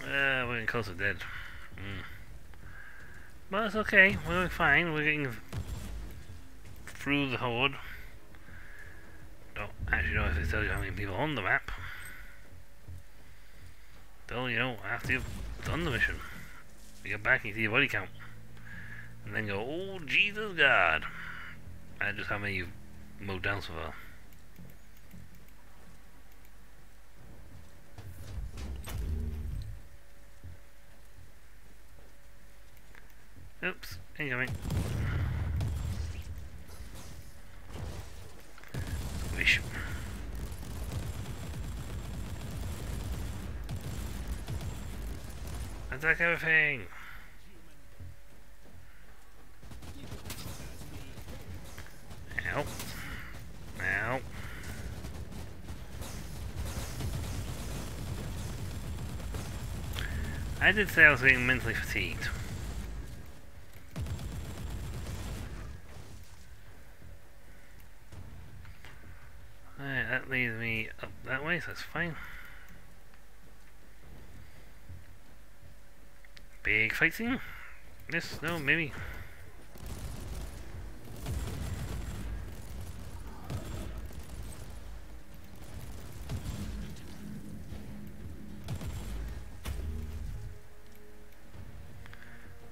We're getting close to dead. But it's okay, we're doing fine, we're getting through the horde. Don't actually know if it tells you how many people on the map. Still, you know, after you've done the mission, you get back and you see your body count. And then go, oh Jesus God! And just how many you've mowed down so far. Oops, incoming. Squish. Attack everything! Ow. Ow. I did say I was getting mentally fatigued. Alright, that leads me up that way, so that's fine. Big fight scene? Yes, no, maybe.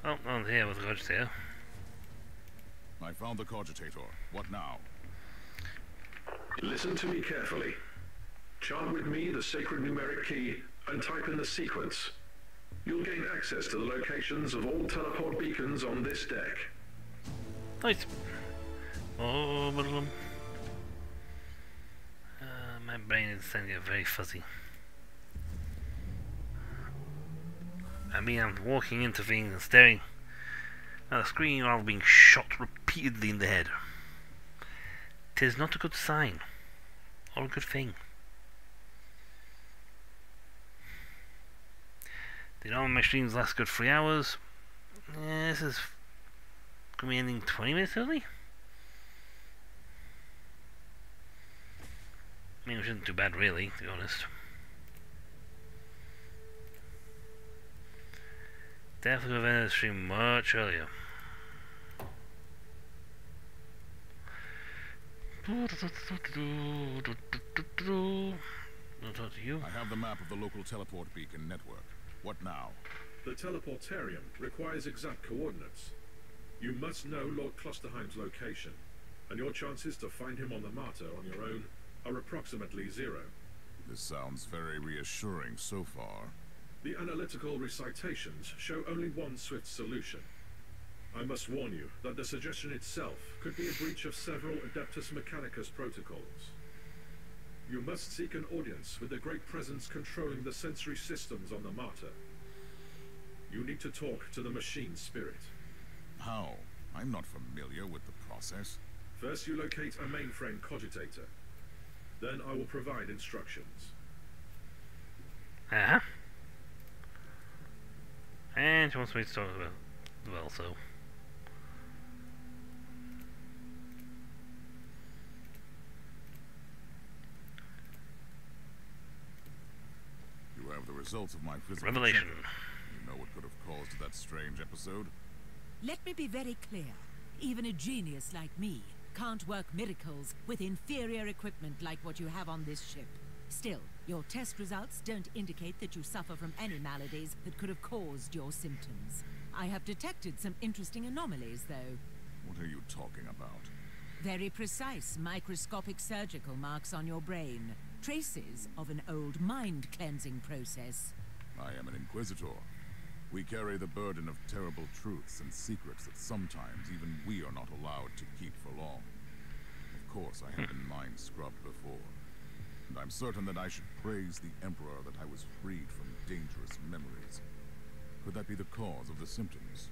Oh, on here with the cogitator. I found the cogitator. What now? Listen to me carefully. Chant with me the sacred numeric key and type in the sequence. You'll gain access to the locations of all teleport beacons on this deck. Nice. Oh, my brain is starting to get very fuzzy. I mean, I'm walking into things and staring at the screen while being shot repeatedly in the head. 'Tis not a good sign, or a good thing. The normal my streams last good 3 hours. Yeah, this is gonna be ending 20 minutes early. I mean, which isn't too bad, really, to be honest. Definitely have ended the stream much earlier. I'll talk to you. I have the map of the local teleport beacon network. What now? The teleportarium requires exact coordinates. You must know Lord Klosterheim's location, and your chances to find him on the Martyr on your own are approximately 0. This sounds very reassuring so far. The analytical recitations show only one swift solution. I must warn you that the suggestion itself could be a breach of several Adeptus Mechanicus protocols. You must seek an audience with the great presence controlling the sensory systems on the Martyr. You need to talk to the machine spirit. How? I'm not familiar with the process. First you locate a mainframe cogitator. Then I will provide instructions. Uh-huh. And she wants me to talk about well, so. You have the results of my physical Revelation. check. You know what could have caused that strange episode? Let me be very clear. Even a genius like me can't work miracles with inferior equipment like what you have on this ship. Still, your test results don't indicate that you suffer from any maladies that could have caused your symptoms. I have detected some interesting anomalies, though. What are you talking about? Very precise microscopic surgical marks on your brain. Traces of an old mind-cleansing process. I am an Inquisitor. We carry the burden of terrible truths and secrets that sometimes even we are not allowed to keep for long. Of course, I have been mind-scrubbed before. And I'm certain that I should praise the Emperor that I was freed from dangerous memories. Could that be the cause of the symptoms?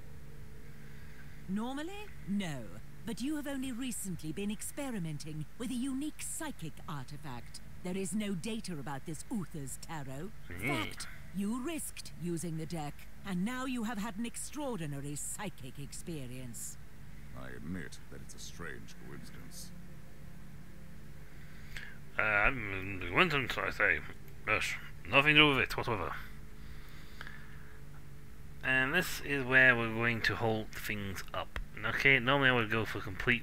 Normally, no. But you have only recently been experimenting with a unique psychic artifact. There is no data about this Uther's tarot. Fact, you risked using the deck, and now you have had an extraordinary psychic experience. I admit that it's a strange coincidence. I'm the coincidence, I say. Yes, nothing to do with it whatsoever. And this is where we're going to hold things up. Okay, normally I would go for complete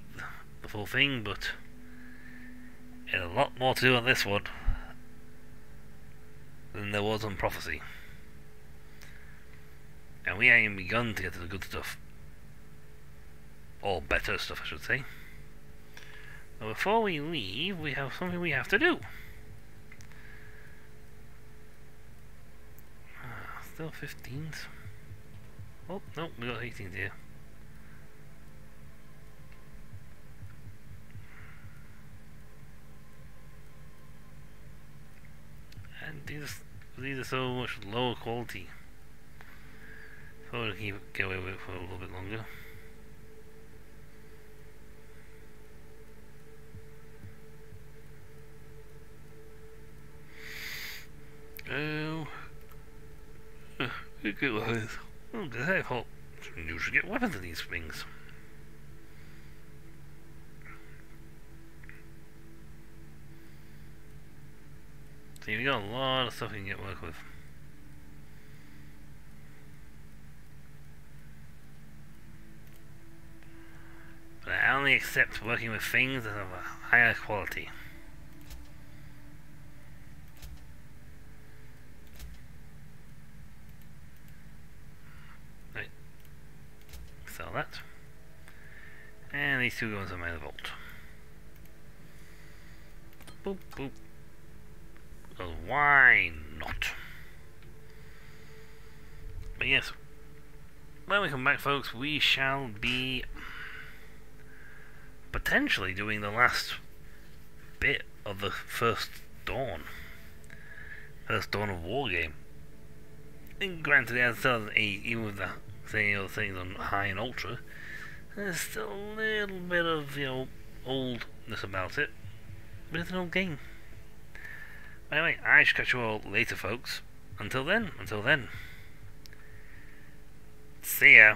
the full thing, but there's a lot more to do on this one than there was on Prophecy. And we ain't even begun to get to the good stuff. Or better stuff, I should say. But before we leave, we have something we have to do. Still 15s. Oh, no, we got 18s here. And these are so much lower quality. So we'll get away with it for a little bit longer. Oh, good I thought you should get weapons of these things. So you got a lot of stuff you can get work with. But I only accept working with things that have a higher quality. Right. Sell that. And these two go into my vault. Boop, boop. Because why not? But yes, when we come back, folks, we shall be potentially doing the last bit of the first dawn of War game. And granted, it has still even with the saying other things on high and ultra, there's still a little bit of, you know, oldness about it. But it's an old game. Anyway, I shall catch you all later, folks. Until then. See ya.